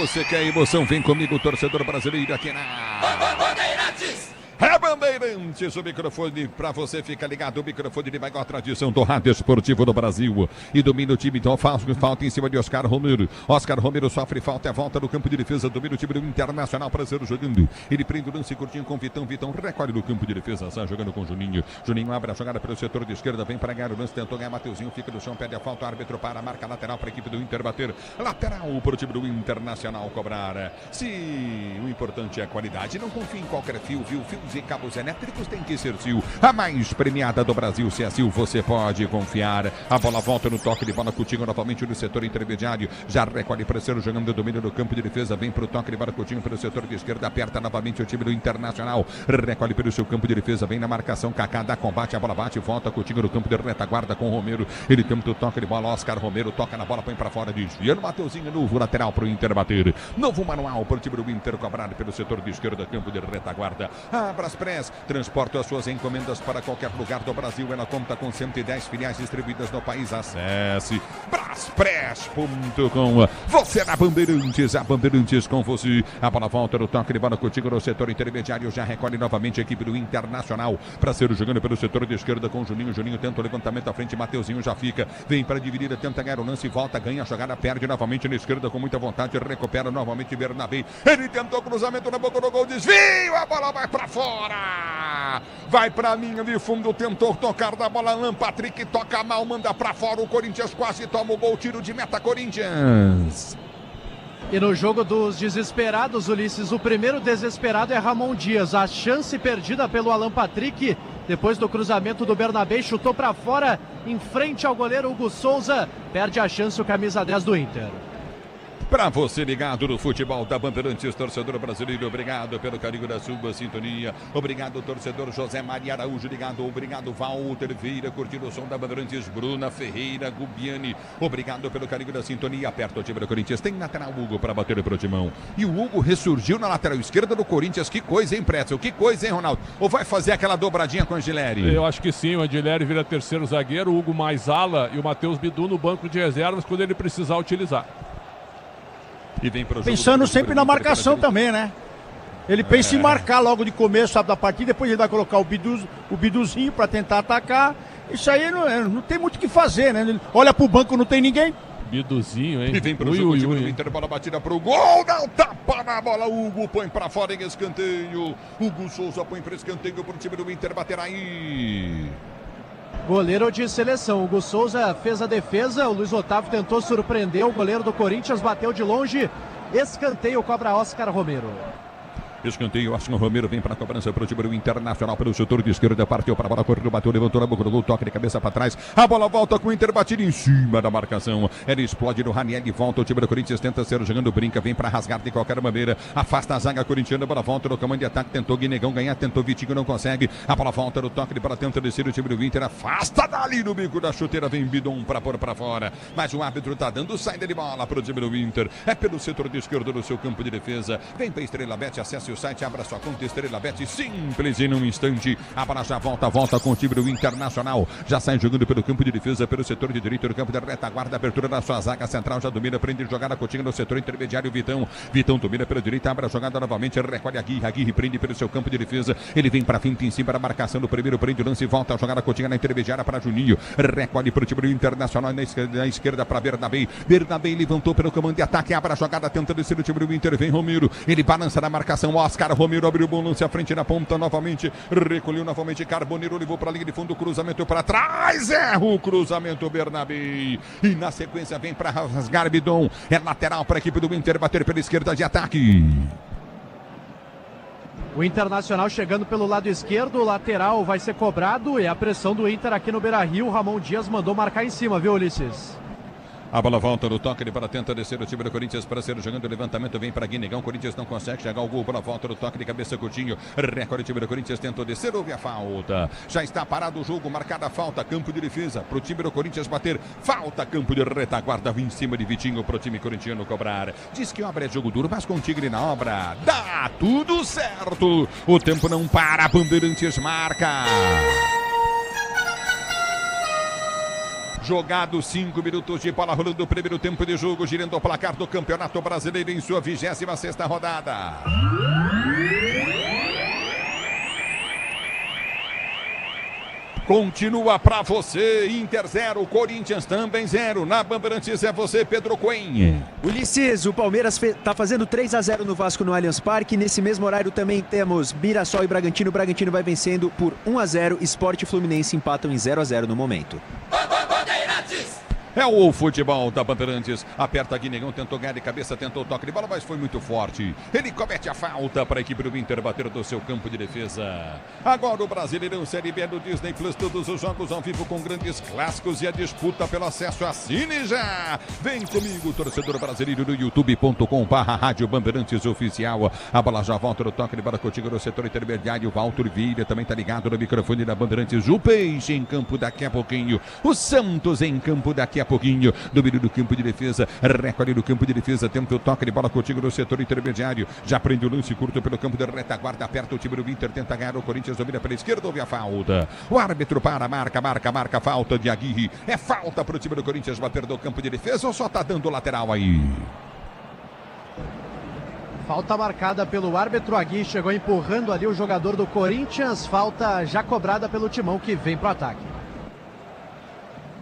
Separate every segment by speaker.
Speaker 1: você quer emoção, vem comigo, torcedor brasileiro, aqui na Bandeirantes. É Bandeirantes, o microfone pra você, fica ligado, o microfone de maior tradição do rádio esportivo do Brasil. E domina o time, então faz falta em cima de Oscar Romero. Oscar Romero sofre falta, é volta no campo de defesa, domina o time do Internacional, prazer jogando. Ele prende o lance curtinho com Vitão, Vitão recolhe no campo de defesa, sai jogando com Juninho. Juninho abre a jogada pelo setor de esquerda, vem para ganhar o lance, tentou ganhar Mateuzinho, fica no chão, pede a falta, o árbitro para, marca lateral para a equipe do Inter bater. Lateral para o time do Internacional cobrar. Se o importante é a qualidade, não confie em qualquer fio, viu? Fios e cabos elétricos tem que ser Sil, a mais premiada do Brasil. Se é Sil, você pode confiar. A bola volta no toque de bola, Coutinho novamente no setor intermediário, já recolhe para ser jogando o domínio do campo de defesa, vem para o toque de bola, Coutinho pelo setor de esquerda, aperta novamente o time do Internacional, recolhe pelo seu campo de defesa, vem na marcação, Kaká dá combate, a bola bate, volta Coutinho no campo de retaguarda com Romero, ele tenta o toque de bola, Oscar Romero toca na bola, põe para fora, desvia no Mateuzinho, novo lateral para o Inter bater, novo manual para o time do Inter cobrar pelo setor de esquerda, campo de retaguarda. Braspress transporta as suas encomendas para qualquer lugar do Brasil. Ela conta com 110 filiais distribuídas no país. Acesse braspress.com. Você na Bandeirantes, a Bandeirantes com você. A bola volta no toque de bola contigo no setor intermediário. Já recolhe novamente a equipe do Internacional para ser jogando pelo setor de esquerda com Juninho. Juninho tenta o levantamento à frente. Mateuzinho já fica. Vem para dividir, tenta ganhar o lance. Volta, ganha a jogada, perde novamente na esquerda com muita vontade. Recupera novamente Bernabé. Ele tentou cruzamento na boca do gol. Desvio. A bola vai para fora. Vai pra linha de fundo, tentou tocar da bola, Alan Patrick toca mal, manda pra fora, o Corinthians quase toma o gol, tiro de meta Corinthians.
Speaker 2: E no jogo dos desesperados, Ulisses, o primeiro desesperado é Ramon Dias, a chance perdida pelo Alan Patrick, depois do cruzamento do Bernabé, chutou pra fora, em frente ao goleiro Hugo Souza, perde a chance o camisa 10 do Inter.
Speaker 1: Para você ligado no futebol da Bandeirantes, torcedor brasileiro, obrigado pelo carinho da sua sintonia. Obrigado, torcedor José Maria Araújo ligado. Obrigado, Walter Vieira, curtindo o som da Bandeirantes. Bruna Ferreira, Gubiani, obrigado pelo carinho da sintonia. Aperta o time do Corinthians, tem lateral Hugo para bater pro timão. E o Hugo ressurgiu na lateral esquerda do Corinthians. Que coisa, hein, Pretzel? Que coisa, hein, Ronaldo? Ou vai fazer aquela dobradinha com o Angileri?
Speaker 3: Eu acho que sim, o Angileri vira terceiro zagueiro, o Hugo mais ala e o Matheus Bidu no banco de reservas quando ele precisar utilizar.
Speaker 1: E vem pro jogo
Speaker 4: pensando sempre na marcação também, né? Ele pensa em marcar logo de começo, sabe, da partida, depois ele vai colocar o Biduzinho para tentar atacar. Isso aí não tem muito o que fazer, né? Ele olha pro banco, não tem ninguém.
Speaker 3: Biduzinho, hein?
Speaker 1: E vem pro jogo, time do Inter, bola batida pro gol, dá um tapa na bola, Hugo põe pra fora em escanteio. Hugo Souza põe pra escanteio pro time do Inter bater aí.
Speaker 2: Goleiro de seleção, Hugo Souza fez a defesa, o Luiz Otávio tentou surpreender, o goleiro do Corinthians bateu de longe, escanteio cobra Oscar Romero.
Speaker 1: Escanteio, Oscar Romero vem para a cobrança para o time do Internacional pelo setor de esquerda, partiu para a bola, correu, bateu, levantou na boca do gol, toque de cabeça para trás, a bola volta com o Inter batido em cima da marcação, ele explode no Raniel, volta o time do Corinthians, tenta ser jogando, brinca, vem para rasgar de qualquer maneira, afasta a zaga corintiana, a bola volta no comando de ataque, tentou Guinegão ganhar, tentou Vitinho, não consegue, a bola volta no toque de bola, tenta descer o time do Inter, afasta dali no bico da chuteira, vem Bidon para pôr para fora, mas o árbitro tá dando saída de bola para o time do Inter, é pelo setor de esquerda do seu campo de defesa, vem para Estrela Bet, acesse o site, abra sua conta Estrela Bet, simples e num instante, a bola já volta com o time do Internacional, já sai jogando pelo campo de defesa, pelo setor de direito do campo da retaguarda, abertura da sua zaga central, já domina, prende jogada Coutinho no setor intermediário, Vitão domina pela direita, abre a jogada novamente, recolhe a Aguirre prende pelo seu campo de defesa, ele vem pra frente em cima da marcação do primeiro, prende o lance, volta a jogada Coutinho na intermediária para Juninho, recolhe pro time do Internacional na esquerda para Bernabé levantou pelo comando de ataque, abre a jogada, tenta descer o time do Inter, vem Romero, ele balança na marcação, Oscar Romero abriu o bom lance à frente na ponta novamente, recolheu novamente Carboneiro, levou para a linha de fundo, cruzamento para trás, erra o cruzamento Bernabé, e na sequência vem para rasgar Bidon, é lateral para a equipe do Inter bater pela esquerda de ataque.
Speaker 2: O Internacional chegando pelo lado esquerdo, o lateral vai ser cobrado, e a pressão do Inter aqui no Beira-Rio, Ramon Dias mandou marcar em cima, viu, Ulisses?
Speaker 1: A bola volta no toque, ele para tenta descer o time do Corinthians para ser jogando o levantamento, vem para Guinegão, Corinthians não consegue chegar ao gol, bola volta no toque de cabeça Coutinho, recorde o time do Corinthians, tentou descer, houve a falta, já está parado o jogo, marcada a falta, campo de defesa, para o time do Corinthians bater, falta, campo de retaguarda, em cima de Vitinho para o time corintiano cobrar, diz que obra é jogo duro, mas com Tigre na obra, dá tudo certo, o tempo não para, Bandeirantes marca. Jogados 5 minutos de bola rolando o primeiro tempo de jogo, girando o placar do Campeonato Brasileiro em sua 26ª rodada. Continua pra você, Inter 0, Corinthians também 0. Na Bandeirantes é você, Pedro Coen.
Speaker 5: Ulisses, o Palmeiras tá fazendo 3-0 no Vasco no Allianz Parque. Nesse mesmo horário também temos Mirassol e Bragantino. O Bragantino vai vencendo por 1-0. Sport e Fluminense empatam em 0-0 no momento.
Speaker 1: É o futebol da Bandeirantes. Aperta aqui, Negão, tentou ganhar de cabeça, tentou o toque de bola, mas foi muito forte. Ele comete a falta para a equipe do Inter bater do seu campo de defesa. Agora o Brasileirão Série B do Disney Plus, todos os jogos ao vivo com grandes clássicos e a disputa pelo acesso. Assine já! Vem comigo, torcedor brasileiro, no youtube.com/Rádio Bandeirantes Oficial. A bola já volta no toque de bola contigo no setor intermediário. Walter Villa também tá ligado no microfone da Bandeirantes. O Peixe em campo daqui a pouquinho. O Santos em campo daqui a pouquinho. Domínio do campo de defesa, recorde do campo de defesa, tenta o toque de bola contigo no setor intermediário, já prende o lance curto pelo campo de retaguarda, aperta o time do Inter, tenta ganhar o Corinthians, domina pela esquerda, houve a falta, o árbitro para, marca, falta de Aguirre, é falta para o time do Corinthians bater do campo de defesa ou só tá dando lateral aí?
Speaker 2: Falta marcada pelo árbitro. Aguirre chegou empurrando ali o jogador do Corinthians, falta já cobrada pelo Timão que vem pro ataque.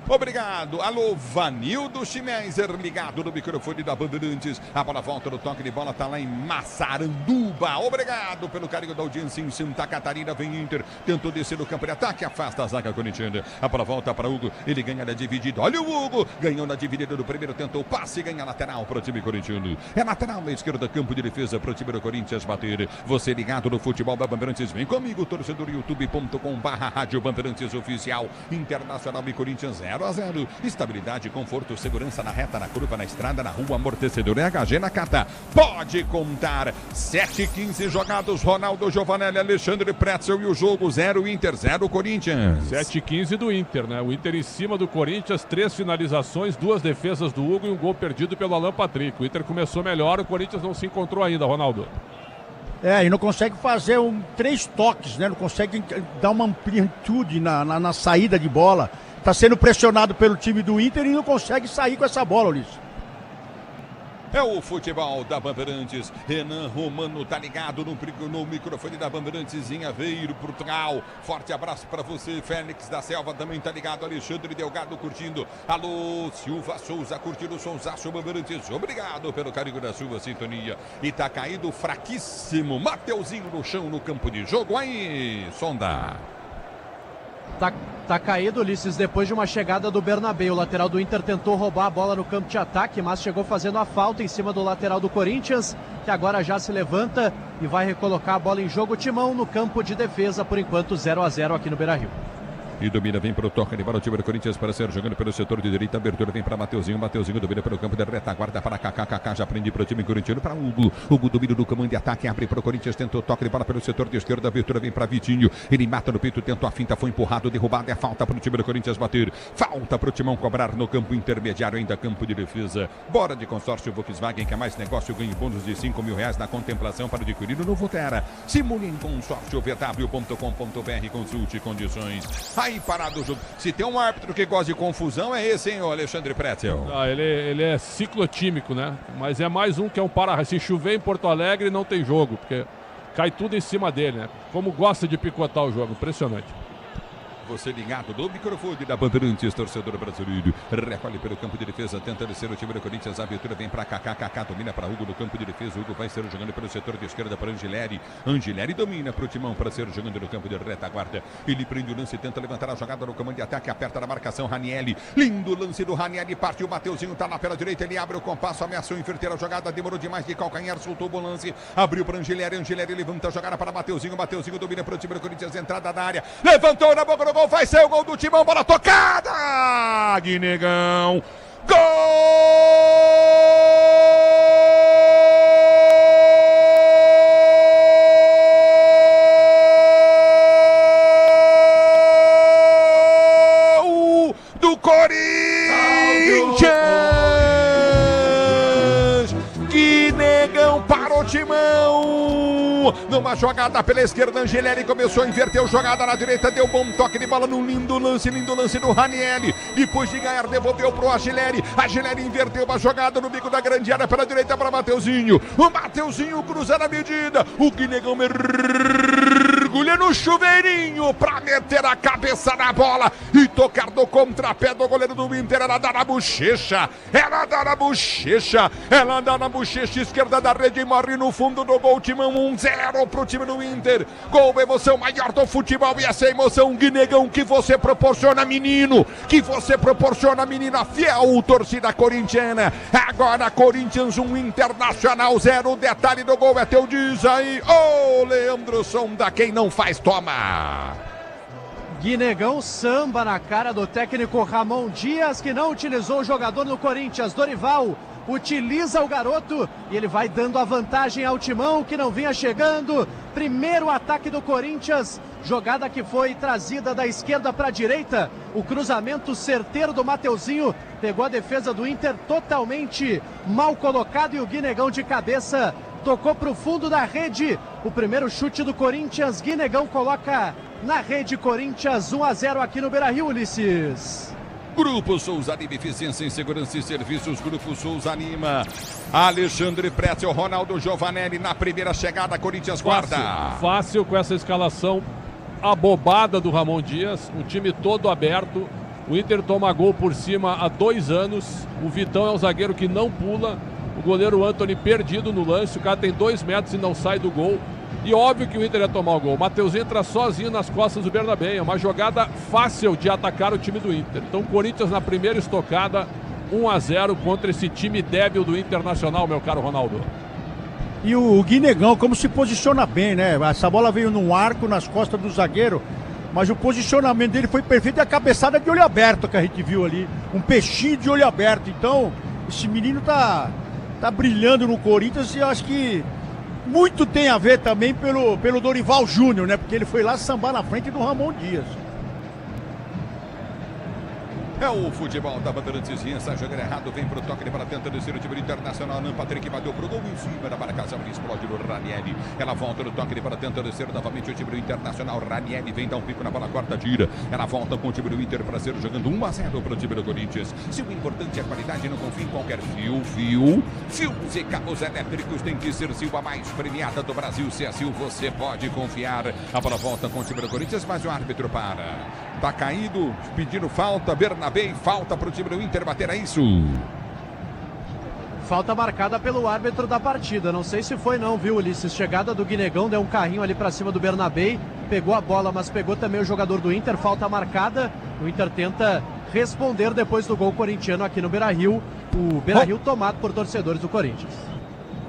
Speaker 1: Obrigado. Alô, Vanildo Schmeiser, ligado no microfone da Bandeirantes. A bola volta no toque de bola, tá lá em Massaranduba. Obrigado pelo carinho da audiência em Santa Catarina. Vem Inter, tentou descer no campo de ataque, afasta a zaga corintiana. A bola volta para Hugo, ele ganha na dividida. Olha o Hugo, ganhou na dividida do primeiro, tentou o passe e ganha lateral para o time corintiano. É lateral na esquerda, campo de defesa para o time do Corinthians bater. Você ligado no futebol da Bandeirantes, vem comigo, torcedor, youtube.com/Rádio Bandeirantes Oficial. Internacional e Corinthians 0-0. Estabilidade, conforto, segurança na reta, na curva, na estrada, na rua, amortecedor e HG na Cata. Pode contar. 7:15 jogados. Ronaldo Giovanelli, Alexandre Pretzel e o jogo 0 Inter, 0 Corinthians.
Speaker 3: 7:15 do Inter, né? O Inter em cima do Corinthians, 3 finalizações, 2 defesas do Hugo e um gol perdido pelo Alan Patrick. O Inter começou melhor, o Corinthians não se encontrou ainda, Ronaldo.
Speaker 4: E não consegue fazer 3 toques, né? Não consegue dar uma amplitude na saída de bola. Está sendo pressionado pelo time do Inter e não consegue sair com essa bola, Ulisses.
Speaker 1: É o futebol da Bandeirantes. Renan Romano tá ligado no microfone da Bandeirantes em Aveiro, Portugal. Forte abraço para você. Félix da Selva também tá ligado. Alexandre Delgado curtindo. Alô, Silva Souza curtindo o Sonsaço Bandeirantes. Obrigado pelo carinho da sua sintonia. E tá caído fraquíssimo. Mateuzinho no chão no campo de jogo. Aí, Sonda.
Speaker 2: Tá caído, Ulisses, depois de uma chegada do Bernabé. O lateral do Inter tentou roubar a bola no campo de ataque, mas chegou fazendo a falta em cima do lateral do Corinthians, que agora já se levanta e vai recolocar a bola em jogo. Timão no campo de defesa, por enquanto 0-0 aqui no Beira-Rio.
Speaker 1: E domina, vem para o toque de bola o time do Corinthians para ser jogando pelo setor de direita. Abertura vem para Mateuzinho. Mateuzinho domina pelo campo de retaguarda para Kaká. Kaká já prende para o time corintiano para Hugo. Hugo domina do comando de ataque. Abre para o Corinthians. Tentou o toque de bola pelo setor de esquerda. Abertura vem para Vitinho. Ele mata no peito. Tentou a finta. Foi empurrado. Derrubado. É falta para o time do Corinthians bater. Falta para o Timão cobrar no campo intermediário. Ainda campo de defesa. Bora de consórcio Volkswagen. Que é mais negócio. Ganhe bônus de R$5.000 na contemplação para adquirir o novo Terra. Simule em consórcio vw.com.br. Consulte condições. Aí parado o jogo. Se tem um árbitro que gosta de confusão, é esse, hein, Alexandre Pretzel?
Speaker 3: Ele é ciclotímico, né? Mas é mais um que é um para. Se chover em Porto Alegre, não tem jogo, porque cai tudo em cima dele, né? Como gosta de picotar o jogo, impressionante.
Speaker 1: Você ligado no microfone da Bandeirantes, torcedor brasileiro. Recolhe pelo campo de defesa, tenta descer o time do Corinthians. A abertura vem para Kaká. Kaká domina para Hugo no campo de defesa. Hugo vai ser jogando pelo setor de esquerda para Angileri. Angileri domina para o Timão para ser jogando no campo de retaguarda. Ele prende o lance, tenta levantar a jogada no comando de ataque. Aperta na marcação Ranieri. Lindo lance do Ranieri. Parte o Mateuzinho, tá lá pela direita. Ele abre o compasso, ameaçou inverter a jogada. Demorou demais de calcanhar, soltou o bom lance. Abriu para Angileri. Angileri levanta a jogada para Mateuzinho. Mateuzinho domina para o time do Corinthians. Entrada da área. Levantou na boca do gol. Vai ser o gol do Timão, bola tocada! Guinegão! Gol! Do Corinthians! Guinegão para o Timão! Guinegão, numa jogada pela esquerda, Angelelli começou a inverter a jogada na direita, deu bom toque de bola no lindo lance do Ranieri, depois de ganhar, devolveu pro Angelelli inverteu a jogada no bico da grande área pela direita para Mateuzinho, o Mateuzinho cruza na medida, o Guinegão mergulha no chuveirinho pra meter a cabeça na bola e tocar do contrapé do goleiro do Inter. Ela dá na bochecha, ela dá na bochecha esquerda da rede e morre no fundo do gol. Timão 1-0 pro time do Inter. Gol, emoção maior do futebol, e essa emoção, Guinegão, que você proporciona, menino, menina fiel, torcida corintiana. Agora Corinthians 1, Internacional 0. O detalhe do gol é teu, diz aí, ô Leandro Sonda, quem não faz, toma.
Speaker 2: Guinegão samba na cara do técnico Ramon Dias, que não utilizou o jogador no Corinthians. Dorival utiliza o garoto e ele vai dando a vantagem ao Timão, que não vinha chegando. Primeiro ataque do Corinthians, jogada que foi trazida da esquerda para a direita. O cruzamento certeiro do Mateuzinho pegou a defesa do Inter totalmente mal colocado, e o Guinegão de cabeça tocou para o fundo da rede. O primeiro chute do Corinthians, Guinegão coloca na rede. Corinthians 1-0 aqui no Beira-Rio, Ulisses.
Speaker 1: Grupo Souza Lima, eficiência em segurança e serviços. Grupo Souza Lima, Alexandre Pretzel, Ronaldo Giovanelli na primeira chegada. Corinthians guarda.
Speaker 3: Fácil com essa escalação abobada do Ramon Dias, um time todo aberto. O Inter toma gol por cima há 2 anos. O Vitão é um zagueiro que não pula. O goleiro Antony perdido no lance. O cara tem 2 metros e não sai do gol. E óbvio que o Inter ia tomar o gol. O Matheus entra sozinho nas costas do Bernabé. É uma jogada fácil de atacar o time do Inter. Então o Corinthians na primeira estocada, 1-0 contra esse time débil do Internacional, meu caro Ronaldo.
Speaker 4: E o Guinegão, como se posiciona bem, né? Essa bola veio num arco nas costas do zagueiro, mas o posicionamento dele foi perfeito, e a cabeçada de olho aberto que a gente viu ali. Um peixinho de olho aberto. Então, esse menino tá brilhando no Corinthians, e eu acho que muito tem a ver também pelo Dorival Júnior, né? Porque ele foi lá sambar na frente do Ramon Dias.
Speaker 1: É o futebol da Bandeirantes, essa jogada errado, vem pro toque para tentar descer o time Internacional. Alan Patrick bateu pro gol em cima da marcação, ele explode no Ranieri. Ela volta no toque para tentar descer novamente o time Internacional. Ranieri vem dar um pico na bola, quarta tira. Ela volta com o time do Inter para ser jogando 1-0 pro time do Corinthians. Se o importante é a qualidade, não confie em qualquer fio. Fios e cabos elétricos tem que ser Sil, a mais premiada do Brasil. Se é Sil, você pode confiar. A bola volta com o time do Corinthians, mas o árbitro para. Tá caído, pedindo falta, Bernabé, falta para o time do Inter bater, é isso?
Speaker 2: Falta marcada pelo árbitro da partida, não sei se foi não, viu, Ulisses? Chegada do Guinegão, deu um carrinho ali para cima do Bernabé, pegou a bola, mas pegou também o jogador do Inter, falta marcada. O Inter tenta responder depois do gol corintiano aqui no Beira-Rio, o Beira-Rio tomado por torcedores do Corinthians.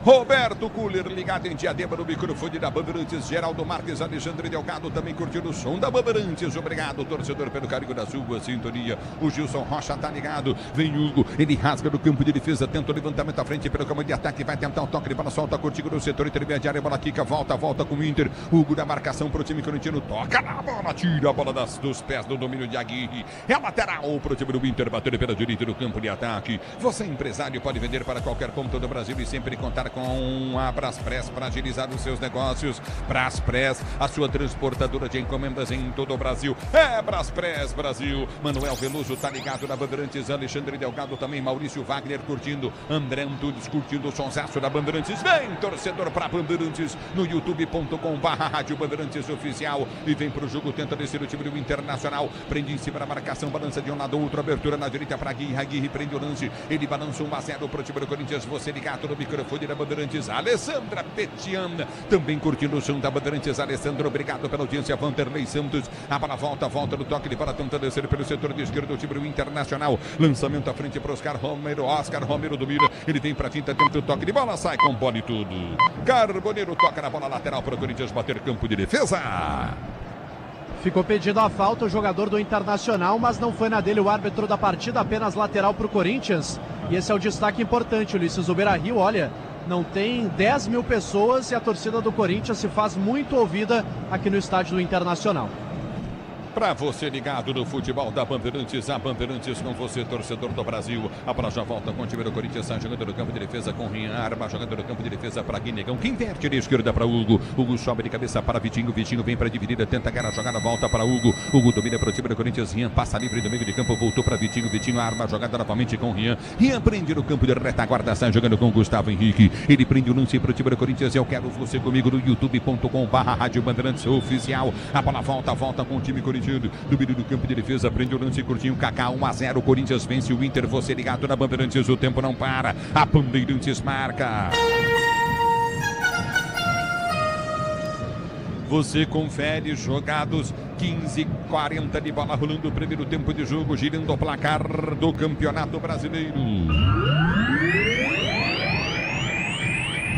Speaker 1: Roberto Kuller ligado em Diadema no microfone da Bandeirantes. Geraldo Marques, Alexandre Delgado também curtindo o som da Bandeirantes. Obrigado, torcedor, pelo carinho da sua sintonia. O Gilson Rocha tá ligado. Vem Hugo, ele rasga no campo de defesa, tenta o levantamento à frente pelo campo de ataque, vai tentar um toque de bola, solta contigo no setor intermediário, bola quica, volta com o Inter. Hugo da marcação pro time corintiano, toca na bola, tira a bola dos pés do domínio de Aguirre. É lateral pro time do Inter, batendo pela direita no campo de ataque. Você, empresário, pode vender para qualquer ponto do Brasil e sempre contar com a Braspress para agilizar os seus negócios. Braspress, a sua transportadora de encomendas em todo o Brasil. É Braspress Brasil. Manuel Veloso tá ligado na Bandeirantes. Alexandre Delgado também. Maurício Wagner curtindo. André Antunes curtindo o sonsaço da Bandeirantes. Vem, torcedor, para Bandeirantes no youtube.com/Rádio Bandeirantes Oficial. E vem pro jogo, tenta descer o time do Internacional. Prende em cima da marcação, balança de um lado, outro, abertura na direita para Aguirre. Aguirre prende o lance. Ele balança 1-0 pro time do Corinthians. Você ligado no microfone da Bandeirantes. Alessandra Petiana também curtindo o som da Bandeirantes. Alessandra, obrigado pela audiência. Vanderlei Santos, a bola volta no toque de bola, tentando descer pelo setor de esquerdo do time do Internacional. Lançamento à frente para Oscar Romero domina, ele vem para a finta, tenta o toque de bola, sai com bola e tudo. Carboneiro toca na bola lateral para o Corinthians bater campo de defesa.
Speaker 2: Ficou pedindo a falta o jogador do Internacional, mas não foi na dele o árbitro da partida, apenas lateral para o Corinthians. E esse é o destaque importante, Ulisses. O Beira-Rio, olha, não tem 10 mil pessoas e a torcida do Corinthians se faz muito ouvida aqui no estádio do Internacional.
Speaker 1: Pra você ligado no futebol da Bandeirantes, a Bandeirantes com você, torcedor do Brasil. A bola já volta com o time do Corinthians, sai jogando no campo de defesa com Rian, arma jogando no campo de defesa para Guinegão, que inverte de esquerda para Hugo. Hugo sobe de cabeça para Vitinho, Vitinho vem para dividida, tenta ganhar a jogada, volta para Hugo. Hugo domina para o time do Corinthians, Rian passa livre do meio de campo, voltou para Vitinho, Vitinho arma a jogada novamente com Rian. Rian prende no campo de retaguarda, sai jogando com Gustavo Henrique. Ele prende o lance para o time do Corinthians. Eu quero você comigo no youtube.com/Rádio Bandeirantes Oficial. A bola volta com o time corintiano. Domínio do campo de defesa, prende o lance curtinho, Kaká 1-0, Corinthians vence o Inter, você ligado na Bandeirantes, o tempo não para, a Bandeirantes marca. Você confere jogados 15:40 de bola rolando o primeiro tempo de jogo, girando o placar do Campeonato Brasileiro.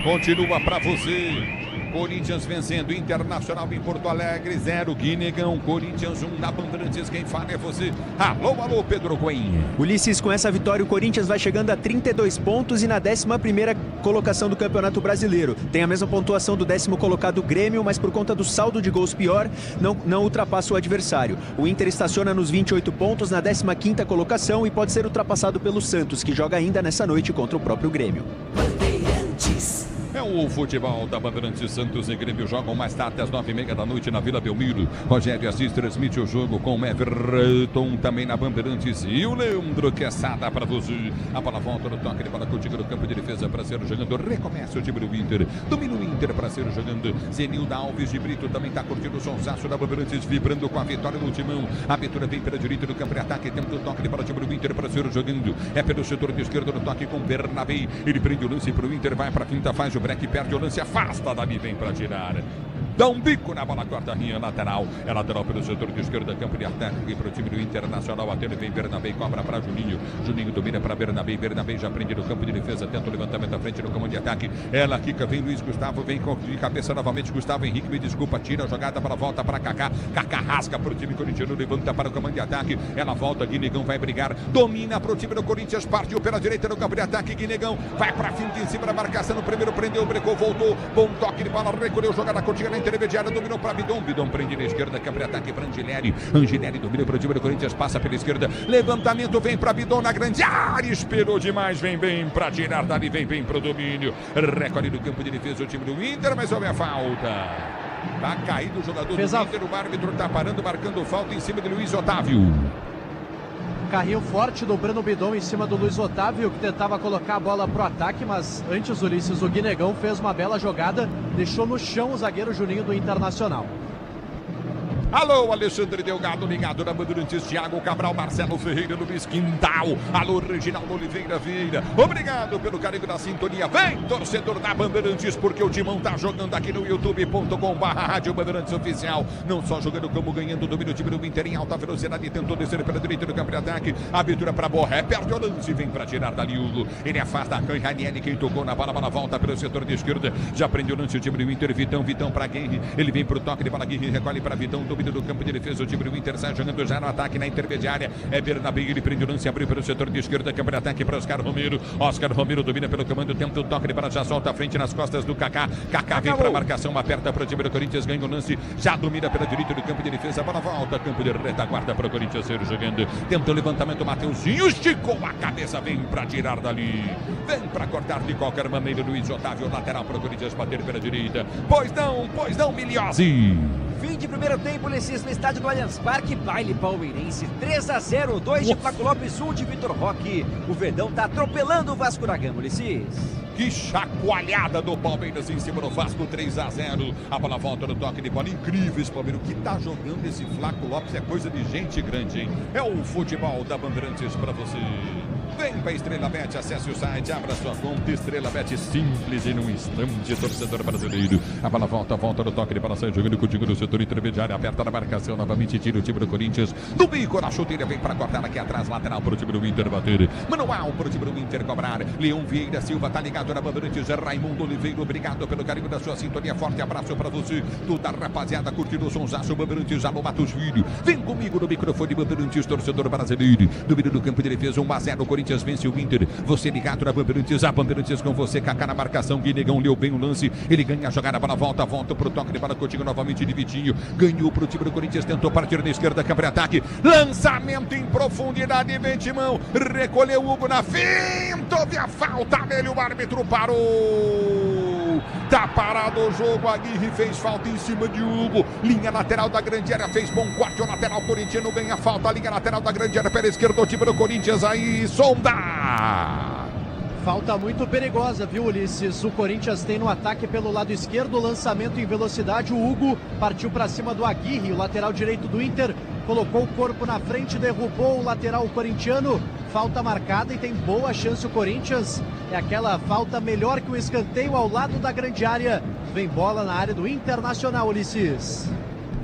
Speaker 1: Continua para você. Corinthians vencendo, Internacional em Porto Alegre, 0, Guinegão, Corinthians 1, na Bandeirantes, quem fala é você. Alô, Pedro Coelho.
Speaker 5: Ulisses, com essa vitória o Corinthians vai chegando a 32 pontos e na 11ª colocação do Campeonato Brasileiro. Tem a mesma pontuação do 10º colocado Grêmio, mas por conta do saldo de gols pior, não ultrapassa o adversário. O Inter estaciona nos 28 pontos na 15ª colocação e pode ser ultrapassado pelo Santos, que joga ainda nessa noite contra o próprio Grêmio.
Speaker 1: Bandeirantes. É o futebol da Bandeirantes. Santos e Grêmio jogam mais tarde às 9h30 da noite na Vila Belmiro. Rogério Assis transmite o jogo com o Everton também na Bandeirantes e o Leandro Quesada para você. A bola volta no toque de bola contigo no campo de defesa para ser jogando. Recomeça o time do Inter. Domina o Inter para ser jogando. Zenilda Alves de Brito também está curtindo o sonsaço da Bandeirantes, vibrando com a vitória no timão. A abertura vem pela direita do campo de ataque. Temos o toque de bola time do Inter para ser jogando. É pelo setor de esquerda no toque com Bernabé. Ele prende o lance para o Inter, vai para a quinta, faz o break, perde o lance, afasta, Davi vem para tirar. Dá um bico na bola, corta a linha lateral. É lateral pelo setor de esquerda, campo de ataque para o time do Internacional. Até ele vem Bernabé, cobra para Juninho. Juninho domina para Bernabé. Bernabé já prende no campo de defesa, tenta o levantamento à frente no comando de ataque. Ela quica, vem Luiz Gustavo, vem de cabeça novamente. Gustavo Henrique, me desculpa, tira a jogada para volta para Kaká. Kaká rasga para o time corintiano, levanta para o comando de ataque. Ela volta, Guinegão vai brigar, domina para o time do Corinthians, partiu pela direita no campo de ataque. Guinegão vai para finta em cima da marcação. No primeiro prendeu, brecou, voltou. Bom toque de bola, recolheu jogada contigo na intermediária, dominou para Bidon. Bidon prende na esquerda, campo de ataque para Angileri. Angileri domina para o time do Corinthians, passa pela esquerda. Levantamento, vem para Bidon na grande área, esperou demais, vem bem para tirar dali, vem bem para o domínio. Recolhe no campo de defesa o time do Inter, mas houve a falta. Tá caído o jogador do Inter, o árbitro tá parando, marcando falta em cima de Luiz Otávio.
Speaker 2: Carrinho forte do Breno Bidon em cima do Luiz Otávio, que tentava colocar a bola pro ataque, mas antes, Ulisses, o Guinegão fez uma bela jogada, deixou no chão o zagueiro Juninho do Internacional.
Speaker 1: Alô, Alexandre Delgado, ligado na Bandeirantes, Thiago Cabral, Marcelo Ferreira, Luiz Quintal. Alô, Reginaldo Oliveira Vieira. Obrigado pelo carinho da sintonia. Vem, torcedor da Bandeirantes, porque o Timão tá jogando aqui no youtube.com/Rádio Bandeirantes Oficial. Não só jogando como ganhando o domínio do time do Inter em alta velocidade. Tentou descer pela direita do campo de ataque. Abertura para Borré, perde o lance, vem para tirar dali Hugo. Ele afasta a Ranieri, quem tocou na bola, bola volta pelo setor de esquerda. Já prendeu o lance o time do Inter. Vitão para Guerri. Ele vem pro toque de bola, Guerri recolhe para Vitão, domínio do campo de defesa, o time do Inter sai jogando já no ataque na intermediária. É Bernabé, ele prende o lance, abriu pelo setor de esquerda, campo de ataque para Oscar Romero. Oscar Romero domina pelo comando, tenta o toque de bola, já solta a frente nas costas do Kaká. Kaká vem para a marcação, aperta para o time do Corinthians, ganha o lance, já domina pela direita do campo de defesa, a bola volta, campo de retaguarda para o Corinthians ser jogando. Tenta o levantamento, Mateuzinho esticou a cabeça, vem para tirar dali. Vem para cortar de qualquer maneira, Luiz Otávio, lateral para o Corinthians bater pela direita. Pois não, Miliose.
Speaker 6: Fim de primeiro tempo, Ulisses, no estádio do Allianz Parque, baile palmeirense, 3-0, 2 de Flaco Lopes, 1 de Vitor Roque. O Verdão tá atropelando o Vasco da Gama, Ulisses.
Speaker 1: Que chacoalhada do Palmeiras em cima do Vasco, 3-0. A bola volta no toque de bola, incrível esse Palmeiras. O que tá jogando esse Flaco Lopes é coisa de gente grande, hein? É o futebol da Bandeirantes para você. Vem para Estrela Bet, acesse o site, abra sua conta, Estrela Bet, simples e num instante, torcedor brasileiro. A bola volta no toque de bola, sai jogando contigo no setor intermediário, aperta na marcação, novamente tira o time do Corinthians. No bico, na chuteira, vem para cortar aqui atrás, lateral para o time do Inter bater. Manual para o time do Inter cobrar. Leão Vieira Silva tá ligado na Bandeirantes, Raimundo Oliveira, obrigado pelo carinho da sua sintonia, forte abraço para você. Toda a rapaziada curtindo o sonsaço, Bandeirantes, alô Matos Filho. Vem comigo no microfone, Bandeirantes, torcedor brasileiro. Domínio do campo de defesa, 1-0, Corinthians. Corinthians vence o Inter. Você ligado na Bandeirantes, a Bandeirantes com você, Kaká na marcação, Guinegão leu bem o lance, ele ganha a jogada, bola volta pro toque de bola, contigo novamente de Vitinho, ganhou pro time do Corinthians, tentou partir na esquerda, câmara ataque, lançamento em profundidade, vem Timão, recolheu o Hugo na finta, houve a falta nele, o árbitro parou, tá parado o jogo, Aguirre fez falta em cima de Hugo, linha lateral da grande área, fez bom corte, o lateral corintiano ganha falta, linha lateral da grande área, pela esquerda, o time do Corinthians aí, Sonda!
Speaker 2: Falta muito perigosa, viu, Ulisses? O Corinthians tem no ataque pelo lado esquerdo, lançamento em velocidade, o Hugo partiu para cima do Aguirre, o lateral direito do Inter, colocou o corpo na frente, derrubou o lateral corintiano, falta marcada e tem boa chance o Corinthians, é aquela falta melhor que o escanteio ao lado da grande área, vem bola na área do Internacional, Ulisses.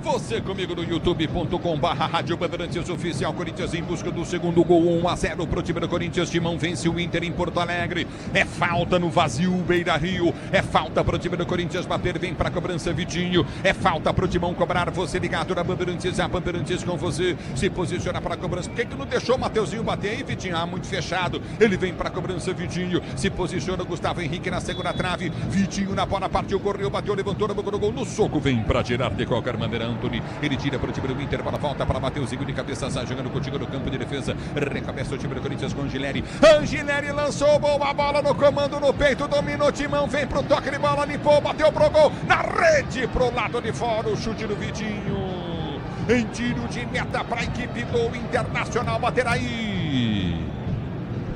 Speaker 1: Você comigo no youtube.com/Rádio Bandeirantes Oficial. Corinthians em busca do segundo gol, 1-0 pro time do Corinthians. Timão vence o Inter em Porto Alegre. É falta no vazio, Beira-Rio. É falta pro time do Corinthians bater, vem pra cobrança Vitinho. É falta pro Timão cobrar. Você ligado na Bandeirantes, a Bandeirantes com você. Se posiciona pra cobrança. Por que não deixou o Mateuzinho bater aí, Vitinho? Ah, muito fechado. Ele vem pra cobrança, Vitinho. Se posiciona Gustavo Henrique na segunda trave. Vitinho na bola, partiu, correu, bateu, levantou na boca do gol. No soco, vem pra tirar de qualquer maneira. Anthony, ele tira para o time do Inter, bola volta para Mateuzinho de cabeça, sai jogando contigo no campo de defesa, recomeça o time do Corinthians com Angileri, Angileri lançou boa bola no comando, no peito, dominou o Timão, vem pro toque de bola, limpou, bateu pro gol, na rede, pro lado de fora, o chute do Vitinho, em tiro de meta para a equipe do Internacional, bater aí.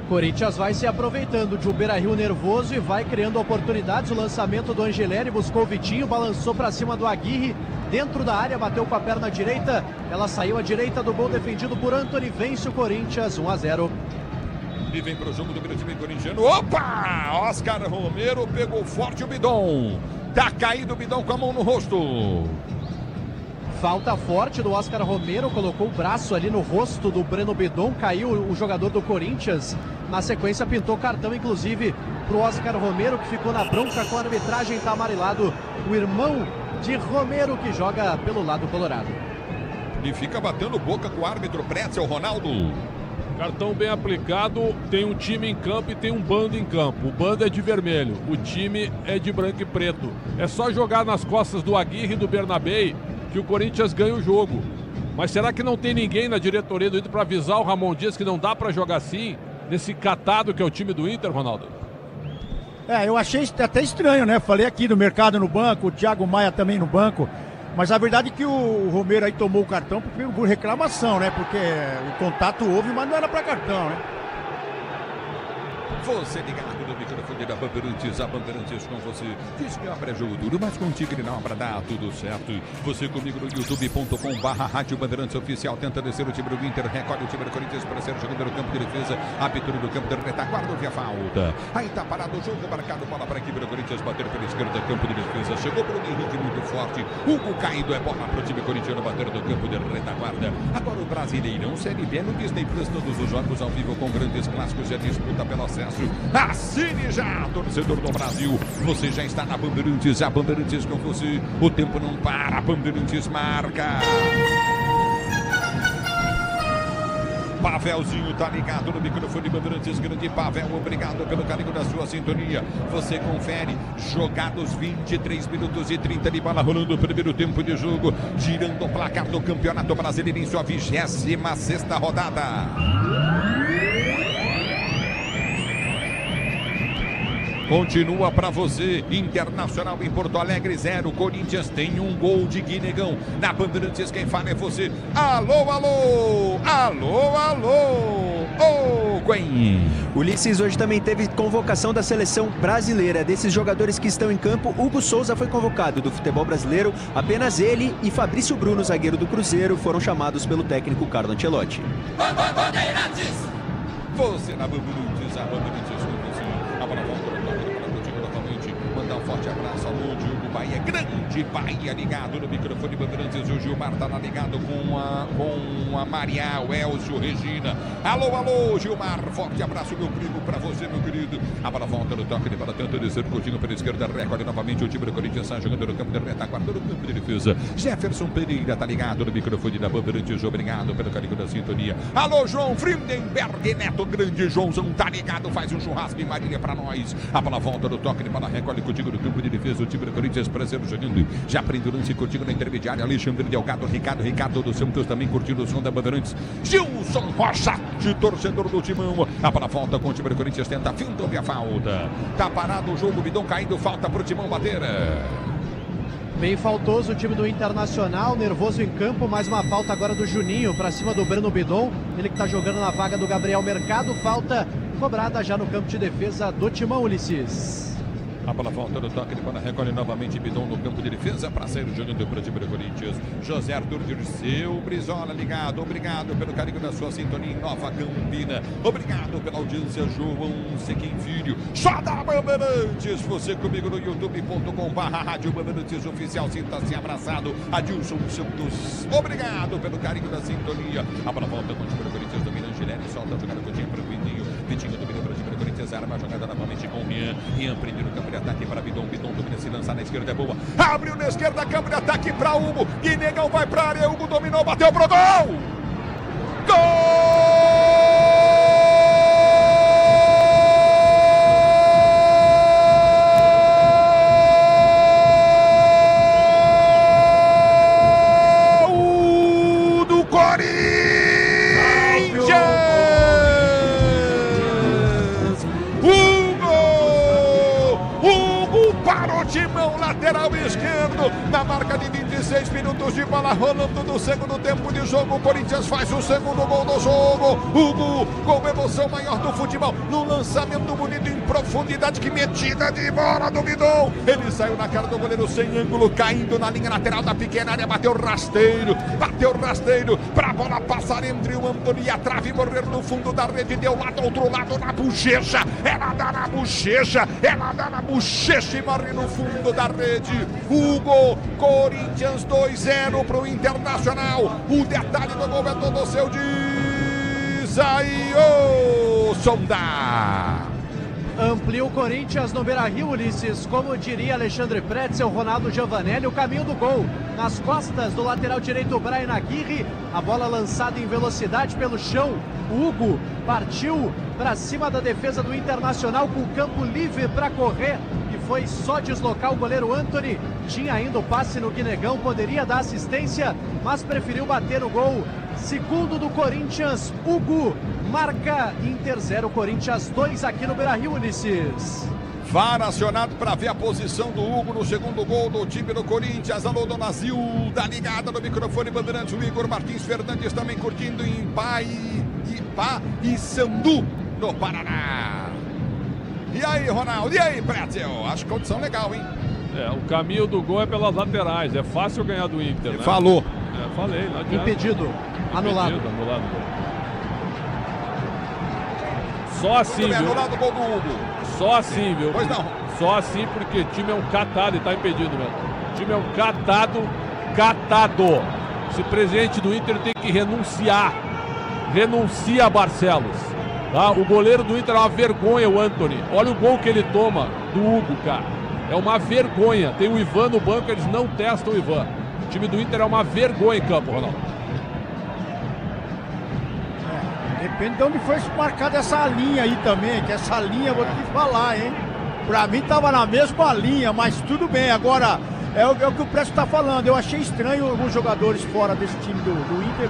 Speaker 2: Corinthians vai se aproveitando de um Beira-Rio nervoso e vai criando oportunidades. O lançamento do Angileri buscou o Vitinho, balançou para cima do Aguirre, dentro da área, bateu com a perna direita, ela saiu à direita do gol defendido por Anthony, vence o Corinthians 1-0.
Speaker 1: E vem pro jogo do primeiro time corintiano. Opa! Oscar Romero pegou forte o Bidon. Tá caído o Bidon com a mão no rosto.
Speaker 2: Falta forte do Oscar Romero, colocou o braço ali no rosto do Breno Bidon, caiu o jogador do Corinthians. Na sequência pintou cartão, inclusive, pro Oscar Romero, que ficou na bronca com a arbitragem, tá amarelado. O irmão de Romero, que joga pelo lado colorado.
Speaker 1: E fica batendo boca com o árbitro Pretzel, Ronaldo.
Speaker 3: Cartão bem aplicado, tem um time em campo e tem um bando em campo. O bando é de vermelho, o time é de branco e preto. É só jogar nas costas do Aguirre e do Bernabei que o Corinthians ganha o jogo. Mas será que não tem ninguém na diretoria do Inter para avisar o Ramon Dias que não dá para jogar assim, nesse catado que é o time do Inter, Ronaldo?
Speaker 4: Eu achei até estranho, né? Falei aqui do mercado no banco, o Thiago Maia também no banco. Mas a verdade é que o Romero aí tomou o cartão por reclamação, né? Porque o contato houve, mas não era para cartão, né?
Speaker 1: Você ligado no microfone da Bandeirantes, a Bandeirantes com você. Diz que é pré-jogo duro, mas contigo ele não, para dar tudo certo. Você comigo no youtube.com/Rádio Bandeirantes Oficial. Tenta descer o time do Inter, recolhe o time do Corinthians para ser jogando no campo de defesa. Abertura do campo de retaguarda, houve a falta. Aí tá parado o jogo, marcado, bola para a equipe do Corinthians, bater pela esquerda, campo de defesa. Chegou Bruno Henrique muito forte. Hugo caído, é bola para o time corintiano, bater no campo de retaguarda. Agora o Brasileirão Série B no Disney Plus, todos os jogos ao vivo com grandes clássicos e a disputa pelo acesso. Assine já, torcedor do Brasil. Você já está na Bandeirantes, a Bandeirantes com você. O tempo não para, a Bandeirantes marca. Pavelzinho tá ligado no microfone Bandeirantes, grande Pavel, obrigado pelo carinho da sua sintonia. Você confere, jogados 23 minutos e 30 de bola rolando o primeiro tempo de jogo, girando o placar do Campeonato Brasileiro em sua 26ª rodada. Continua para você, Internacional em Porto Alegre 0, Corinthians tem um gol de Guinegão. Na Bandeirantes quem fala é você. Alô, alô, alô, alô, ô Gwen.
Speaker 5: Ulisses, hoje também teve convocação da seleção brasileira. Desses jogadores que estão em campo, Hugo Souza foi convocado do futebol brasileiro. Apenas ele e Fabrício Bruno, zagueiro do Cruzeiro, foram chamados pelo técnico Carlo Ancelotti.
Speaker 1: Bandeirantes! Você na Bandeirantes, a Bandeirantes com você. A bola volta no toque, a bola continua novamente. Mandar um forte abraço ao Diogo Bahia, grande Bahia ligado no microfone Bandeirantes. O Gilmar tá ligado com a Maria, o Elcio, Regina. Alô, Gilmar, forte abraço, meu primo, pra você, meu querido. A bola volta no toque de bola, tenta descer o Coutinho pela esquerda, recorde novamente o time do Corinthians, está jogando no campo de retaguarda, no campo de defesa. Jefferson Pereira tá ligado no microfone da Bandeirantes, obrigado pelo carinho da sintonia. Alô, João Frindenberg Neto, grande Joãozão, tá ligado, faz um churrasco em Marília pra nós. A bola volta no toque de bola, recolhe Coutinho no campo de defesa, o time do Corinthians prazeiro jogando. Já prende o lance, Coutinho na intermediária, Alexandre Delgado, Ricardo dos Santos também curtindo o som da Bandeirantes. Gilson Rocha, de torcedor do Timão. A bola volta com o time do Corinthians, tenta finta, houve a falta. Tá parado o jogo, Bidon caindo, falta pro Timão bater.
Speaker 2: Bem faltoso o time do Internacional, nervoso em campo, mais uma falta agora do Juninho para cima do Breno Bidon, ele que está jogando na vaga do Gabriel Mercado, falta cobrada já no campo de defesa do Timão, Ulisses.
Speaker 1: A bola volta no toque de bola, recolhe novamente Bidon no campo de defesa para sair jogando para o time do Corinthians. José Arthur Dirceu, Brizola ligado, obrigado pelo carinho da sua sintonia em Nova Campina. Obrigado pela audiência, João Sequim Filho. Só da Bandeirantes, você comigo no youtube.com/Rádio Bandeirantes Oficial, sinta-se abraçado. Adilson Santos, obrigado pelo carinho da sintonia. A bola volta com o time do Corinthians, domina Angelini, solta a jogada com o time para o Vitinho. Vitinho domina para o time do Corinthians, arma a jogada novamente com o Rian prende no campo de ataque para Bidon domina, se lançar na esquerda é boa, abriu na esquerda, campo de ataque para Hugo, Guinegão vai para a área, Hugo dominou, bateu pro gol! Gol! Do Corinthians! Timão, lateral esquerdo, na marca de 26 minutos de bola rolando no segundo tempo de jogo. O Corinthians faz o segundo gol do jogo. Hugo, com emoção maior do futebol, no lançamento bonito em profundidade, que metida de bola do Bidon. Ele saiu na cara do goleiro sem ângulo, caindo na linha lateral da pequena área, bateu rasteiro pra bola passar entre o Antônio e a trave, morrer no fundo da rede, deu lá do outro lado na bochecha, ela dá na bochecha e morre no fundo da rede. Hugo, Corinthians 2-0 pro Internacional. O detalhe do gol é todo seu, diz aí o Sonda.
Speaker 2: Amplia o Corinthians no Beira-Rio, Ulisses, como diria Alexandre Pretzel, Ronaldo Giovanelli, o caminho do gol. Nas costas do lateral direito, Brian Aguirre, a bola lançada em velocidade pelo chão. O Hugo partiu para cima da defesa do Internacional com o campo livre para correr. Foi só deslocar o goleiro Antony, tinha ainda o passe no Guinegão, poderia dar assistência, mas preferiu bater no gol. Segundo do Corinthians, Hugo, marca Inter 0, Corinthians 2 aqui no Beira-Rio, Ulisses.
Speaker 1: VAR acionado para ver a posição do Hugo no segundo gol do time do Corinthians. Alô, Dona Zilda, ligada no microfone Bandeirantes. O Igor Martins Fernandes também curtindo em Paissandu, no Paraná. E aí, Ronaldo? E aí, Pretzel? Acho condição legal, hein?
Speaker 3: O caminho do gol é pelas laterais. É fácil ganhar do Inter, né?
Speaker 1: Falou.
Speaker 3: Falei, não adianta.
Speaker 2: Impedido. Anulado.
Speaker 3: Só assim, viu?
Speaker 1: Anulado o gol do Hugo.
Speaker 3: Só assim, viu?
Speaker 1: Pois não.
Speaker 3: Só assim, porque o time é um catado e tá impedido mesmo. O time é um catado. Esse presidente do Inter tem que renunciar. Renuncia, Barcelos. Tá? O goleiro do Inter é uma vergonha, o Antony. Olha o gol que ele toma do Hugo, cara. É uma vergonha. Tem o Ivan no banco, eles não testam o Ivan. O time do Inter é uma vergonha em campo, Ronaldo.
Speaker 4: Depende de onde foi marcada essa linha aí também, que essa linha, vou te falar, hein? Pra mim tava na mesma linha, mas tudo bem. Agora, é o que o Presto tá falando. Eu achei estranho alguns jogadores fora desse time do Inter,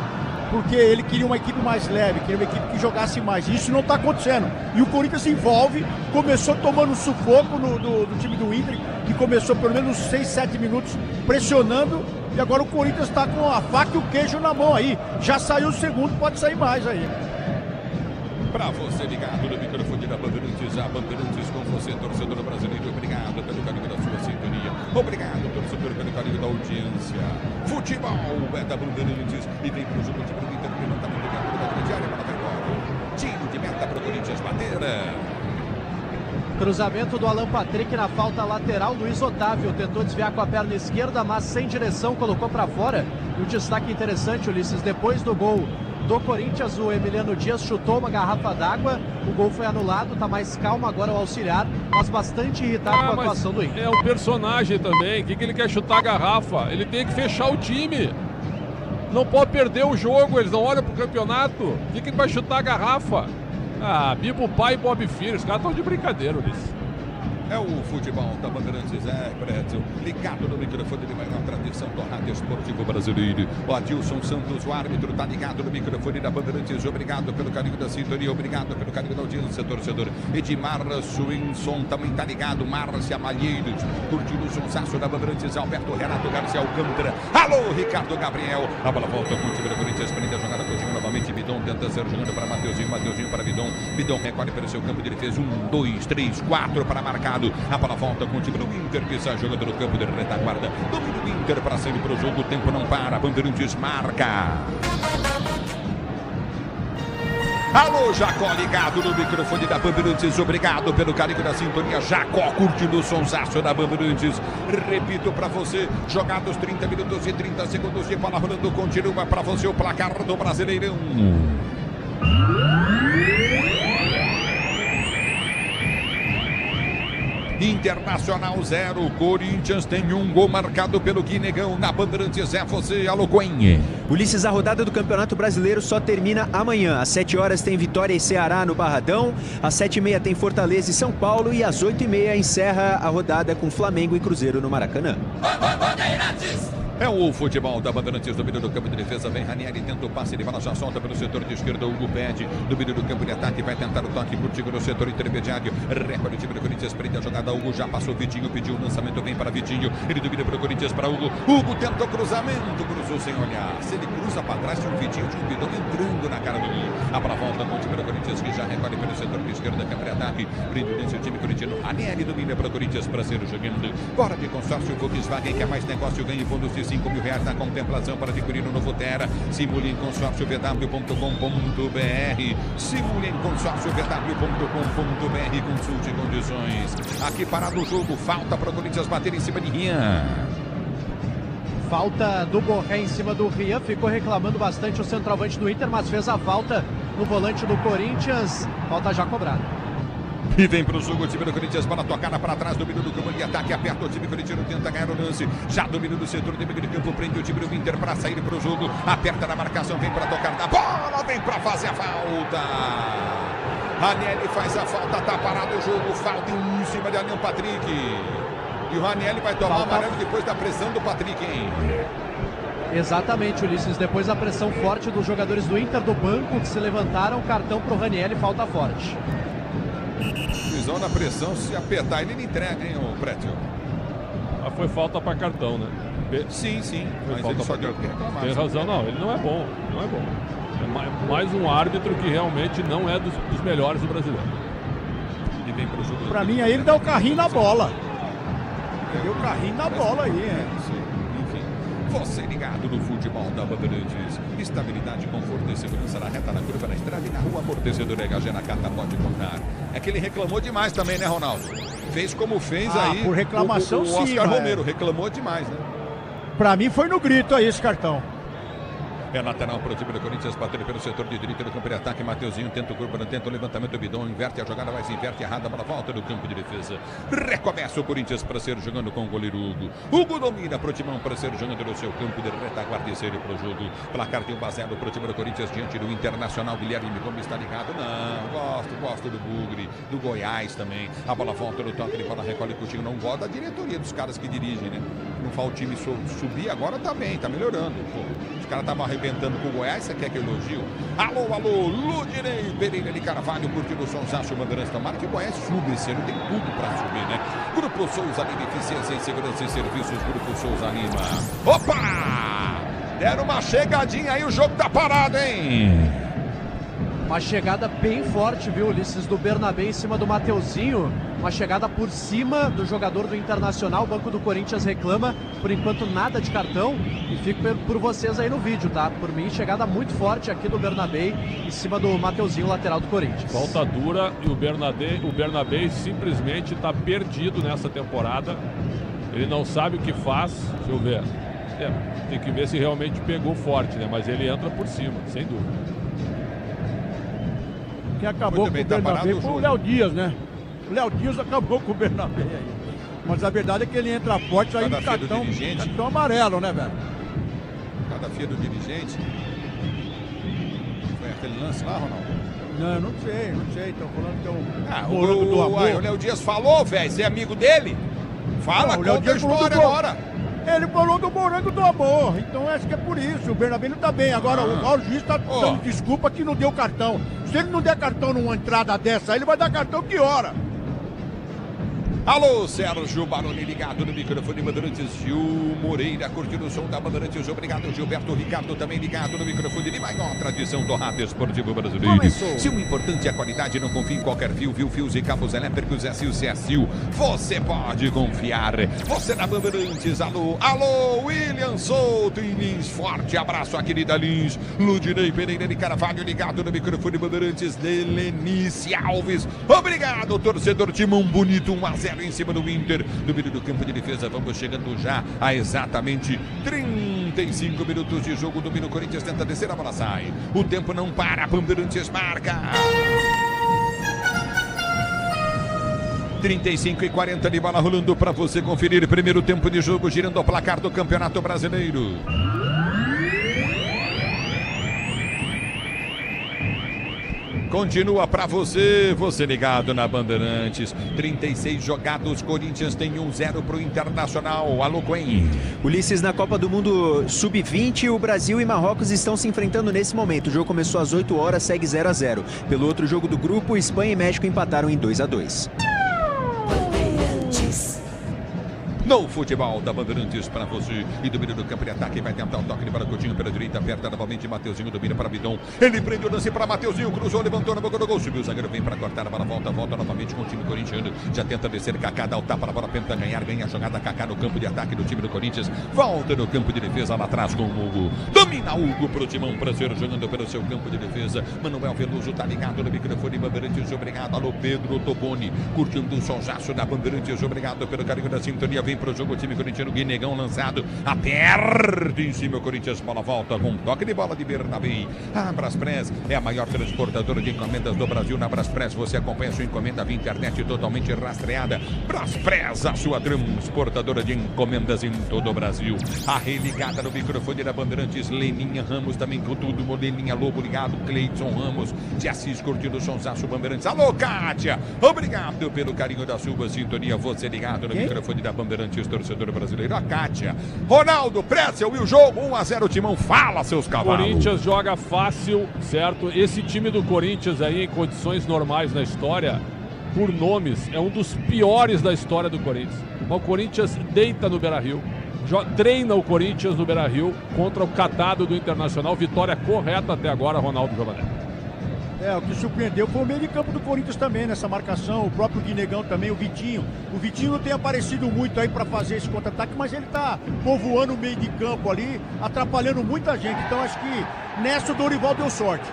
Speaker 4: porque ele queria uma equipe mais leve, queria uma equipe que jogasse mais. Isso não está acontecendo. E o Corinthians se envolve, começou tomando um sufoco do time do Inter, que começou pelo menos 6, 7 minutos pressionando, e agora o Corinthians está com a faca e o queijo na mão aí. Já saiu o segundo, pode sair mais aí.
Speaker 1: Para você ligado no microfone da Bandeirantes, a Bandeirantes com você, torcedor brasileiro, obrigado pelo carinho da sua sintonia, obrigado, torcedor, pelo carinho da audiência. Futebol é da Bandeirantes e tem pro jogo de Inter, levantamento dentro da grande área, para agora. Tiro de meta para o Corinthians bater.
Speaker 2: Cruzamento do Alan Patrick na falta lateral. Luiz Otávio tentou desviar com a perna esquerda, mas sem direção, colocou para fora. E o destaque interessante, Ulisses, depois do gol do Corinthians, o Emiliano Dias chutou uma garrafa d'água, o gol foi anulado, tá mais calmo agora o auxiliar, mas bastante irritado com a atuação do Inter.
Speaker 3: É um personagem também, o que ele quer chutar a garrafa? Ele tem que fechar o time. Não pode perder o jogo, eles não olham pro campeonato. O que ele vai chutar a garrafa? Bibo Pai e Bob Filho, os caras estão de brincadeira, Ulisses.
Speaker 1: É o futebol da Bandeirantes, Pretzel, ligado no microfone de maior tradição do rádio esportivo brasileiro. O Adilson Santos, o árbitro, tá ligado no microfone da Bandeirantes. Obrigado pelo carinho da sintonia, obrigado pelo carinho da audiência, torcedor. Edmar Swinson também tá ligado. Márcia Malheiros, curtindo o sonsaço da Bandeirantes. Alberto Renato Garcia Alcântara. Alô, Ricardo Gabriel. A bola volta com o time do Corinthians, prende a jogada, continua novamente. Bidon tenta ser jogando para Mateuzinho, Mateuzinho para Bidon. Bidon recolhe pelo seu campo de defesa. 1, 2, 3, 4 para marcar. A bola volta com o time do Inter, que está jogando no campo de retaguarda. Domínio do Inter para sair para o jogo. O tempo não para. Bandeirantes marca. Alô, Jacó, ligado no microfone da Bandeirantes. Obrigado pelo carinho da sintonia. Jacó curtindo o sonsaço da Bandeirantes. Repito para você, jogados 30 minutos e 30 segundos de bola rolando. Continua para você o placar do Brasileirão. Internacional 0, Corinthians tem 1 gol marcado pelo Guinegão. Na Bandeirantes é você, alô Coen.
Speaker 5: Ulisses, a rodada do Campeonato Brasileiro só termina amanhã. Às 7 horas tem Vitória e Ceará no Barradão, às 7h30 tem Fortaleza e São Paulo e às 8h30 encerra a rodada com Flamengo e Cruzeiro no Maracanã.
Speaker 1: É o futebol da Bandeirantes, domínio do campo de defesa, vem Ranieri, tenta o passe, ele bola já solta pelo setor de esquerda, Hugo pede, domínio do campo de ataque, vai tentar o toque contigo no setor intermediário, recorde o time do Corinthians, prende a jogada, Hugo já passou, Vitinho pediu o lançamento, vem para Vitinho, ele domina para o Corinthians, para Hugo, Hugo tenta o cruzamento, cruzou sem olhar, se ele cruza para trás, tem um Vitinho de um Bidon entrando na cara do gol, a bola volta com o time do Corinthians, que já recolhe pelo setor de esquerda, campo de ataque, prende o time corintiano, Ranieri domina para o Corinthians, para ser jogando, bora de consórcio Volkswagen, quer mais negócio, ganhe bônus de R$5 mil na contemplação para adquirir o novo Terra. Simule em consórciovw.com.br. Simule em consórciovw.com.br. Consulte condições. Aqui parado o jogo. Falta para o Corinthians bater em cima de Rian.
Speaker 2: Falta do Borré em cima do Rian. Ficou reclamando bastante o centroavante do Inter, mas fez a falta no volante do Corinthians. Falta já cobrada.
Speaker 1: E vem para o jogo o time do Corinthians, bola tocada para trás, domínio do campo de ataque, aperta o time corintiano, tenta ganhar o lance, já domínio do setor de meio de campo, prende o time do Inter para sair para o jogo, aperta na marcação, vem para tocar na bola, vem para fazer a falta. Ranieri faz a falta, tá parado o jogo, falta em cima de Alan Patrick. E o Ranieri vai tomar amarelo depois da pressão do Patrick, hein?
Speaker 2: Exatamente, Ulisses, depois da pressão forte dos jogadores do Inter do banco que se levantaram, cartão para o Ranieri, falta forte.
Speaker 1: Visão na pressão, se apertar ele entrega, hein, o Pretzel.
Speaker 3: Foi falta para cartão, né?
Speaker 1: Sim,
Speaker 3: mas
Speaker 1: ele só deu
Speaker 3: que reclamar. Tem razão, não, ele não é bom, É mais um árbitro que realmente não é dos melhores do brasileiro.
Speaker 1: E vem para o jogo.
Speaker 4: Pra mim aí ele dá o carrinho na bola. Deu o carrinho na bola aí,
Speaker 1: Você ligado no futebol da Bandeirantes. Estabilidade, conforto e segurança na reta, na curva, na estrada e na rua. Amortecedor EHG na carta, pode contar. É que ele reclamou demais também, né, Ronaldo? Fez como fez aí.
Speaker 4: Por reclamação,
Speaker 1: o Oscar Romero reclamou demais, né?
Speaker 4: Pra mim foi no grito aí esse cartão.
Speaker 1: É lateral para o time do Corinthians, batendo pelo setor de direita do campo de ataque. Mateuzinho tenta o curva, tenta o levantamento do Bidon, inverte a jogada, mas inverte errada para a volta do campo de defesa. Recomeça o Corinthians para ser jogando com o goleiro Hugo. Hugo domina para o Timão para ser jogando no seu campo de retaguarda e sério para o jogo. Placar tem 1-0 para o time do Corinthians diante do Internacional. Guilherme Gomes está ligado. Não, gosto do Bugre, do Goiás também. A bola volta no toque, ele bola recolhe o Coutinho. Não gosta da diretoria dos caras que dirigem, né? Não faz o time subir, agora tá bem, tá melhorando. Pô, os caras estavam arrebentando com o Goiás, você quer que eu elogio? Alô, Ludinei Pereira de Carvalho, curtindo o Sonsaço, Bandeirantes. Tomara que o Goiás suba esse ano, tem tudo pra subir, né? Grupo Souza Lima, eficiência em segurança e serviços, Grupo Souza Lima. Opa! Deram uma chegadinha aí, o jogo tá parado, hein?
Speaker 2: Uma chegada bem forte, viu, Ulisses, do Bernabé em cima do Mateuzinho. Uma chegada por cima do jogador do Internacional. O banco do Corinthians reclama, por enquanto, nada de cartão. E fico por vocês aí no vídeo, tá? Por mim, chegada muito forte aqui do Bernabé em cima do Mateuzinho, lateral do Corinthians.
Speaker 3: Falta dura e o Bernabé simplesmente está perdido nessa temporada. Ele não sabe o que faz. Deixa eu ver. Tem que ver se realmente pegou forte, né? Mas ele entra por cima, sem dúvida.
Speaker 4: Quem acabou com o Bernabé foi o Léo Dias, né? O Léo Dias acabou com o Bernabé aí. Mas a verdade é que ele entra forte aí no cartão amarelo, né, velho?
Speaker 1: Cada fia do dirigente. Foi aquele lance lá, Ronaldo?
Speaker 4: Não, não sei. Estão falando que é o Morango do Amor.
Speaker 1: O Léo Dias falou, velho. Você é amigo dele? Fala, conta a história agora.
Speaker 4: Ele falou do Morango do Amor, então acho que é por isso. O Bernabé não tá bem. Agora o juiz tá dando desculpa que não deu cartão. Se ele não der cartão numa entrada dessa, aí ele vai dar cartão que hora?
Speaker 1: Alô, Sérgio Baroni ligado no microfone Bandeirantes. Gil Moreira curtindo o som da Bandeirantes. Obrigado, Gilberto Ricardo também ligado no microfone de maior tradição do rádio esportivo brasileiro.
Speaker 6: Começou.
Speaker 1: Se o importante é a qualidade, não confie em qualquer fio, viu? Fios e cabos elétricos SU. Você pode confiar. Você na Bandeirantes. Alô, William Souto e Lins. Forte abraço à querida Lins. Ludinei Pereira de Carvalho ligado no microfone Bandeirantes. Lenice Alves. Obrigado, torcedor Timão Bonito. 1-0 em cima do Inter, no meio do campo de defesa. Vamos chegando já a exatamente 35 minutos de jogo. Domina o Corinthians, tenta descer, a bola sai. O tempo não para, Bandeirantes marca. 35:40 de bola rolando para você conferir. Primeiro tempo de jogo, girando o placar do Campeonato Brasileiro. Continua para você ligado na Bandeirantes. 36 jogados, Corinthians tem 1-0 pro Internacional. Alô, Coen.
Speaker 5: Ulisses, na Copa do Mundo Sub-20, o Brasil e Marrocos estão se enfrentando nesse momento. O jogo começou às 8 horas, segue 0-0. Pelo outro jogo do grupo, Espanha e México empataram em 2-2.
Speaker 1: No futebol da Bandeirantes para você. E domínio do campo de ataque. Vai tentar o toque de bola, Coutinho pela direita. Aperta novamente Mateuzinho. Domina para Bidon. Ele prende o lance para Mateuzinho. Cruzou, levantou na boca do gol. Subiu o zagueiro. Vem para cortar a bola. Volta novamente com o time corintiano. Já tenta descer. Kaká dá o tapa na bola. Tenta ganhar. Ganha a jogada. Kaká no campo de ataque do time do Corinthians. Volta no campo de defesa lá atrás com o Hugo. Domina Hugo pro Timão. Prazer jogando pelo seu campo de defesa. Manuel Veloso tá ligado no microfone Bandeirantes. Obrigado. Alô, Pedro Toboni. Curtindo o solzaço da Bandeirantes. Obrigado pelo carinho da sintonia. Vem pro jogo o time corintiano. Guinegão lançado, aperta em cima o Corinthians, bola volta com toque de bola de Bernabé. A Braspress é a maior transportadora de encomendas do Brasil. Na Braspress você acompanha sua encomenda via internet totalmente rastreada. Braspress, a sua transportadora de encomendas em todo o Brasil. A religada no microfone da Bandeirantes, Leninha Ramos também com tudo, Modelinha Lobo ligado, Cleiton Ramos de Assis curtindo o sonsaço Bandeirantes. Alô, Kátia, obrigado pelo carinho da sua sintonia, você ligado no microfone da Bandeirantes, torcedor brasileiro. A Kátia, Ronaldo, Pretzel e o jogo 1-0 Timão, fala seus cavalos.
Speaker 3: Corinthians joga fácil, certo? Esse time do Corinthians aí em condições normais na história, por nomes, é um dos piores da história do Corinthians. O Corinthians deita no Beira-Rio, treina o Corinthians no Beira-Rio contra o catado do Internacional. Vitória correta até agora, Ronaldo Giovanetti.
Speaker 4: O que surpreendeu foi o meio de campo do Corinthians também, nessa marcação, o próprio Guinegão também, o Vitinho. O Vitinho não tem aparecido muito aí para fazer esse contra-ataque, mas ele tá povoando o meio de campo ali, atrapalhando muita gente. Então acho que nessa o Dorival deu sorte.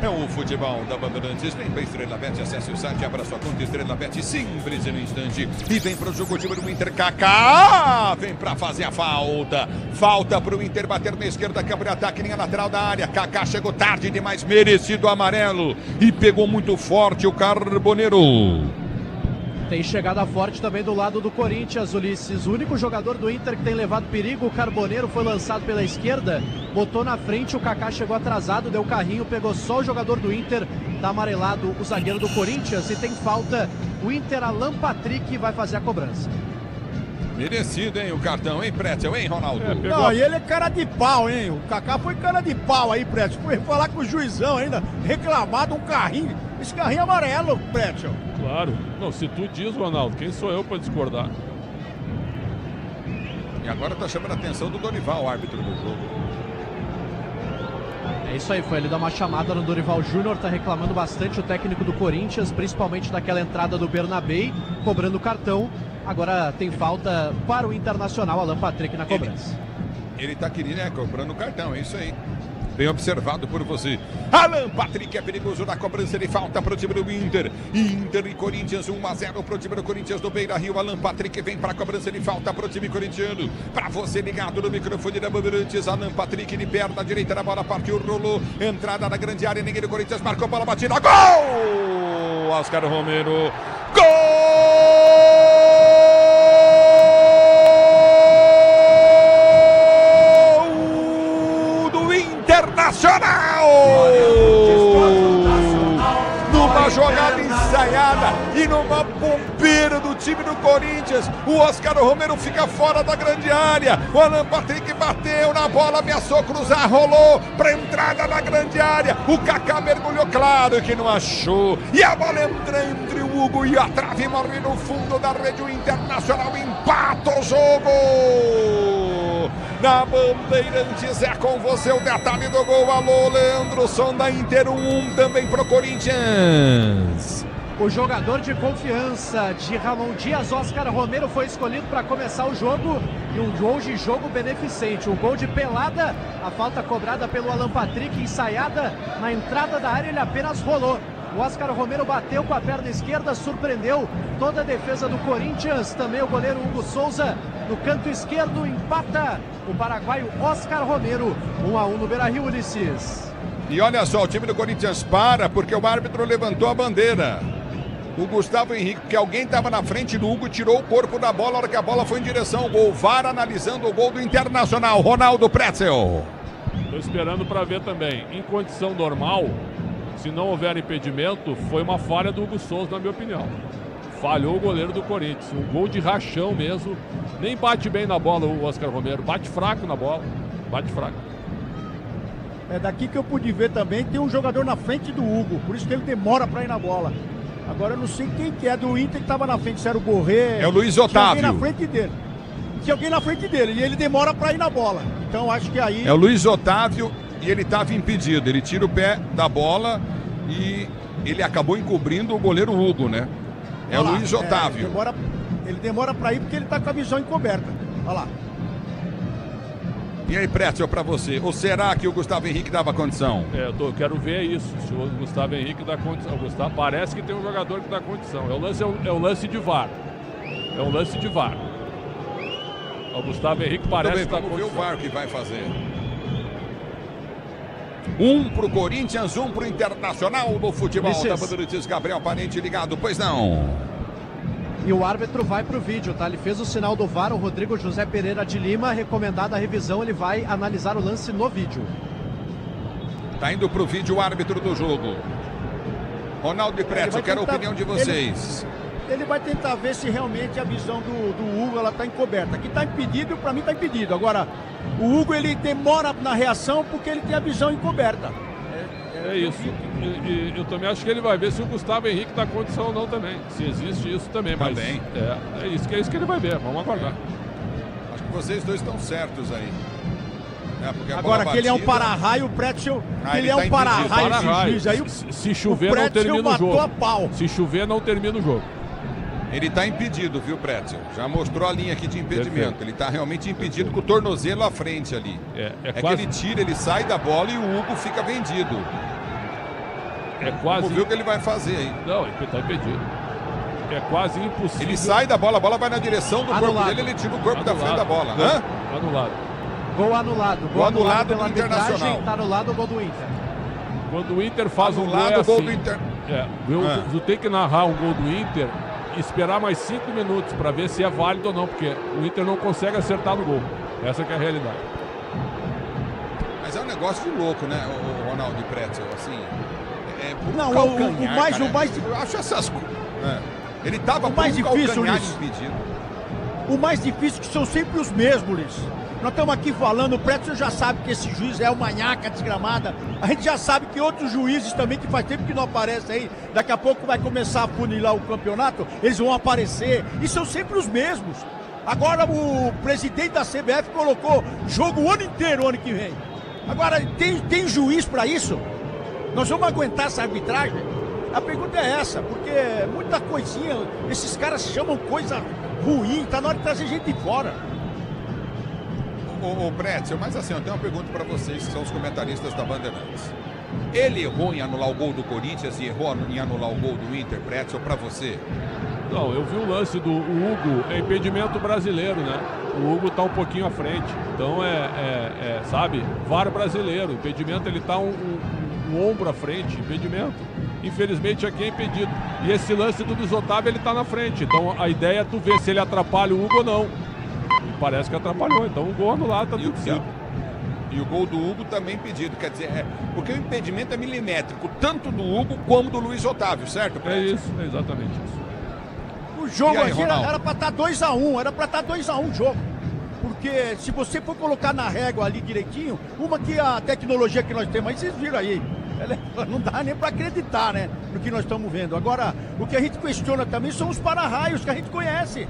Speaker 1: É o futebol da Bandeirantes. Vem pra Estrela Bet, acesse o site, abra sua conta Estrela Bet, simples e no instante. E vem pro jogo, o time do Inter, Kaká vem pra fazer a falta. Falta pro Inter bater na esquerda, campo de ataque, linha lateral da área. Kaká chegou tarde demais, merecido amarelo. E pegou muito forte o Carboneiro.
Speaker 2: Tem chegada forte também do lado do Corinthians, Ulisses. O único jogador do Inter que tem levado perigo, o Carboneiro, foi lançado pela esquerda, botou na frente, o Kaká chegou atrasado, deu carrinho, pegou só o jogador do Inter, tá amarelado o zagueiro do Corinthians e tem falta. O Inter, Alan Patrick, vai fazer a cobrança.
Speaker 1: Merecido, hein, o cartão, hein, Pretzel, hein, Ronaldo?
Speaker 4: Não, e ele é cara de pau, hein? O Kaká foi cara de pau aí, Pretzel. Foi falar com o juizão ainda, reclamado um carrinho. Esse carrinho é amarelo, Pretzel.
Speaker 3: Claro. Não, se tu diz, Ronaldo, quem sou eu para discordar?
Speaker 1: E agora tá chamando a atenção do Dorival, árbitro do jogo.
Speaker 2: É isso aí, foi ali dar uma chamada no Dorival Júnior, tá reclamando bastante o técnico do Corinthians, principalmente daquela entrada do Bernabé, cobrando cartão. Agora tem falta para o Internacional, Alan Patrick na cobrança.
Speaker 1: Ele tá querendo, né, cobrando cartão, é isso aí. Bem observado por você. Alan Patrick é perigoso na cobrança de falta para o time do Inter. Inter e Corinthians 1-0 para o time do Corinthians do Beira-Rio. Alan Patrick vem para a cobrança de falta para o time corintiano. Para você ligado no microfone da Bandeirantes, Alan Patrick de perna direita na bola, partiu, rolou. Entrada na grande área, ninguém do Corinthians marcou, bola batida. Gol! Oscar Romero. Gol! Internacional! Numa jogada ensaiada e numa bombeira do time do Corinthians, o Oscar Romero fica fora da grande área. O Alan Patrick bateu na bola, ameaçou cruzar, rolou para entrada na grande área. O Kaká mergulhou, claro que não achou. E a bola entra entre o Hugo e a trave, morre no fundo da rede. O Internacional empata o jogo. Na Bandeirantes é com você o detalhe do gol. Alô, Leandro Sonda, Inter 1 também pro Corinthians.
Speaker 2: O jogador de confiança de Ramon Dias, Oscar Romero, foi escolhido para começar o jogo. E um gol de jogo beneficente, um gol de pelada. A falta cobrada pelo Alan Patrick, ensaiada na entrada da área, ele apenas rolou. O Oscar Romero bateu com a perna esquerda, surpreendeu toda a defesa do Corinthians. Também o goleiro Hugo Souza no canto esquerdo empata o paraguaio Oscar Romero. 1-1 no Beira-Rio, Ulisses.
Speaker 1: E olha só, o time do Corinthians para porque o árbitro levantou a bandeira. O Gustavo Henrique, que alguém estava na frente do Hugo, tirou o corpo da bola na hora que a bola foi em direção ao gol. VAR analisando o gol do Internacional. Ronaldo Pretzel.
Speaker 3: Estou esperando para ver também. Em condição normal, se não houver impedimento, foi uma falha do Hugo Souza, na minha opinião. Falhou o goleiro do Corinthians. Um gol de rachão mesmo. Nem bate bem na bola o Oscar Romero. Bate fraco na bola. Bate fraco.
Speaker 4: É daqui que eu pude ver também, tem um jogador na frente do Hugo. Por isso que ele demora para ir na bola. Agora eu não sei quem que é do Inter que estava na frente. Se era o Borré.
Speaker 1: É o Luiz Otávio.
Speaker 4: Tinha alguém na frente dele. Tinha alguém na frente dele. E ele demora para ir na bola. Então acho que aí...
Speaker 1: É o Luiz Otávio e ele estava impedido. Ele tira o pé da bola e ele acabou encobrindo o goleiro Hugo, né? É o Luiz Otávio.
Speaker 4: Ele demora para ir porque ele está com a visão encoberta. Olha lá.
Speaker 1: E aí, Pretzel, para você, ou será que o Gustavo Henrique dava condição?
Speaker 3: Eu quero ver isso, se o Gustavo Henrique dá condição. Parece que tem um jogador que dá condição. É o lance de VAR. É um lance de VAR. O Gustavo Henrique parece que dá condição.
Speaker 1: Vamos ver o VAR que vai fazer. 1 pro Corinthians, 1 pro Internacional no futebol da Bandeirantes. Gabriel Parente ligado, pois não.
Speaker 2: E o árbitro vai pro vídeo, tá? Ele fez o sinal do VAR, o Rodrigo José Pereira de Lima, recomendada a revisão, ele vai analisar o lance no vídeo.
Speaker 1: Tá indo pro vídeo o árbitro do jogo. Ronaldo e Pretzel, quero a opinião de vocês.
Speaker 4: Ele vai tentar ver se realmente a visão do Hugo ela tá encoberta. Aqui tá impedido, para mim tá impedido. Agora, o Hugo ele demora na reação porque ele tem a visão encoberta.
Speaker 3: É isso. E eu também acho que ele vai ver se o Gustavo Henrique dá condição ou não também. Se existe isso também. Mas é isso que ele vai ver. Vamos aguardar.
Speaker 1: Acho que vocês dois estão certos aí.
Speaker 4: Agora que ele é um para-raio, o Pretzel, ele é um para-raio.
Speaker 3: Se chover, não termina o jogo.
Speaker 4: A pau.
Speaker 3: Se chover, não termina o jogo.
Speaker 1: Ele está impedido, viu, Pretzel? Já mostrou a linha aqui de impedimento.
Speaker 3: Perfeito.
Speaker 1: Ele está realmente impedido com o tornozelo à frente ali.
Speaker 3: É
Speaker 1: quase...
Speaker 3: que
Speaker 1: ele tira, ele sai da bola e o Hugo fica vendido.
Speaker 3: É quase...
Speaker 1: Vamos ver o que ele vai fazer aí.
Speaker 3: Não, ele está impedido. É quase impossível.
Speaker 1: Ele sai da bola, a bola vai na direção do corpo dele, ele tira o corpo da frente da bola.
Speaker 3: Anulado.
Speaker 2: Gol anulado.
Speaker 1: Gol anulado do Internacional.
Speaker 2: Está anulado o gol do Inter.
Speaker 3: Quando o Inter faz um gol do Inter. Tu tem que narrar um gol do Inter e esperar mais 5 minutos para ver se é válido ou não, porque o Inter não consegue acertar no gol. Essa que é a realidade.
Speaker 1: Mas é um negócio de louco, né, o Ronaldo e Pretzel, assim.
Speaker 4: Não, o mais
Speaker 1: eu acho essas coisas. Ele estava
Speaker 4: mais difícil,
Speaker 1: impedido.
Speaker 4: O mais difícil que são sempre os mesmos, Liz. Nós estamos aqui falando, o Pretzel já sabe que esse juiz é uma nhaca desgramada. A gente já sabe que outros juízes também, que faz tempo que não aparecem aí, daqui a pouco vai começar a funilar o campeonato, eles vão aparecer. E são sempre os mesmos. Agora o presidente da CBF colocou jogo o ano inteiro, o ano que vem. Agora, tem juiz para isso? Nós vamos aguentar essa arbitragem? A pergunta é essa, porque muita coisinha, esses caras chamam coisa ruim, tá na hora de trazer gente de fora.
Speaker 1: Ô Pretzel, mas assim, eu tenho uma pergunta para vocês, que são os comentaristas da Bandeirantes. Ele errou em anular o gol do Corinthians e errou em anular o gol do Inter, Pretzel, para você?
Speaker 3: Não, eu vi o lance do Hugo, é impedimento brasileiro, né? O Hugo tá um pouquinho à frente, então sabe, VAR brasileiro, impedimento, ele tá um ombro à frente, impedimento. Infelizmente aqui é impedido. E esse lance do Luiz Otávio, ele tá na frente, então a ideia é tu ver se ele atrapalha o Hugo ou não. E parece que atrapalhou, então o gol anulado tá tudo certo.
Speaker 1: E o gol do Hugo também impedido, quer dizer, porque o impedimento é milimétrico, tanto do Hugo como do Luiz Otávio, certo?
Speaker 3: É isso, é exatamente isso.
Speaker 4: O jogo
Speaker 1: aí,
Speaker 4: aqui
Speaker 1: Ronaldo?
Speaker 4: era pra estar 2-1, era pra estar 2-1 o jogo. Porque se você for colocar na régua ali direitinho, uma que a tecnologia que nós temos aí, vocês viram aí, não dá nem pra acreditar, né, no que nós estamos vendo. Agora, o que a gente questiona também são os para-raios que a gente conhece.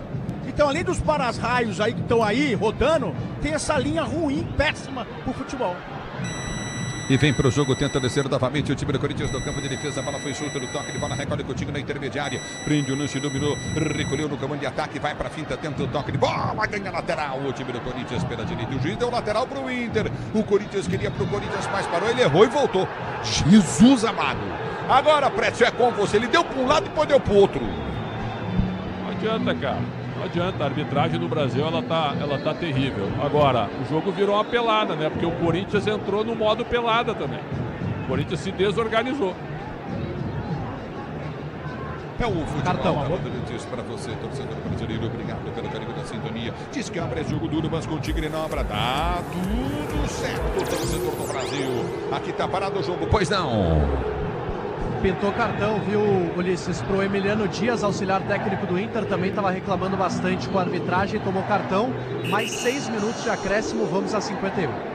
Speaker 4: Então, além dos para-raios aí que estão aí rodando, tem essa linha ruim, péssima pro futebol.
Speaker 1: E vem pro jogo, tenta descer novamente o time do Corinthians no campo de defesa. A bola foi solta no toque de bola, recolhe contigo na intermediária. Prende o lance, dominou, recolheu no comando de ataque, vai pra finta, tenta o toque de bola, ganha lateral. O time do Corinthians pela direita. O juiz deu lateral pro Inter. O Corinthians queria pro Corinthians, mas parou, ele errou e voltou. Jesus amado. Agora, Précio, é com você. Ele deu pra um lado e depois deu pro outro.
Speaker 3: Não adianta, cara. Não adianta, a arbitragem no Brasil ela tá terrível. Agora, o jogo virou uma pelada, né? Porque o Corinthians entrou no modo pelada também. O Corinthians se desorganizou.
Speaker 1: É o futebol.
Speaker 2: Cartão.
Speaker 1: Isso para você, torcedor brasileiro. Obrigado pelo carinho da sintonia. Diz que abre jogo duro, mas com o Tigre não abra. Tá tudo certo, torcedor do Brasil. Aqui tá parado o jogo, pois não.
Speaker 2: Pintou cartão, viu, Ulisses, pro Emiliano Dias, auxiliar técnico do Inter, também estava reclamando bastante com a arbitragem, tomou cartão, mais 6 minutos de acréscimo, vamos a 51.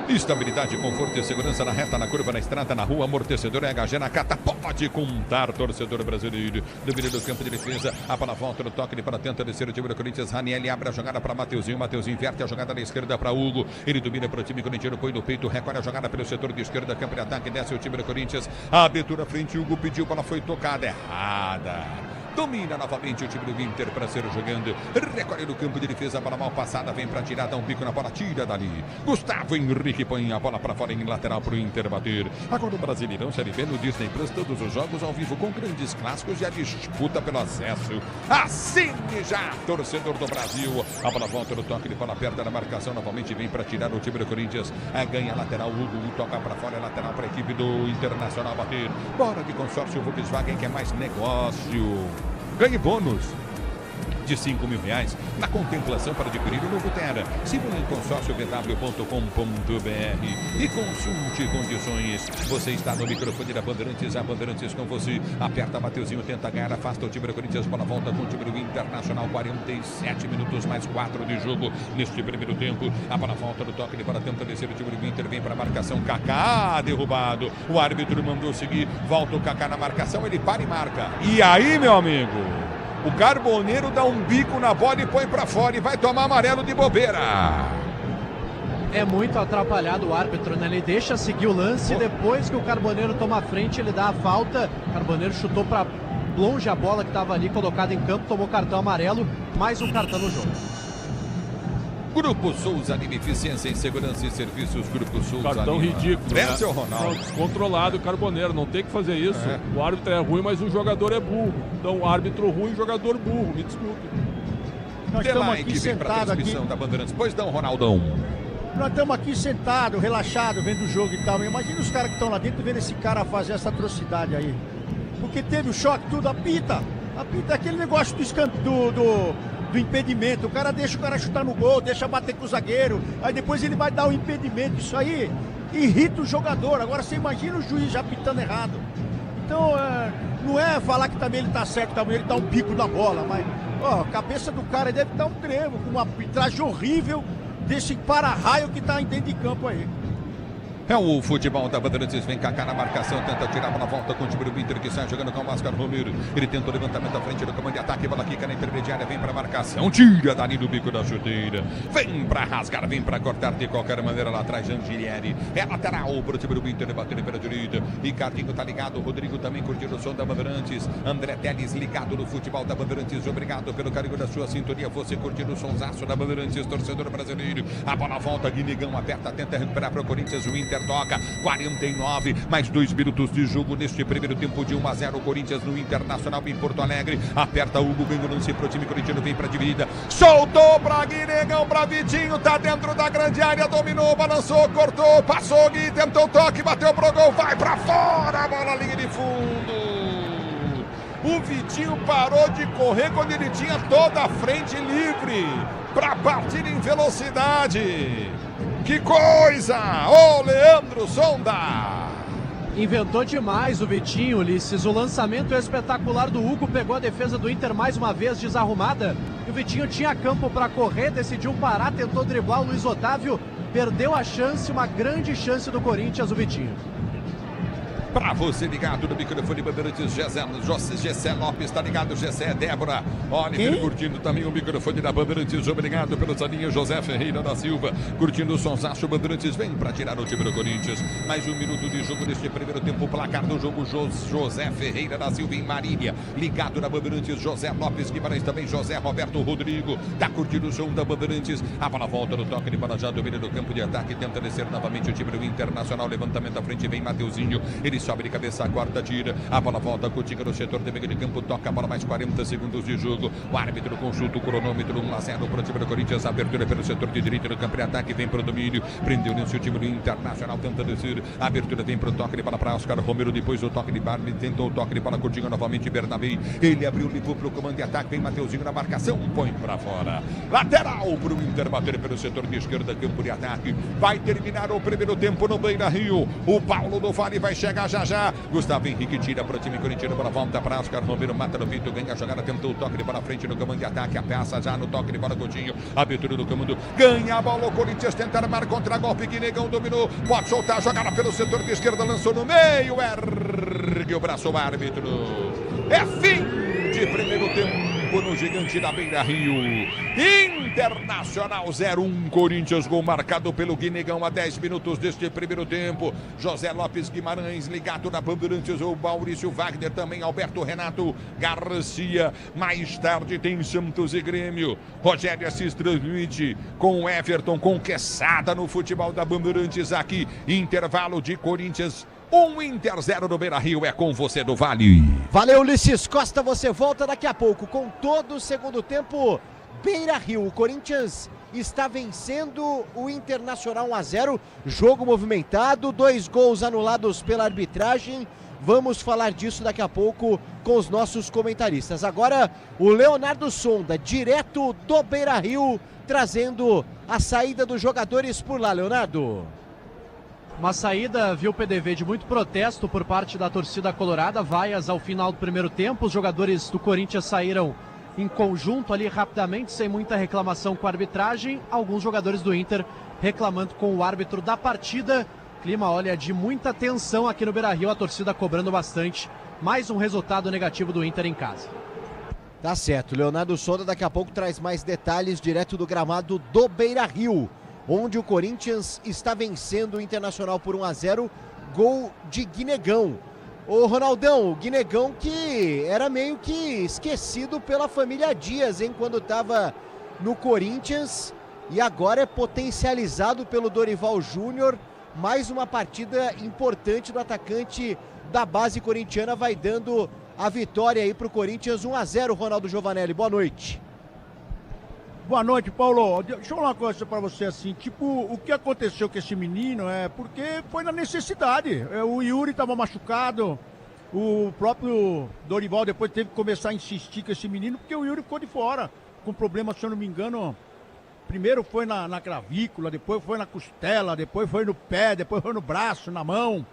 Speaker 1: Estabilidade, conforto e segurança na reta, na curva, na estrada, na rua, amortecedor HG na cata, pode contar, torcedor brasileiro. Domínio do campo de defesa, a bola volta no toque, ele para tenta descer o time do Corinthians. Raniel abre a jogada para Mateuzinho, Mateuzinho inverte a jogada na esquerda para Hugo, ele domina para o time corintiano, põe no peito, recolhe a jogada pelo setor de esquerda, campo de ataque, desce o time do Corinthians, a abertura frente, Hugo pediu, bola foi tocada, errada. Domina novamente o time do Inter para ser jogando. Recolhe no campo de defesa, bola mal passada, vem para tirar, dá um bico na bola, tira dali. Gustavo Henrique põe a bola para fora em lateral para o Inter bater. Agora o Brasileirão Série B no Disney Plus, todos os jogos ao vivo com grandes clássicos e a disputa pelo acesso. Assine já, torcedor do Brasil. A bola volta no toque de bola perto da marcação, novamente vem para tirar o time do Corinthians. Ganha lateral, Hugo toca para fora, é lateral para a equipe do Internacional bater. Bora de consórcio Volkswagen, que é mais negócio. Ganhe bônus de R$5.000 na contemplação para adquirir o novo Terra. Siga em consórciobw.com.br e consulte condições. Você está no microfone da Bandeirantes, a Bandeirantes com você. Aperta, Mateuzinho, tenta ganhar, afasta o time do Corinthians, bola volta com o time do Internacional. 47 minutos mais 4 de jogo neste primeiro tempo. A bola volta no toque de bola, tenta descer o time do Inter, vem para a marcação. Kaká derrubado. O árbitro mandou seguir, volta o Kaká na marcação, ele para e marca. E aí, meu amigo? O Carboneiro dá um bico na bola e põe pra fora e vai tomar amarelo de bobeira.
Speaker 2: É muito atrapalhado o árbitro, né? Ele deixa seguir o lance, depois que o Carboneiro toma a frente, ele dá a falta. O Carboneiro chutou pra longe a bola que estava ali colocada em campo, tomou cartão amarelo, mais um cartão no jogo.
Speaker 1: Grupo Souza, Eficiência em Segurança e Serviços, Grupo Souza.
Speaker 3: Cartão ridículo, né?
Speaker 1: Seu Ronaldo.
Speaker 3: Descontrolado o Carboneiro, não tem que fazer isso. O árbitro é ruim, mas o jogador é burro. Então, árbitro ruim, jogador burro, me desculpe.
Speaker 4: Nós estamos aqui sentados aqui.
Speaker 1: Da Bandeirantes. Pois não, Ronaldão.
Speaker 4: Nós estamos aqui sentados, relaxados, vendo o jogo e tal. Imagina os caras que estão lá dentro vendo esse cara fazer essa atrocidade aí. Porque teve o choque, tudo, apita. Apita é aquele negócio do impedimento. O cara deixa o cara chutar no gol, deixa bater com o zagueiro, aí depois ele vai dar o impedimento. Isso aí irrita o jogador. Agora você imagina o juiz já pitando errado. Então, não é falar que também ele tá certo, também ele dá um pico na bola, mas a cabeça do cara deve estar um trevo, com uma arbitragem horrível desse para-raio que tá dentro de campo aí.
Speaker 1: É o futebol da Bandeirantes, vem Kaká na marcação, tenta tirar a bola, volta com o time do Inter que sai jogando com o Oscar Romero. Ele tenta o levantamento à frente do comando de ataque, bola quica na intermediária, vem para marcação, tira dali do bico da chuteira, vem para rasgar, vem para cortar de qualquer maneira lá atrás, Angelieri. É lateral para o time do Inter, batendo pela direita. Ricardinho tá ligado, Rodrigo também curtindo o som da Bandeirantes. André Teles ligado no futebol da Bandeirantes, obrigado pelo carinho da sua sintonia, você curtindo o sonsaço da Bandeirantes, torcedor brasileiro. A bola volta, Guinegão aperta, tenta recuperar para o Corinthians, o Inter toca, 49, mais 2 minutos de jogo neste primeiro tempo de 1-0, Corinthians no Internacional em Porto Alegre, aperta Hugo, ganha o lance pro time corintiano, vem pra dividida, soltou pra Guinegão, pra Vitinho, tá dentro da grande área, dominou, balançou, cortou, passou, Gui, tentou o toque, bateu pro gol, vai pra fora, a bola linha de fundo. O Vitinho parou de correr quando ele tinha toda a frente livre pra partir em velocidade. Que coisa! Ô, Leandro Sonda!
Speaker 2: Inventou demais o Vitinho, Ulisses. O lançamento espetacular do Hugo pegou a defesa do Inter mais uma vez desarrumada. E o Vitinho tinha campo para correr, decidiu parar, tentou driblar o Luiz Otávio. Perdeu a chance, uma grande chance do Corinthians, o Vitinho.
Speaker 1: Pra você ligado no microfone Bandeirantes, Gessé Lopes, tá ligado, Gessé, Débora, Oliver curtindo também o microfone da Bandeirantes, obrigado pelo salinho, José Ferreira da Silva, curtindo o sonsaço, Bandeirantes vem pra tirar o time do Corinthians, mais 1 minuto de jogo neste primeiro tempo, placar do jogo, José Ferreira da Silva em Marília, ligado na Bandeirantes, José Lopes Guimarães também, José Roberto Rodrigo, tá curtindo o som da Bandeirantes, a bola volta no toque de bola já domina do campo de ataque, tenta descer novamente o time do Internacional, levantamento à frente, vem Mateuzinho, ele sobe de cabeça, a quarta tira, a bola volta, Coutinho no setor de meio de campo, toca a bola, mais 40 segundos de jogo, o árbitro consulta o cronômetro, 1-0 para o time do Corinthians, abertura pelo setor de direita no campo de ataque, vem para o domínio, prendeu nesse o time do Internacional, tenta descer, a abertura vem para o toque de bola para Oscar Romero, depois o toque de Barney, tentou o toque de bola, Coutinho novamente, Bernabé, ele abriu, limpou para o comando de ataque, vem Mateuzinho na marcação, põe para fora, lateral para o Inter, bater pelo setor de esquerda, campo de ataque, vai terminar o primeiro tempo no Beira-Rio, o Paulo do Vale vai chegar já, Gustavo Henrique tira para o time corintiano, bola volta para Oscar Romero, mata no peito, ganha a jogada, tentou o toque de bola frente no comando de ataque, a peça já no toque de bola, Coutinho, abertura do comando, ganha a bola, o Corinthians tenta armar contra-golpe, Guinegão dominou, pode soltar a jogada pelo setor de esquerda, lançou no meio, ergue o braço o árbitro, é fim de primeiro tempo no gigante da Beira-Rio. Internacional 0-1, Corinthians, gol marcado pelo Guinegão a 10 minutos deste primeiro tempo. José Lopes Guimarães ligado na Bandeirantes, o Maurício Wagner também, Alberto Renato Garcia. Mais tarde tem Santos e Grêmio. Rogério Assis transmite com o Everton, com Quesada no futebol da Bandeirantes aqui. Intervalo de Corinthians 1, Inter 0 no Beira-Rio, é com você do Vale.
Speaker 7: Valeu, Ulisses Costa, você volta daqui a pouco com todo o segundo tempo. Beira-Rio, o Corinthians está vencendo o Internacional 1-0, jogo movimentado, 2 gols anulados pela arbitragem. Vamos falar disso daqui a pouco com os nossos comentaristas. Agora o Leonardo Sonda, direto do Beira-Rio, trazendo a saída dos jogadores por lá, Leonardo.
Speaker 2: Uma saída, viu, PDV, de muito protesto por parte da torcida colorada, vaias ao final do primeiro tempo. Os jogadores do Corinthians saíram em conjunto ali rapidamente, sem muita reclamação com a arbitragem. Alguns jogadores do Inter reclamando com o árbitro da partida. Clima, olha, de muita tensão aqui no Beira-Rio, a torcida cobrando bastante. Mais um resultado negativo do Inter em casa.
Speaker 7: Tá certo, Leonardo Sonda daqui a pouco traz mais detalhes direto do gramado do Beira-Rio, onde o Corinthians está vencendo o Internacional por 1-0, gol de Guinegão. Ô Ronaldão, o Guinegão que era meio que esquecido pela família Dias, hein, quando estava no Corinthians, e agora é potencializado pelo Dorival Júnior. Mais uma partida importante do atacante da base corintiana, vai dando a vitória aí para o Corinthians, 1-0, Ronaldo Giovanelli, boa noite.
Speaker 4: Boa noite, Paulo. Deixa eu falar uma coisa pra você assim, tipo, o que aconteceu com esse menino é porque foi na necessidade. O Yuri estava machucado, o próprio Dorival depois teve que começar a insistir com esse menino, porque o Yuri ficou de fora, com problema, se eu não me engano, primeiro foi na clavícula, depois foi na costela, depois foi no pé, depois foi no braço, na mão.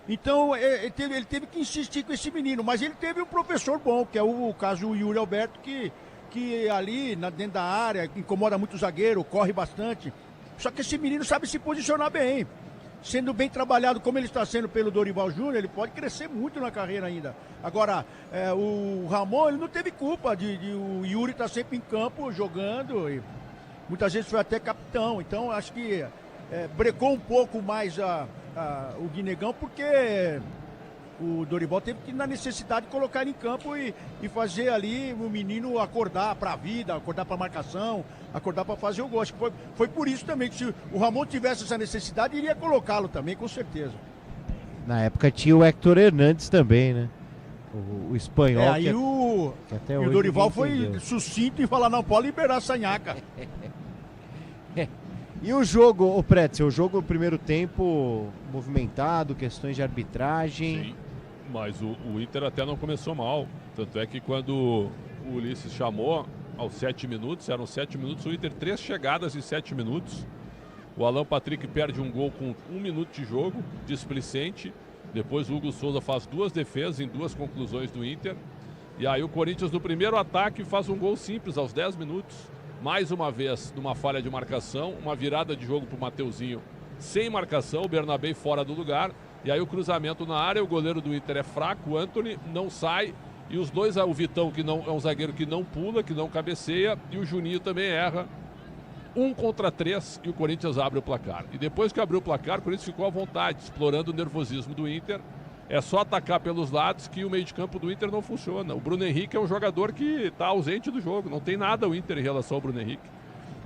Speaker 4: Então, ele teve que insistir com esse menino, mas ele teve um professor bom, que é o caso do Yuri Alberto, que ali dentro da área incomoda muito o zagueiro, corre bastante. Só que esse menino sabe se posicionar bem. sendo bem trabalhado como ele está sendo pelo Dorival Júnior, ele pode crescer muito na carreira ainda. Agora, o Ramon, ele não teve culpa o Yuri estar sempre em campo jogando e muitas vezes foi até capitão. Então, acho que brecou um pouco mais o Guinegão, porque o Dorival teve que, na necessidade, colocar ele em campo e fazer ali o menino acordar para a vida, acordar para a marcação, acordar para fazer o gol. Acho que foi por isso também que, se o Ramon tivesse essa necessidade, iria colocá-lo também, com certeza.
Speaker 7: Na época tinha o Hector Hernandes também, né? O espanhol.
Speaker 4: Aí o Dorival foi sucinto e falar, não, pode liberar a Sanhaca.
Speaker 7: E o jogo, o Pretzel, o jogo no primeiro tempo movimentado, questões de arbitragem.
Speaker 3: Sim, mas o Inter até não começou mal. Tanto é que quando o Ulisses chamou aos 7 minutos, eram 7 minutos, o Inter 3 chegadas em 7 minutos. O Alan Patrick perde um gol com 1 minuto de jogo, displicente. Depois o Hugo Souza faz 2 defesas em 2 conclusões do Inter. E aí o Corinthians no primeiro ataque faz um gol simples aos 10 minutos. Mais uma vez, numa falha de marcação, uma virada de jogo para o Mateuzinho sem marcação, o Bernabé fora do lugar. E aí o cruzamento na área, o goleiro do Inter é fraco, o Antony não sai. E os dois, o Vitão, que não é um zagueiro que não pula, que não cabeceia, e o Juninho também erra. 1 contra 3 e o Corinthians abre o placar. E depois que abriu o placar, o Corinthians ficou à vontade, explorando o nervosismo do Inter. É só atacar pelos lados que o meio de campo do Inter não funciona. O Bruno Henrique é um jogador que está ausente do jogo. Não tem nada o Inter em relação ao Bruno Henrique.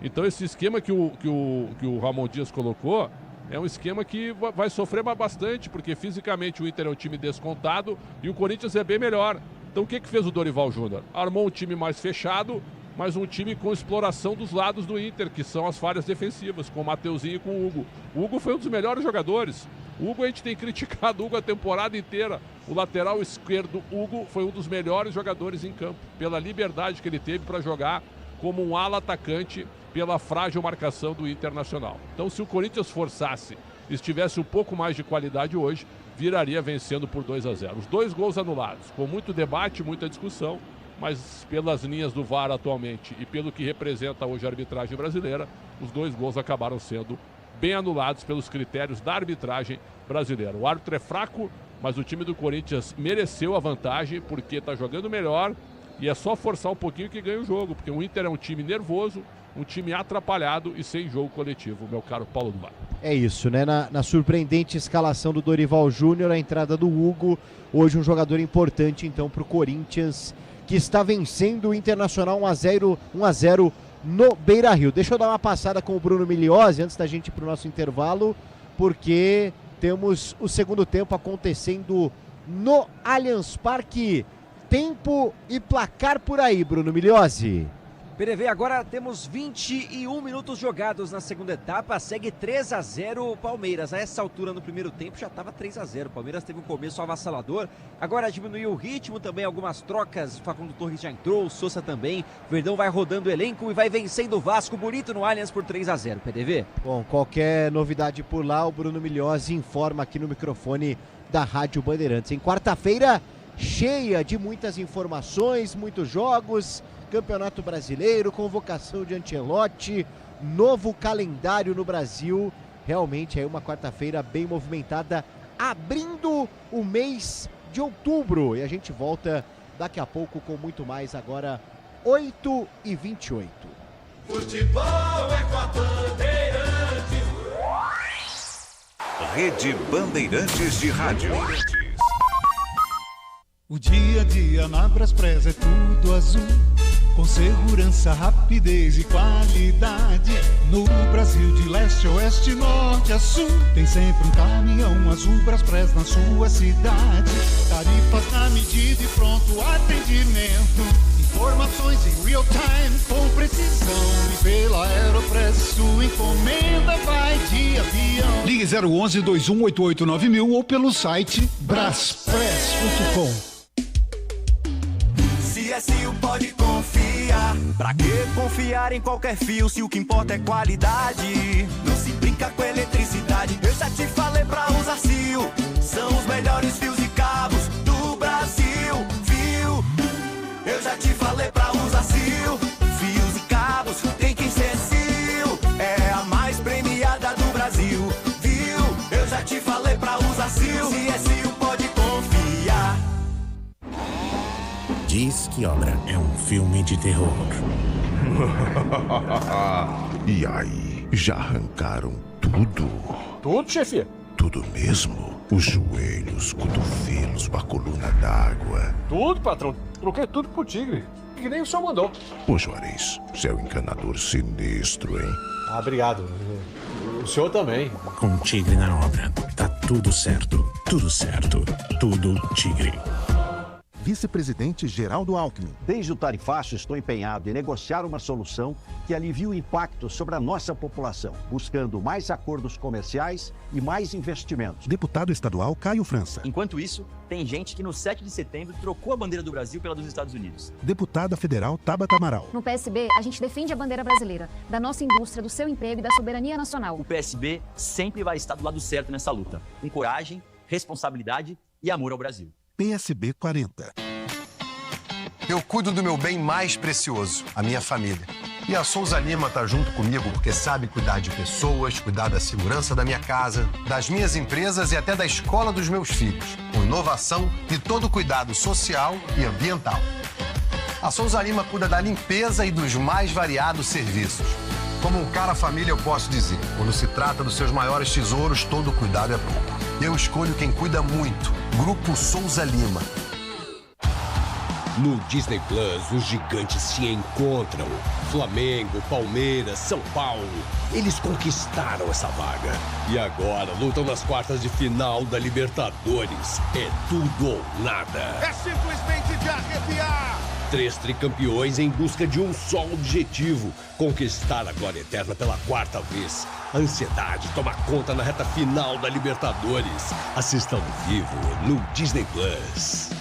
Speaker 3: Então esse esquema que o Ramon Dias colocou é um esquema que vai sofrer bastante, porque fisicamente o Inter é um time descontado e o Corinthians é bem melhor. Então o que fez o Dorival Júnior? Armou um time mais fechado, mas um time com exploração dos lados do Inter, que são as falhas defensivas, com o Mateuzinho e com o Hugo. O Hugo foi um dos melhores jogadores. O Hugo, a gente tem criticado o Hugo a temporada inteira. O lateral esquerdo, Hugo, foi um dos melhores jogadores em campo, pela liberdade que ele teve para jogar como um ala atacante, pela frágil marcação do Internacional. Então, se o Corinthians forçasse e estivesse um pouco mais de qualidade hoje, viraria vencendo por 2-0. Os 2 gols anulados, com muito debate, muita discussão, mas pelas linhas do VAR atualmente e pelo que representa hoje a arbitragem brasileira, os 2 gols acabaram sendo bem anulados pelos critérios da arbitragem brasileira. O árbitro é fraco, mas o time do Corinthians mereceu a vantagem porque está jogando melhor e é só forçar um pouquinho que ganha o jogo, porque o Inter é um time nervoso, um time atrapalhado e sem jogo coletivo, meu caro Paulo do Bar.
Speaker 7: É isso, né? Na surpreendente escalação do Dorival Júnior, a entrada do Hugo, hoje um jogador importante então para o Corinthians, que está vencendo o Internacional 1-0 no Beira-Rio. Deixa eu dar uma passada com o Bruno Migliozzi antes da gente ir para o nosso intervalo, porque temos o segundo tempo acontecendo no Allianz Parque. Tempo e placar por aí, Bruno Migliozzi.
Speaker 6: PDV, agora temos 21 minutos jogados na segunda etapa, segue 3-0 o Palmeiras. A essa altura no primeiro tempo já estava 3-0. O Palmeiras teve um começo avassalador, agora diminuiu o ritmo também, algumas trocas. O Facundo Torres já entrou, o Sousa também. O Verdão vai rodando o elenco e vai vencendo o Vasco bonito no Allianz por 3-0, PDV.
Speaker 7: Bom, qualquer novidade por lá, o Bruno Migliozzi informa aqui no microfone da Rádio Bandeirantes. Em quarta-feira, cheia de muitas informações, muitos jogos, Campeonato Brasileiro, convocação de Ancelotti, novo calendário no Brasil. Realmente é uma quarta-feira bem movimentada, abrindo o mês de outubro. E a gente volta daqui a pouco com muito mais, agora 8h28.
Speaker 8: Futebol é com a Bandeirantes. Rede Bandeirantes de Rádio.
Speaker 9: O dia a dia na Braspress é tudo azul, com segurança, rapidez e qualidade. No Brasil de leste a oeste, norte a sul, tem sempre um caminhão azul Braspress na sua cidade. Tarifas na medida e pronto atendimento, informações em real time com precisão. E pela Aeropress sua encomenda vai de avião. Ligue 011 2188 9000 ou pelo site braspress.com.
Speaker 8: CSU pode confiar. Pra que confiar em qualquer fio se o que importa é qualidade? Não se brinca com eletricidade. Eu já te falei pra usar CIO. São os melhores fios e cabos do Brasil, viu? Eu já te falei pra usar CIO. Fios e cabos tem que ser CIO. É a mais premiada do Brasil, viu? Eu já
Speaker 10: Feliz que obra. É um filme de terror.
Speaker 11: E aí, já arrancaram tudo?
Speaker 12: Tudo, chefe?
Speaker 11: Tudo mesmo? Os joelhos, cotovelos, a coluna d'água.
Speaker 12: Tudo, patrão. Troquei tudo pro tigre. Que nem o senhor mandou.
Speaker 11: Ô, Juarez, você é um encanador sinistro, hein?
Speaker 12: Ah, obrigado. O senhor também.
Speaker 10: Com tigre na obra. Tá tudo certo. Tudo certo. Tudo tigre.
Speaker 13: Vice-presidente Geraldo Alckmin.
Speaker 14: Desde o tarifaço, estou empenhado em negociar uma solução que alivie o impacto sobre a nossa população, buscando mais acordos comerciais e mais investimentos.
Speaker 13: Deputado estadual Caio França.
Speaker 15: Enquanto isso, tem gente que no 7 de setembro trocou a bandeira do Brasil pela dos Estados Unidos.
Speaker 13: Deputada federal Tabata Amaral.
Speaker 16: No PSB, a gente defende a bandeira brasileira, da nossa indústria, do seu emprego e da soberania nacional.
Speaker 15: O PSB sempre vai estar do lado certo nessa luta, com coragem, responsabilidade e amor ao Brasil.
Speaker 13: PSB 40.
Speaker 17: Eu cuido do meu bem mais precioso, a minha família. E a Souza Lima tá junto comigo porque sabe cuidar de pessoas, cuidar da segurança da minha casa, das minhas empresas e até da escola dos meus filhos, com inovação e todo cuidado social e ambiental. A Souza Lima cuida da limpeza e dos mais variados serviços. Como um cara família, eu posso dizer, quando se trata dos seus maiores tesouros, todo cuidado é pouco. Eu escolho quem cuida muito. Grupo Souza Lima.
Speaker 18: No Disney Plus, os gigantes se encontram. Flamengo, Palmeiras, São Paulo. Eles conquistaram essa vaga. E agora lutam nas quartas de final da Libertadores. É tudo ou nada.
Speaker 19: É simplesmente de arrepiar!
Speaker 18: 3 tricampeões em busca de um só objetivo: conquistar a glória eterna pela 4ª vez. A ansiedade toma conta na reta final da Libertadores. Assista ao vivo no Disney Plus.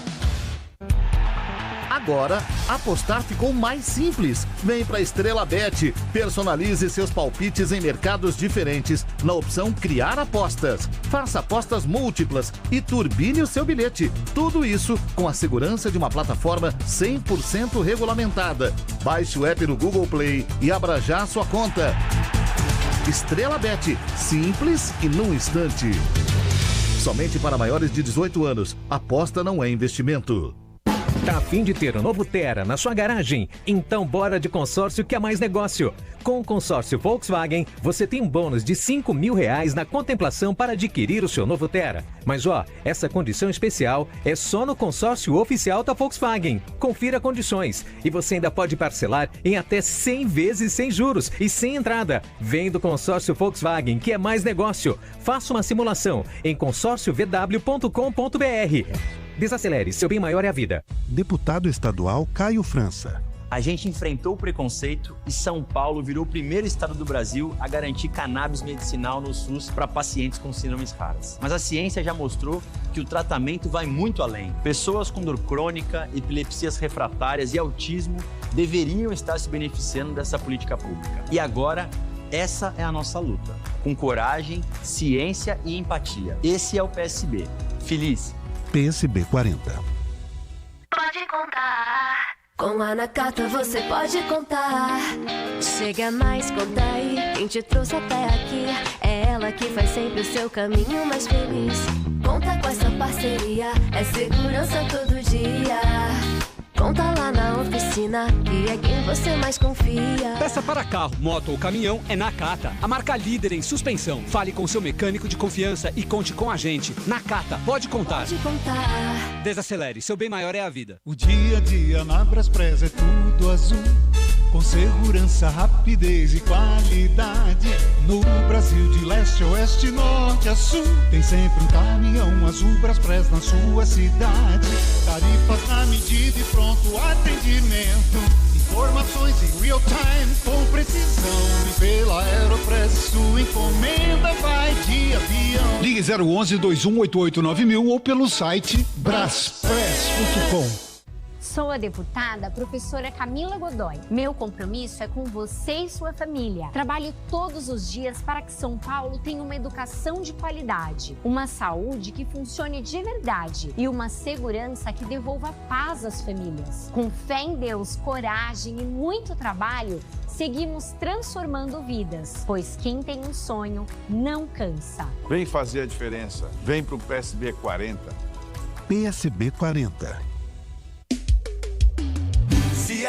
Speaker 20: Agora, apostar ficou mais simples. Vem pra Estrela Bet. Personalize seus palpites em mercados diferentes na opção Criar Apostas. Faça apostas múltiplas e turbine o seu bilhete. Tudo isso com a segurança de uma plataforma 100% regulamentada. Baixe o app no Google Play e abra já a sua conta. Estrela Bet. Simples e num instante. Somente para maiores de 18 anos. Aposta não é investimento.
Speaker 21: Tá a fim de ter um novo Tera na sua garagem? Então bora de consórcio que é mais negócio. Com o consórcio Volkswagen, você tem um bônus de R$5.000 na contemplação para adquirir o seu novo Tera. Mas essa condição especial é só no consórcio oficial da Volkswagen. Confira condições e você ainda pode parcelar em até 100 vezes sem juros e sem entrada. Vem do consórcio Volkswagen que é mais negócio. Faça uma simulação em consórciovw.com.br. Desacelere, seu bem maior é a vida.
Speaker 13: Deputado estadual Caio França.
Speaker 15: A gente enfrentou o preconceito e São Paulo virou o primeiro estado do Brasil a garantir cannabis medicinal no SUS para pacientes com síndromes raras. Mas a ciência já mostrou que o tratamento vai muito além. Pessoas com dor crônica, epilepsias refratárias e autismo deveriam estar se beneficiando dessa política pública. E agora, essa é a nossa luta. Com coragem, ciência e empatia. Esse é o PSB. Feliz.
Speaker 13: PSB 40.
Speaker 22: Pode contar. Com a Nakata você pode contar. Chega mais, conta aí. Quem te trouxe até aqui é ela que faz sempre o seu caminho mais feliz. Conta com essa parceria, é segurança todo dia. Conta lá na oficina, que é quem você mais confia.
Speaker 23: Peça para carro, moto ou caminhão é Nakata, a marca líder em suspensão. Fale com seu mecânico de confiança e conte com a gente. Nakata, pode contar.
Speaker 22: Pode contar.
Speaker 23: Desacelere, seu bem maior é a vida.
Speaker 9: O dia a dia na Braspress é tudo azul, com segurança, rapidez e qualidade. No Brasil de leste a oeste, norte a sul, tem sempre um caminhão azul Braspress na sua cidade. Tarifas na medida e pronto atendimento. Informações em real time com precisão. E pela Aeropress sua encomenda vai de avião. Ligue 011-2188-9000 ou pelo site braspress.com.
Speaker 24: Sou a deputada professora Camila Godoy. Meu compromisso é com você e sua família. Trabalho todos os dias para que São Paulo tenha uma educação de qualidade, uma saúde que funcione de verdade e uma segurança que devolva paz às famílias. Com fé em Deus, coragem e muito trabalho, seguimos transformando vidas, pois quem tem um sonho não cansa.
Speaker 25: Vem fazer a diferença. Vem pro PSB 40.
Speaker 13: PSB 40.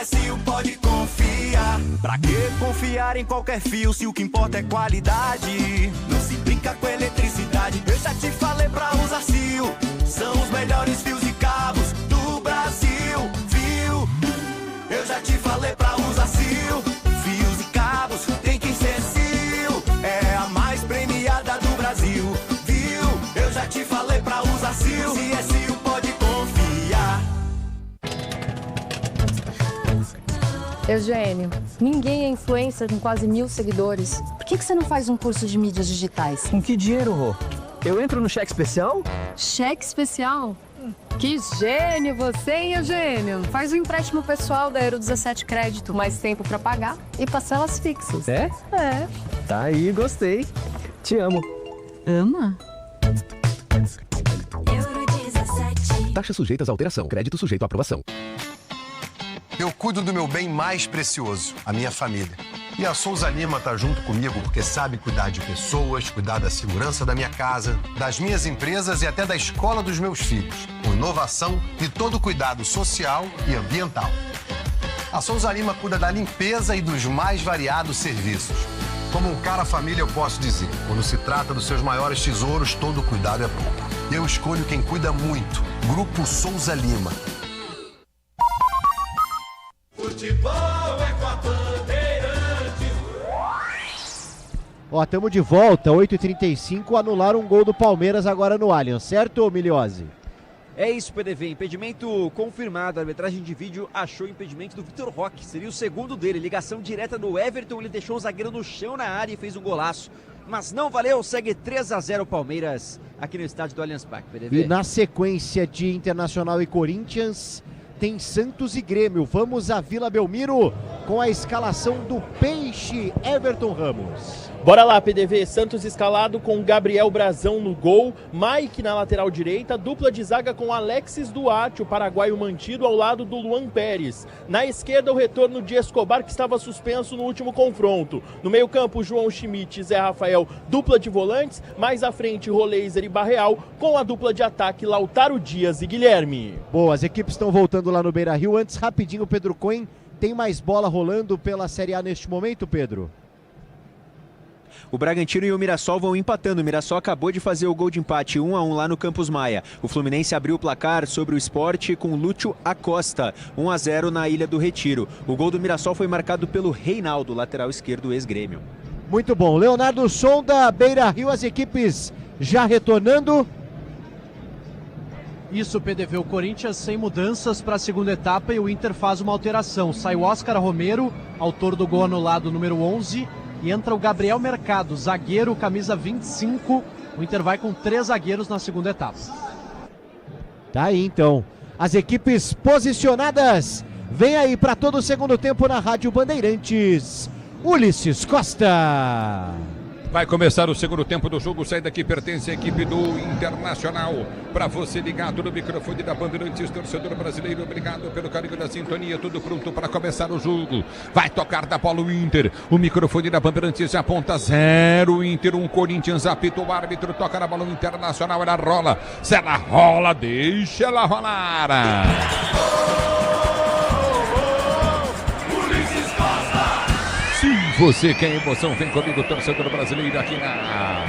Speaker 8: CSU pode confiar. Pra que confiar em qualquer fio se o que importa é qualidade? Não se brinca com eletricidade. Eu já te falei pra usar Sil. São os melhores fios e cabos do Brasil, viu? Eu já te falei pra usar Sil. Fios e cabos tem que ser Sil. É a mais premiada do Brasil, viu? Eu já te falei pra usar Sil. Se é Sil, pode confiar.
Speaker 1: Eugênio, ninguém é influencer com quase 1.000 seguidores. Por que você não faz um curso de mídias digitais?
Speaker 2: Com que dinheiro, Rô? Eu entro no cheque especial?
Speaker 1: Cheque especial? Que gênio você, hein, Eugênio? Faz um empréstimo pessoal da Euro 17 Crédito, mais tempo pra pagar e parcelas fixas.
Speaker 2: É?
Speaker 1: É.
Speaker 2: Tá aí, gostei. Te amo.
Speaker 1: Ama?
Speaker 3: Taxas sujeitas à alteração. Crédito sujeito à aprovação.
Speaker 17: Eu cuido do meu bem mais precioso, a minha família. E a Souza Lima tá junto comigo porque sabe cuidar de pessoas, cuidar da segurança da minha casa, das minhas empresas e até da escola dos meus filhos, com inovação e todo cuidado social e ambiental. A Souza Lima cuida da limpeza e dos mais variados serviços. Como um cara família, eu posso dizer, quando se trata dos seus maiores tesouros, todo cuidado é pouco. Eu escolho quem cuida muito. Grupo Souza Lima.
Speaker 19: Futebol é com a Bandeirantes.
Speaker 7: Ó, estamos de volta, 8h35, anularam um gol do Palmeiras agora no Allianz, certo, Miliose?
Speaker 6: É isso, PDV, impedimento confirmado, a arbitragem de vídeo achou impedimento do Vitor Roque, seria o segundo dele, ligação direta do Everton, ele deixou o zagueiro no chão na área e fez um golaço, mas não valeu, segue 3-0 Palmeiras aqui no estádio do Allianz Parque, PDV.
Speaker 7: E na sequência de Internacional e Corinthians, tem Santos e Grêmio. Vamos a Vila Belmiro com a escalação do Peixe Everton Ramos.
Speaker 4: Bora lá, PDV. Santos escalado com Gabriel Brazão no gol, Mike na lateral direita, dupla de zaga com Alexis Duarte, o paraguaio mantido ao lado do Luan Pérez. Na esquerda, o retorno de Escobar, que estava suspenso no último confronto. No meio-campo, João Schmidt e Zé Rafael, dupla de volantes. Mais à frente, Roleiser e Barreal, com a dupla de ataque Lautaro Dias e Guilherme.
Speaker 7: Boa, as equipes estão voltando lá no Beira-Rio. Antes, rapidinho, Pedro Cohen, tem mais bola rolando pela Série A neste momento, Pedro?
Speaker 5: O Bragantino e o Mirassol vão empatando. O Mirassol acabou de fazer o gol de empate 1-1 lá no Campus Maia. O Fluminense abriu o placar sobre o Sport com Lúcio Acosta, 1-0 na Ilha do Retiro. O gol do Mirassol foi marcado pelo Reinaldo, lateral esquerdo ex-Grêmio.
Speaker 7: Muito bom. Leonardo Sonda, Beira-Rio, as equipes já retornando.
Speaker 26: Isso, PDV, o Corinthians sem mudanças para a segunda etapa e o Inter faz uma alteração. Sai o Oscar Romero, autor do gol anulado número 11, e entra o Gabriel Mercado, zagueiro, camisa 25. O Inter vai com 3 zagueiros na segunda etapa.
Speaker 7: Tá aí então. As equipes posicionadas. Vem aí para todo o segundo tempo na Rádio Bandeirantes, Ulisses Costa.
Speaker 27: Vai começar o segundo tempo do jogo. Saída que pertence à equipe do Internacional. Para você ligado no microfone da Bandeirantes, torcedor brasileiro, obrigado pelo carinho da sintonia. Tudo pronto para começar o jogo. Vai tocar da bola o Inter. O microfone da Bandeirantes aponta 0 Inter, 1 Corinthians. Apita o árbitro, toca na bola o Internacional. Ela rola. Se ela rola, deixa ela rolar. Se você quer emoção, vem comigo, torcedor brasileiro, aqui na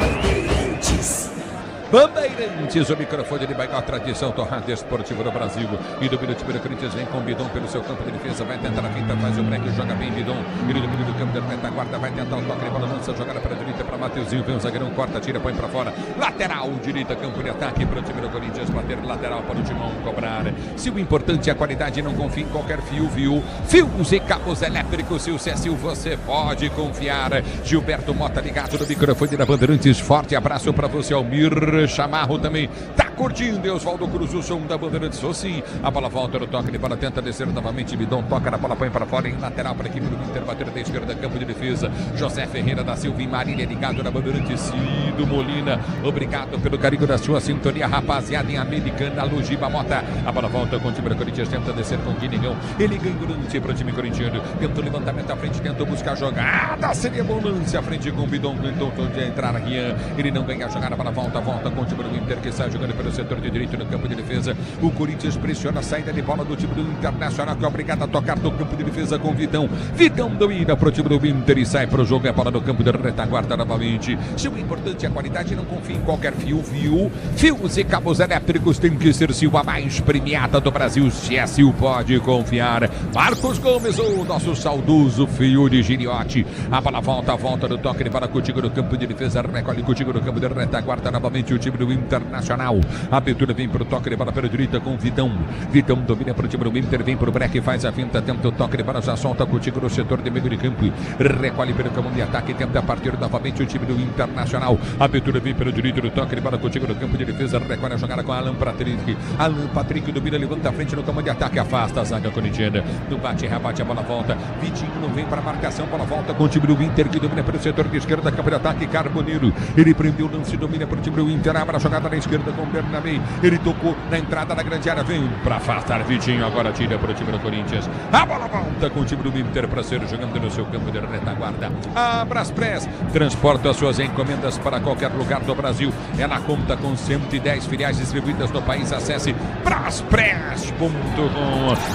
Speaker 27: Bandeirantes, o microfone de maior tradição, torrada esportiva do Brasil. E do Minuto do Corinthians vem com Bidon pelo seu campo de defesa, vai tentar a finta, faz o break, joga bem Bidon. E no domínio do campo de retaguarda, vai tentar o toque de bola, lança, jogada para a direita, para Mateuzinho, vem o zagueirão, corta, tira, põe para fora. Lateral, direita, campo de ataque para o time do Corinthians, bater lateral para o Timão cobrar. Se o importante é a qualidade, não confie em qualquer fio, viu? Fios e cabos elétricos, se o CSU você pode confiar. Gilberto Mota ligado no microfone da Bandeirantes, forte abraço para você, Almir Chamarro também tá curtindo. Oswaldo Cruz, o som da Bandeirantes, sim. A bola volta no toque de bola, tenta descer novamente. Bidon toca na bola, põe para fora em lateral para a equipe do Inter, bater da esquerda, campo de defesa. José Ferreira da Silva e Marília ligado na Bandeirantes. Cido Molina, obrigado pelo carinho da sua sintonia, rapaziada em Americana. Lugiba Mota, a bola volta com o time do Corinthians, tenta descer com o Guinegão. Ele ganha durante para o time corintiano. Tenta o levantamento à frente, tenta buscar a jogada. Seria bom lance à frente com o Bidon. Tentou de entrar Rian. Ele não ganha a jogada, a bola volta com o time do Inter que sai jogando pelo setor de direito no campo de defesa. O Corinthians pressiona a saída de bola do time do Internacional, que é obrigado a tocar no campo de defesa com Vitão. Vitão domina para o time do Inter e sai para o jogo. É a bola no campo de retaguarda novamente. Se o importante é a qualidade, não confie em qualquer fio. Fios e cabos elétricos tem que ser Sil, a mais premiada do Brasil. Se é Sil, pode confiar. Marcos Gomes, o nosso saudoso fio de Giriotti. A bola volta do toque de bola contigo no campo de defesa. Recolhe contigo no campo de retaguarda novamente o time do Internacional. A abertura vem para o toque de bola pela direita com Vitão. Vitão domina para o time do Inter, vem para o break, faz a finta, tenta o toque de bola, já solta contigo no setor de meio de campo. Recolhe pelo campo de ataque, tenta partir novamente o time do Internacional. A abertura vem pelo direito do toque de bola contigo no campo de defesa. Recolhe a jogada com Alan Patrick. Alan Patrick domina, levanta a frente no campo de ataque, afasta a zaga corintiana. No bate, rebate, a bola volta. Vitinho não vem para a marcação, bola volta com o time do Inter, que domina pelo setor de esquerda, campo de ataque, Carboneiro. Ele prendeu o lance, domina para o time do Inter, abre a jogada na esquerda com o Bernabé. Ele tocou na entrada da grande área, vem para afastar Vitinho, agora tira para o time do Corinthians. A bola volta com o time do Inter para ser jogando no seu campo de retaguarda. A Braspress transporta suas encomendas para qualquer lugar do Brasil. Ela conta com 110 filiais distribuídas no país. Acesse braspress.com.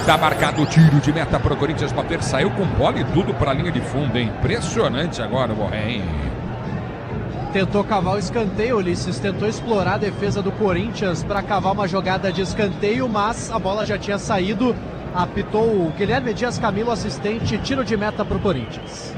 Speaker 27: Tá marcado o tiro de meta para o Corinthians bater. Saiu com bola e tudo para a linha de fundo, hein? Impressionante agora o Borré.
Speaker 26: Tentou cavar o escanteio, Ulisses, tentou explorar a defesa do Corinthians para cavar uma jogada de escanteio, mas a bola já tinha saído. Apitou o Guilherme Dias Camilo, assistente, tiro de meta para o Corinthians.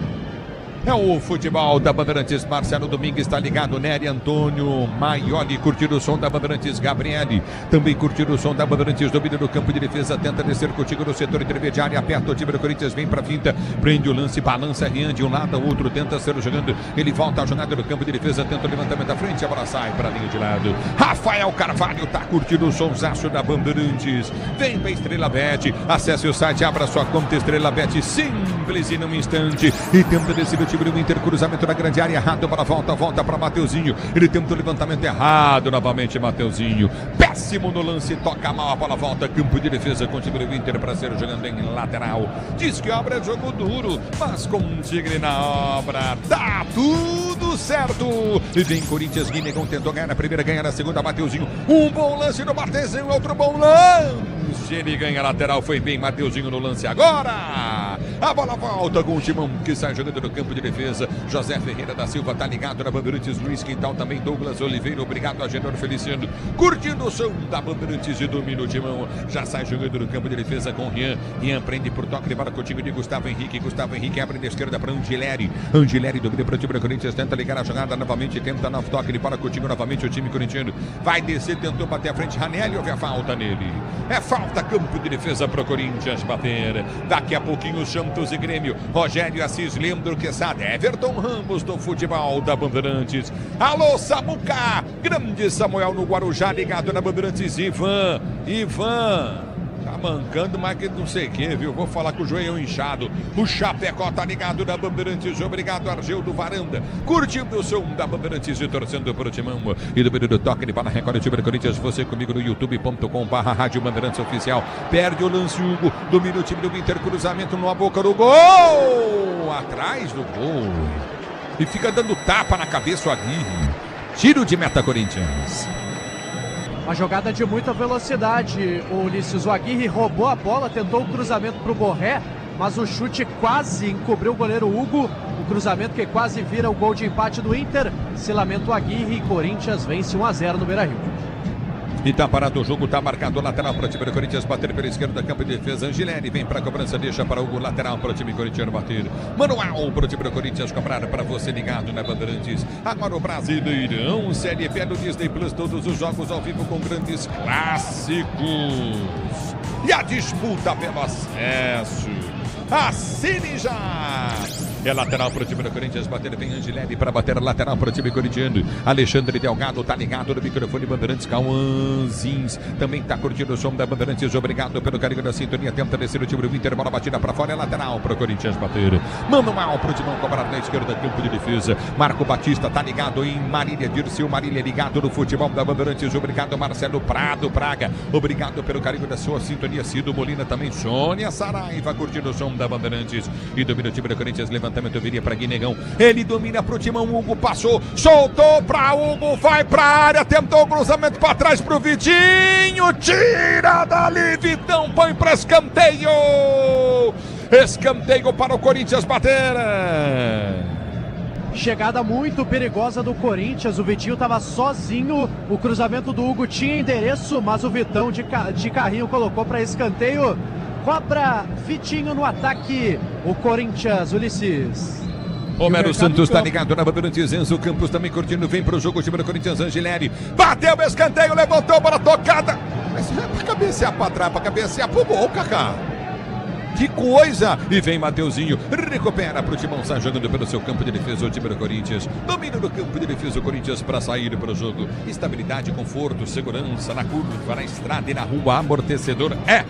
Speaker 27: É o futebol da Bandeirantes. Marcelo Domingues está ligado. Nery Antônio Maioli curtir o som da Bandeirantes. Gabriele também curtir o som da Bandeirantes. Domina no campo de defesa, tenta descer contigo no setor intermediário, aperta o time do Corinthians, vem para finta, prende o lance, balança Rian de um lado ao outro, tenta ser jogando, ele volta a jogada no campo de defesa, tenta o levantamento à frente, a bola sai para a linha de lado. Rafael Carvalho está curtindo o sonsaço da Bandeirantes. Vem para Estrela Bet, acesse o site, abra sua conta Estrela Bet, simples e num instante, e tenta descer o time do Inter, cruzamento na grande área, errado para volta para Mateuzinho, ele tenta o levantamento errado, novamente Mateuzinho, péssimo no lance, toca mal, a bola volta, campo de defesa com o time do Inter para ser jogando em lateral. Diz que obra é jogo duro, mas com um tigre na obra, dá tudo certo. E vem Corinthians, Guinegão tentou ganhar na primeira, ganha na segunda, Mateuzinho, um bom lance no Mateuzinho, outro bom lance, ele ganha lateral, foi bem Mateuzinho no lance agora. A bola volta com o Timão que sai jogando no campo de defesa. José Ferreira da Silva tá ligado na Bandeirantes. Luiz Quintal também. Douglas Oliveira. Obrigado a Genor Feliciano. Curtindo o som da Bandeirantes e domina o Timão. Já sai jogando no campo de defesa com Rian. Rian prende por toque de bola contigo de Gustavo Henrique. Gustavo Henrique abre da esquerda para Angileri. Angileri domina para o time do Corinthians. Tenta ligar a jogada novamente. Tenta no toque de bola contigo novamente o time corintiano. Vai descer, tentou bater a frente. Ranelli, houve a falta nele. É falta, campo de defesa para o Corinthians bater. Daqui a pouquinho Santos e Grêmio. Rogério Assis, Leandro Quesada, Everton Ramos do futebol da Bandeirantes. Alô, Samuca! Grande Samuel no Guarujá, ligado na Bandeirantes. Ivan. Tá mancando, mas que não sei o que, viu? Vou falar com o joelho inchado. O Chapecó tá ligado na Bandeirantes. Obrigado, Argel do Varanda. Curtindo o som da Bandeirantes e torcendo pro Timão. E do meio do toque de bola, recolhe o time do Corinthians. Você comigo no youtube.com/Rádio Bandeirantes Oficial. Perde o lance, Hugo. Domina o time do Inter. Cruzamento na boca do gol. Atrás do gol. E fica dando tapa na cabeça o Aguirre. Tiro de meta, Corinthians.
Speaker 26: Uma jogada de muita velocidade. O Ulisses, o Aguirre roubou a bola, tentou o cruzamento para o Borré, mas o chute quase encobriu o goleiro Hugo. O cruzamento que quase vira o gol de empate do Inter. Se lamenta o Aguirre e Corinthians vence 1-0 no Beira-Rio.
Speaker 27: E tá parado o jogo, tá marcado o lateral para o time do Corinthians bater pela esquerda, campo de defesa. Angileri vem para a cobrança, deixa para o lateral para o time corintiano bater. Manual para o time do Corinthians cobrar para você ligado na Bandeirantes. Agora o Brasileirão, Série B do Disney Plus, todos os jogos ao vivo com grandes clássicos. E a disputa pelo acesso. Assine já! É lateral para o time do Corinthians bater, vem Angileri para bater lateral para o time corintiano. Alexandre Delgado tá ligado no microfone Bandeirantes. Cauãzins também tá curtindo o som da Bandeirantes. Obrigado pelo carinho da sintonia. Tenta descer o time do Inter, bola batida para fora, é lateral para o Corinthians bater. Manual para o Timão cobrar na esquerda, campo de defesa. Marco Batista tá ligado em Marília. Dirceu Marília ligado no futebol da Bandeirantes. Obrigado Marcelo Prado Braga. Obrigado pelo carinho da sua sintonia. Cido Molina também. Sônia Saraiva curtindo o som da Bandeirantes. E domina o time do Corinthians, levanta levantamento viria para Guinegão. Ele domina pro Timão, Hugo passou, soltou para Hugo, vai para a área, tentou o cruzamento para trás pro Vitinho, tira dali, Vitão, põe para escanteio. Escanteio para o Corinthians bater.
Speaker 26: Chegada muito perigosa do Corinthians, o Vitinho estava sozinho, o cruzamento do Hugo tinha endereço, mas o Vitão de carrinho colocou para escanteio. Cobra Vitinho no ataque, o Corinthians, Ulisses.
Speaker 27: Romero Santos está ligado na Bandeirantes, Enzo Campos também curtindo, vem pro jogo, o time do Corinthians, Angeleri, bateu o escanteio, levantou, bola tocada, mas é pra cabecear pra trás, pra cabecear pro gol, Kaká. Que coisa! E vem Mateuzinho, recupera pro Timão, sai jogando pelo seu campo de defesa, o time do Corinthians. Domina no campo de defesa o Corinthians para sair para o jogo. Estabilidade, conforto, segurança na curva, na estrada e na rua, amortecedor é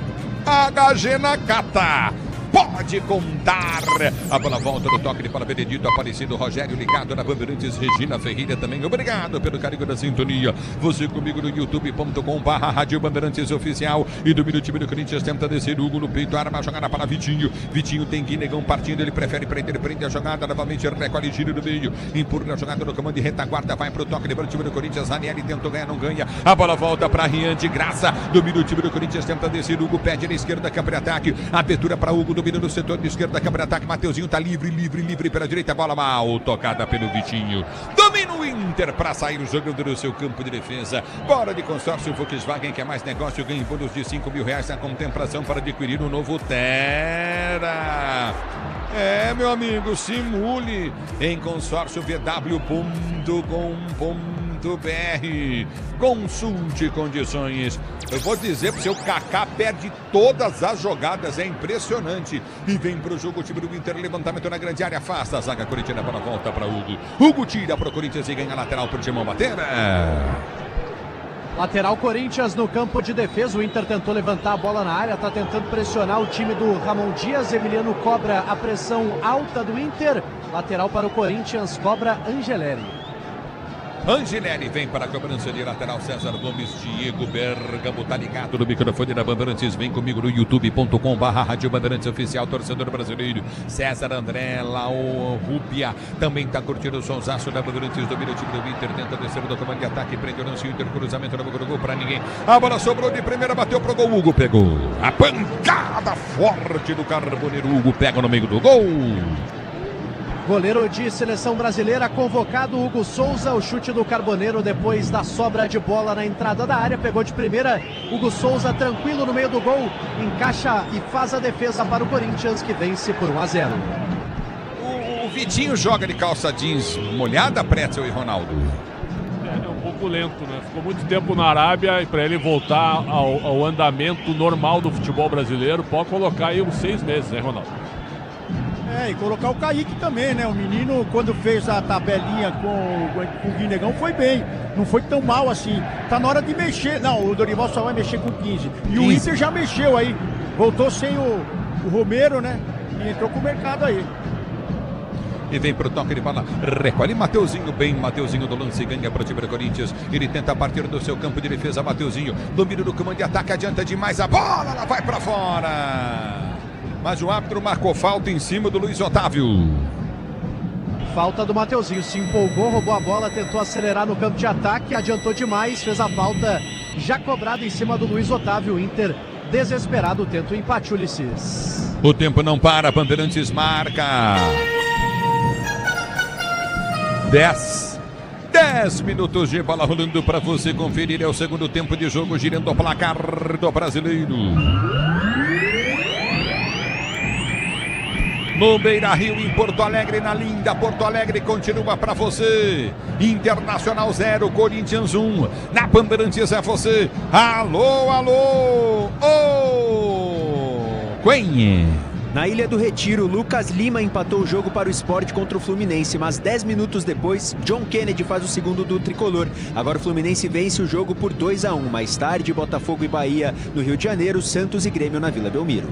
Speaker 27: HG Nakata. Pode contar. A bola volta no toque de para Benedito, Aparecido, Rogério ligado na Bandeirantes, Regina Ferreira também. Obrigado pelo carinho da sintonia. Você comigo no youtube.com/Rádio Bandeirantes Oficial. E do time do Corinthians tenta descer Hugo no peito, arma a jogada para Vitinho. Vitinho tem Guinegão partindo, ele prefere prender, prende a jogada, novamente recolhe, giro no meio, empurra a jogada no comando de retaguarda, vai pro toque, levando o time do Corinthians. Ranieri tentou ganhar, não ganha. A bola volta para Rian de graça. Domina o time do Corinthians, tenta descer Hugo, pede na esquerda, campo de ataque. Abertura para Hugo, domina no setor de esquerda, campo de ataque. Mateuzinho tá livre pela direita, bola mal tocada pelo Vitinho. Domina o Inter para sair jogando no seu campo de defesa. Bora de consórcio Volkswagen, que é mais negócio, ganha bônus de R$5.000 na contemplação para adquirir um novo Terra. É, meu amigo, simule em consórciovw.com.br. Consulte condições. Eu vou dizer pro seu Kaká, perde todas as jogadas, é impressionante. E vem pro jogo o time do Inter, levantamento na grande área, afasta a zaga corintiana, para volta para Hugo. Hugo tira pro Corinthians e ganha lateral pro Timão bater.
Speaker 26: Lateral Corinthians no campo de defesa, o Inter tentou levantar a bola na área, está tentando pressionar o time do Ramon Dias. Emiliano cobra a pressão alta do Inter. Lateral para o Corinthians, cobra Angeleri.
Speaker 27: Angeleri vem para a cobrança de lateral, César Gomes, Diego Bergamo tá ligado no microfone da Bandeirantes, vem comigo no youtube.com/Rádio Bandeirantes Oficial, torcedor brasileiro. César André, Lau Rubia, também tá curtindo o sonsaço da Bandeirantes, domina o time do Inter, tenta descer do comando de ataque, prende o lance, Inter, cruzamento, não gol para ninguém. A bola sobrou de primeira, bateu pro gol, Hugo pegou. A pancada forte do Carboneiro, Hugo pega no meio do gol.
Speaker 26: Goleiro de seleção brasileira convocado, Hugo Souza. O chute do Carboneiro depois da sobra de bola na entrada da área. Pegou de primeira. Hugo Souza tranquilo no meio do gol. Encaixa e faz a defesa para o Corinthians, que vence por 1-0.
Speaker 27: O Vitinho joga de calça jeans molhada, Pretzel e Ronaldo?
Speaker 10: É um pouco lento, né? Ficou muito tempo na Arábia e para ele voltar ao andamento normal do futebol brasileiro, pode colocar aí uns 6 meses, né, Ronaldo?
Speaker 11: E colocar o Kaique também, né? O menino, quando fez a tabelinha com o Guinegão, foi bem. Não foi tão mal assim. Tá na hora de mexer. Não, o Dorival só vai mexer com 15. E o Inter já mexeu aí. Voltou sem o Romero, né? E entrou com o mercado aí.
Speaker 27: E vem pro toque de bola, recolhe Mateuzinho, bem, Mateuzinho do lance, ganha pro time do Corinthians. Ele tenta partir do seu campo de defesa, Mateuzinho, domínio do comando de ataque, adianta demais a bola, ela vai pra fora. Mas o árbitro marcou falta em cima do Luiz Otávio.
Speaker 26: Falta do Mateuzinho, se empolgou, roubou a bola, tentou acelerar no campo de ataque, adiantou demais, fez a falta já cobrada em cima do Luiz Otávio. Inter desesperado tenta o empate, Ulisses.
Speaker 27: O tempo não para, Bandeirantes marca. 10 minutos de bola rolando para você conferir. É o segundo tempo de jogo, girando o placar do brasileiro. No Beira-Rio, em Porto Alegre, na linda Porto Alegre, continua para você. Internacional 0, Corinthians 1. Na Bandeirantes é você. Alô, alô, Cunha.
Speaker 5: Na Ilha do Retiro, Lucas Lima empatou o jogo para o Sport contra o Fluminense, mas 10 minutos depois, John Kennedy faz o segundo do tricolor. Agora o Fluminense vence o jogo por 2-1. Mais tarde, Botafogo e Bahia no Rio de Janeiro, Santos e Grêmio na Vila Belmiro.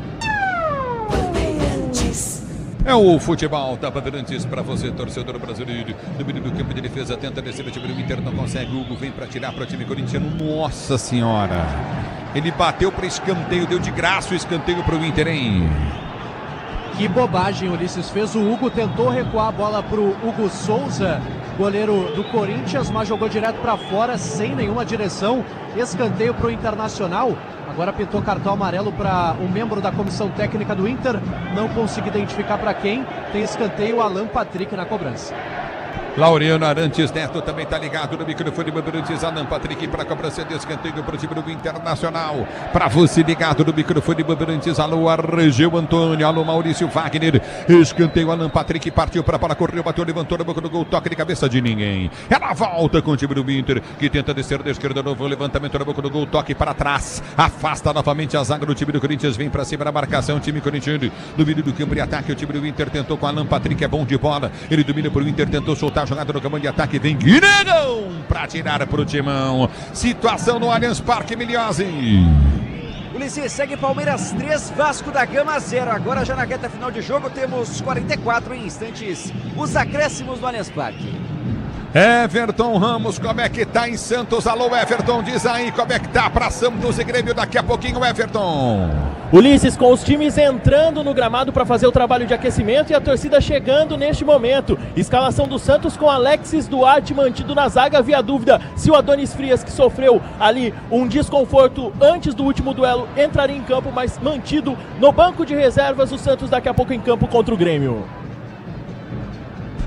Speaker 27: É o futebol da Bandeirantes para você, torcedor brasileiro. Domínio do campo de defesa, tenta descer o time do Inter, não consegue. Hugo vem para tirar para o time corintiano. Nossa senhora! Ele bateu para escanteio, deu de graça o escanteio para o Inter, hein?
Speaker 26: Que bobagem o Ulisses fez. O Hugo tentou recuar a bola pro Hugo Souza, goleiro do Corinthians, mas jogou direto para fora, sem nenhuma direção. Escanteio pro Internacional. Agora pintou cartão amarelo para um membro da comissão técnica do Inter. Não consegui identificar para quem. Tem escanteio, o Alan Patrick na cobrança.
Speaker 27: Laureano Arantes Neto também está ligado no microfone Bandeirantes. Alan Patrick para a cobrança de escanteio para o time do Internacional. Para você ligado no microfone Bandeirantes. Alô, Argeu Antônio. Alô, Maurício Wagner. Escanteio, Alan Patrick partiu para a bola, correu, bateu, levantou na boca do gol. Toque de cabeça de ninguém. Ela volta com o time do Inter, que tenta descer da esquerda. Novo levantamento na boca do gol. Toque para trás. Afasta novamente a zaga do time do Corinthians. Vem para cima da marcação. O time corintiano no meio do campo de ataque. O time do Inter tentou com Alan Patrick. É bom de bola. Ele domina para o Inter. Tentou soltar a jogada no comando de ataque. Vem Guinegão para tirar para o timão. Situação no Allianz Parque, Miliose.
Speaker 6: Ulisses, segue Palmeiras 3, Vasco da Gama 0. Agora já na reta final de jogo temos 44 em instantes. Os acréscimos no Allianz Parque.
Speaker 27: Everton Ramos, como é que tá em Santos? Alô, Everton, diz aí como é que tá pra Santos e Grêmio daqui a pouquinho, Everton.
Speaker 4: Ulisses, com os times entrando no gramado para fazer o trabalho de aquecimento e a torcida chegando neste momento. Escalação do Santos com Alexis Duarte mantido na zaga. Havia dúvida se o Adonis Frias, que sofreu ali um desconforto antes do último duelo, entraria em campo, mas mantido no banco de reservas. O Santos daqui a pouco em campo contra o Grêmio.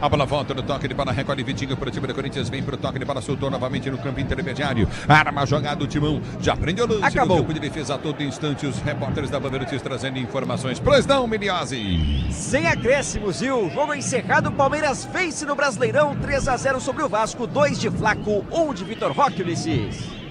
Speaker 27: A bola volta no toque de bola, recolhe Vitinho para o time do Corinthians, vem para o toque de bola, soltou novamente no campo intermediário. Arma jogada do timão, já prendeu o lance. Acabou. No campo de defesa a todo instante, os repórteres da Bandeirantes trazendo informações. Pois não, Miliose.
Speaker 6: Sem acréscimos, viu? Jogo encerrado, Palmeiras vence no Brasileirão, 3-0 sobre o Vasco, 2 de Flaco, 1 de Vitor Roque, Ulisses.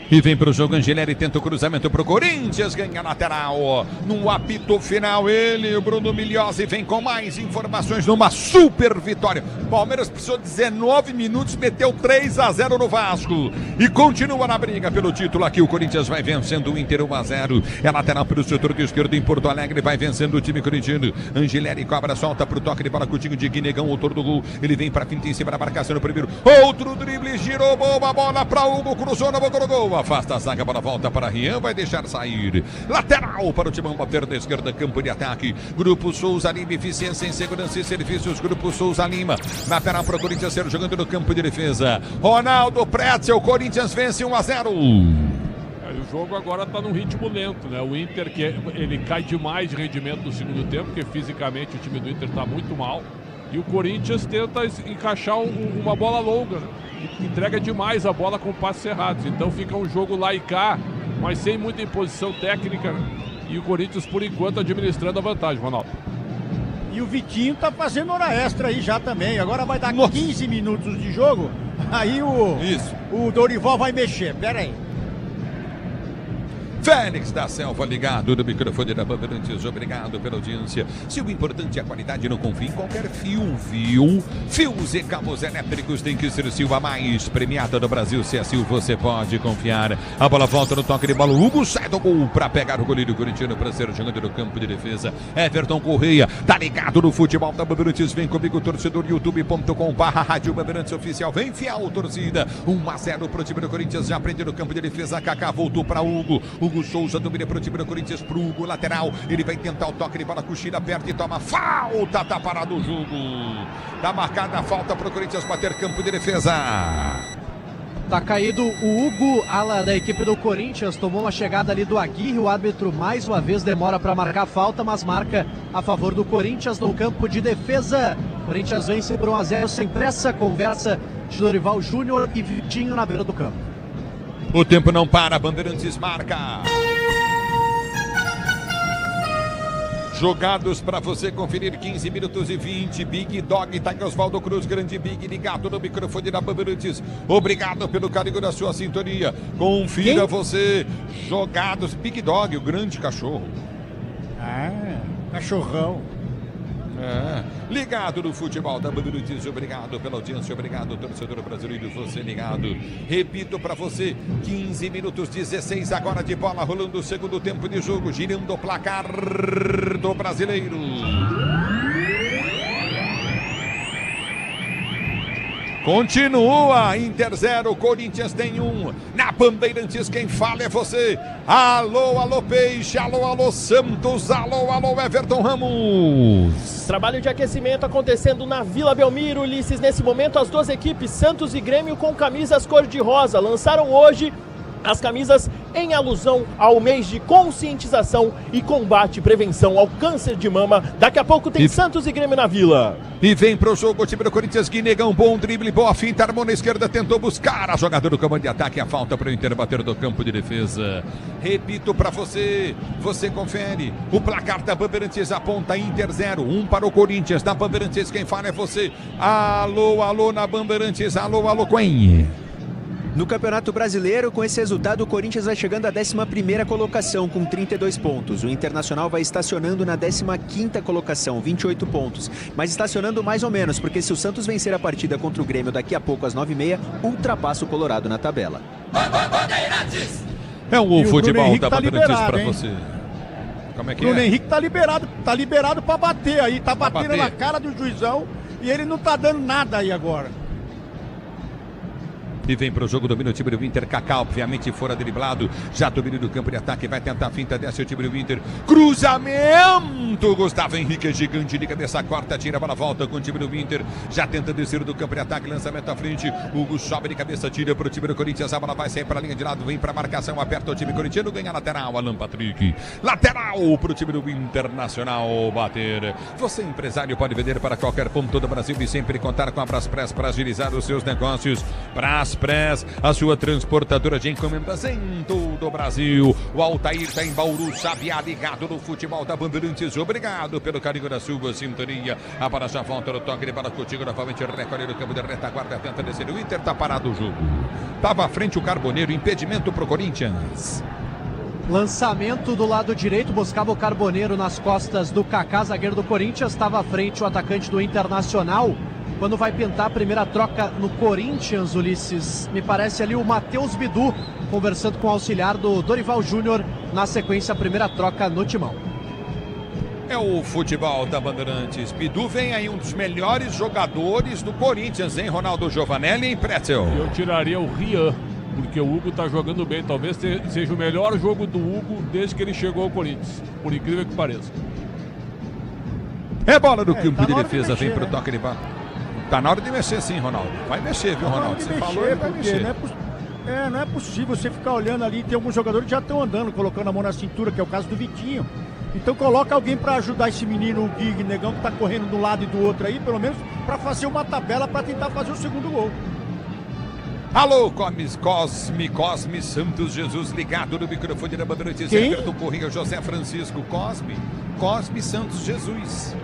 Speaker 27: E vem para o jogo, Angeleri tenta o cruzamento para o Corinthians, ganha lateral. No apito final, ele, o Bruno Miliose, vem com mais informações numa super vitória. Palmeiras precisou 19 minutos, meteu 3-0 no Vasco. E continua na briga pelo título aqui. O Corinthians vai vencendo o Inter 1-0. É lateral pelo setor de esquerdo em Porto Alegre, vai vencendo o time corintiano. Angeleri cobra, solta para o toque de bola, Coutinho de Guinegão, autor do gol. Ele vem para a finta em cima da marcação no primeiro. Outro drible, girou, boa bola para Hugo, cruzou na boca do gol. Afasta a zaga, bola volta para Rian, vai deixar sair. Lateral para o timão bater da esquerda, campo de ataque. Grupo Souza Lima, eficiência em segurança e serviços. Grupo Souza Lima, lateral para o Corinthians ser jogando no campo de defesa. Ronaldo Pretzel, Corinthians vence 1-0.
Speaker 10: O jogo agora está num ritmo lento, né? O Inter, que ele cai demais de rendimento no segundo tempo, porque fisicamente o time do Inter está muito mal. E o Corinthians tenta encaixar uma bola longa, né? Entrega demais a bola com passos errados. Então fica um jogo lá e cá, mas sem muita imposição técnica. E o Corinthians, por enquanto, administrando a vantagem, Ronaldo.
Speaker 11: E o Vitinho tá fazendo hora extra aí já também. Agora vai dar 15 minutos de jogo. Aí o Dorival vai mexer. Pera aí.
Speaker 27: Félix da Selva ligado no microfone da Bandeirantes, obrigado pela audiência. Se o importante é a qualidade, não confie em qualquer fio, viu? Fios e cabos elétricos tem que ser Silva mais premiada do Brasil. Se é Silva, você pode confiar. A bola volta no toque de bola, o Hugo sai do gol para pegar o goleiro corintiano para ser jogando no campo de defesa. Everton Correia, tá ligado no futebol da Bandeirantes, vem comigo, torcedor, youtube.com/Rádio Bandeirantes Oficial, vem fiel, torcida. 1-0 pro time do Corinthians, já prende no campo de defesa, Kaká voltou para Hugo. Hugo Souza domina para o time do Corinthians, pro Hugo, lateral, ele vai tentar o toque de bola, cochila, aperta e toma falta, tá parado o jogo, tá marcada a falta pro Corinthians bater campo de defesa.
Speaker 26: Tá caído o Hugo, ala da equipe do Corinthians, tomou uma chegada ali do Aguirre, o árbitro mais uma vez demora para marcar a falta, mas marca a favor do Corinthians no campo de defesa. Corinthians vence por 1-0 sem pressa, conversa de Dorival Júnior e Vitinho na beira do campo.
Speaker 27: O tempo não para, Bandeirantes marca. Jogados para você conferir, 15 minutos e 20. Big Dog, tá aqui Oswaldo Cruz, grande Big, ligado no microfone da Bandeirantes. Obrigado pelo carinho da sua sintonia. Confira você. Jogados, Big Dog, o grande cachorro.
Speaker 11: Ah, cachorrão.
Speaker 27: Ligado no futebol da Bandeirantes, obrigado pela audiência, obrigado torcedor brasileiro, você ligado. Repito para você, 15 minutos 16 agora de bola, rolando o segundo tempo de jogo, girando o placar do Brasileiro. Continua, Inter 0, Corinthians tem 1. Na Bandeirantes quem fala é você. Alô, alô Peixe, alô, alô Santos, alô, alô Everton Ramos.
Speaker 4: Trabalho de aquecimento acontecendo na Vila Belmiro, Ulisses. Nesse momento as duas equipes, Santos e Grêmio, com camisas cor-de-rosa, lançaram hoje as camisas em alusão ao mês de conscientização e combate e prevenção ao câncer de mama. Daqui a pouco tem Santos e Grêmio na Vila.
Speaker 27: E vem pro jogo o time do Corinthians, Guinegão, bom drible, boa finta, armou na esquerda, tentou buscar a jogada do comando de ataque, a falta para o Inter bater do campo de defesa. Repito para você, você confere, o placar da Bandeirantes aponta Inter 0, 1 para o Corinthians, da Bandeirantes quem fala é você. Alô, alô na Bandeirantes, alô, alô Quen.
Speaker 5: No Campeonato Brasileiro, com esse resultado, o Corinthians vai chegando à 11ª colocação, com 32 pontos. O Internacional vai estacionando na 15ª colocação, 28 pontos. Mas estacionando mais ou menos, porque se o Santos vencer a partida contra o Grêmio daqui a pouco, às 9h30, ultrapassa o Colorado na tabela.
Speaker 27: É o futebol da Bandeirantes
Speaker 11: tá
Speaker 27: para você. Como é que
Speaker 11: Bruno
Speaker 27: é?
Speaker 11: Henrique tá liberado para bater aí, tá batendo na cara do juizão e ele não tá dando nada aí agora.
Speaker 27: E vem para o jogo, domina o time do Inter, Kaká, obviamente fora driblado, já domina do campo de ataque, vai tentar a finta, desce o time do Inter, cruzamento, Gustavo Henrique é gigante de cabeça, corta, tira para a volta com o time do Inter, já tenta descer do campo de ataque, lançamento à frente, Hugo sobe de cabeça, tira para o time do Corinthians, a bola vai sair para a linha de lado, vem para a marcação, aperta o time corintiano, ganha lateral, Alan Patrick, lateral para o time do Internacional bater. Você, empresário, pode vender para qualquer ponto do Brasil e sempre contar com a Braspress para agilizar os seus negócios. Braspress, a sua transportadora de encomendas em todo o Brasil. O Altair está em Bauru, Sabiá, ligado no futebol da Bandeirantes. Obrigado pelo carinho da sua sintonia. A bola já volta no toque de bola contigo novamente. Recolhe no campo de retaguarda, tenta descer. O Inter está parado o jogo. Estava à frente o Carboneiro, impedimento para o Corinthians.
Speaker 26: Lançamento do lado direito, buscava o Carboneiro nas costas do Kaká, zagueiro do Corinthians. Estava à frente o atacante do Internacional. Quando vai pintar a primeira troca no Corinthians, Ulisses, me parece ali o Matheus Bidu conversando com o auxiliar do Dorival Júnior. Na sequência, a primeira troca no timão.
Speaker 27: É o futebol da Bandeirantes. Bidu vem aí um dos melhores jogadores do Corinthians, hein? Ronaldo Giovanelli em Pretzel.
Speaker 10: Eu tiraria o Rian, porque o Hugo tá jogando bem. Talvez seja o melhor jogo do Hugo desde que ele chegou ao Corinthians, por incrível que pareça.
Speaker 27: É bola do campo de defesa, vem pro toque de bola. Tá na hora de mexer sim, Ronaldo. Vai mexer, viu, Ronaldo? Você falou, ele vai mexer.
Speaker 11: Não é possível você ficar olhando ali. Tem alguns jogadores que já estão andando, colocando a mão na cintura, que é o caso do Vitinho. Então coloca alguém para ajudar esse menino, o Gui Negão, que tá correndo de um lado e do outro aí, pelo menos para fazer uma tabela para tentar fazer o segundo gol.
Speaker 27: Alô, Cosme, Santos Jesus, ligado no microfone da Bandeirantes. Everton Corrêa, José Francisco, Cosme Santos Jesus.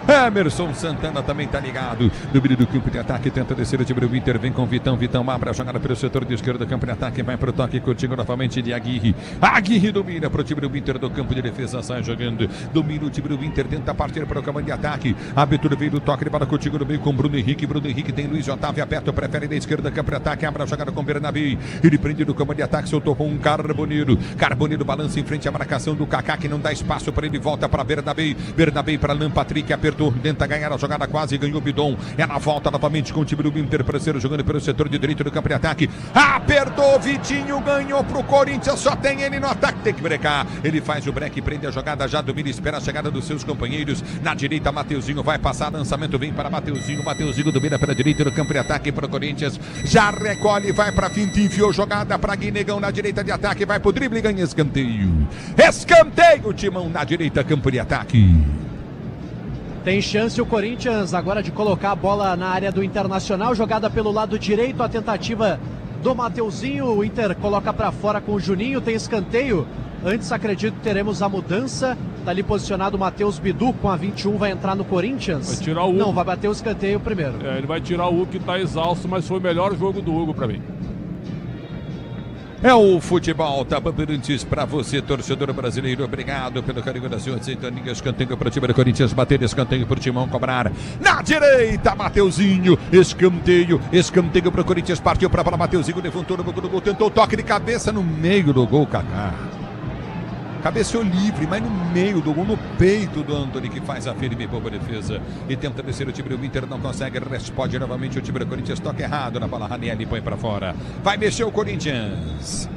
Speaker 27: Emerson Santana também tá ligado. No meio do campo de ataque, tenta descer o time do Inter. Vem com Vitão abre a jogada pelo setor de esquerda do campo de ataque. Vai pro toque contigo novamente de Aguirre. Aguirre domina pro time do Inter do campo de defesa. Sai jogando. Domina o time do Inter. Tenta partir para o campo de ataque. A abertura veio do toque de bola contigo no meio com Bruno Henrique. Bruno Henrique tem Luiz Otávio aberto. Prefere da esquerda do campo de ataque. Abre a jogada com Bernabé. Ele prende no campo de ataque. Soltou com um Carboneiro. Carboneiro balança em frente à marcação do Kaká, que não dá espaço para ele. Volta para Bernabé. Bernabé para Alan Patrick. Apertou. Tenta ganhar a jogada, quase ganhou o Bidon. Ela volta novamente com o time do Inter, parceiro, jogando pelo setor de direito do campo de ataque. Apertou, Vitinho, ganhou pro Corinthians, só tem ele no ataque, tem que brecar. Ele faz o break, prende a jogada, já domina, espera a chegada dos seus companheiros. Na direita, Mateuzinho vai passar, lançamento vem para Mateuzinho. Mateuzinho domina pela direita do campo de ataque para o Corinthians. Já recolhe, vai para finta, enfiou jogada para Guinegão na direita de ataque, vai pro drible, ganha escanteio. Escanteio, Timão na direita, campo de ataque.
Speaker 26: Tem chance o Corinthians agora de colocar a bola na área do Internacional, jogada pelo lado direito, a tentativa do Mateuzinho, o Inter coloca para fora com o Juninho, tem escanteio. Antes acredito que teremos a mudança, tá ali posicionado o Matheus Bidu com a 21, vai entrar no Corinthians.
Speaker 10: Vai tirar o Hugo.
Speaker 26: Não, vai bater o escanteio primeiro.
Speaker 10: Ele vai tirar o Hugo que tá exausto, mas foi o melhor jogo do Hugo para mim.
Speaker 27: É o futebol da Bandeirantes para você, torcedor brasileiro. Obrigado pelo carinho da sua sintonia. Escanteio para o time do Corinthians, bater escanteio para o Timão cobrar. Na direita, Mateuzinho. Escanteio para o Corinthians. Partiu para a bola, Mateuzinho levantou no gol, tentou toque de cabeça no meio do gol, Kaká. Cabeceou livre, mas no meio do gol, no peito do Antony, que faz a firme e boa defesa. E tenta descer o time do Inter, não consegue. Responde novamente o time do Corinthians. Toca errado na bola. Ranieri põe pra fora. Vai mexer o Corinthians.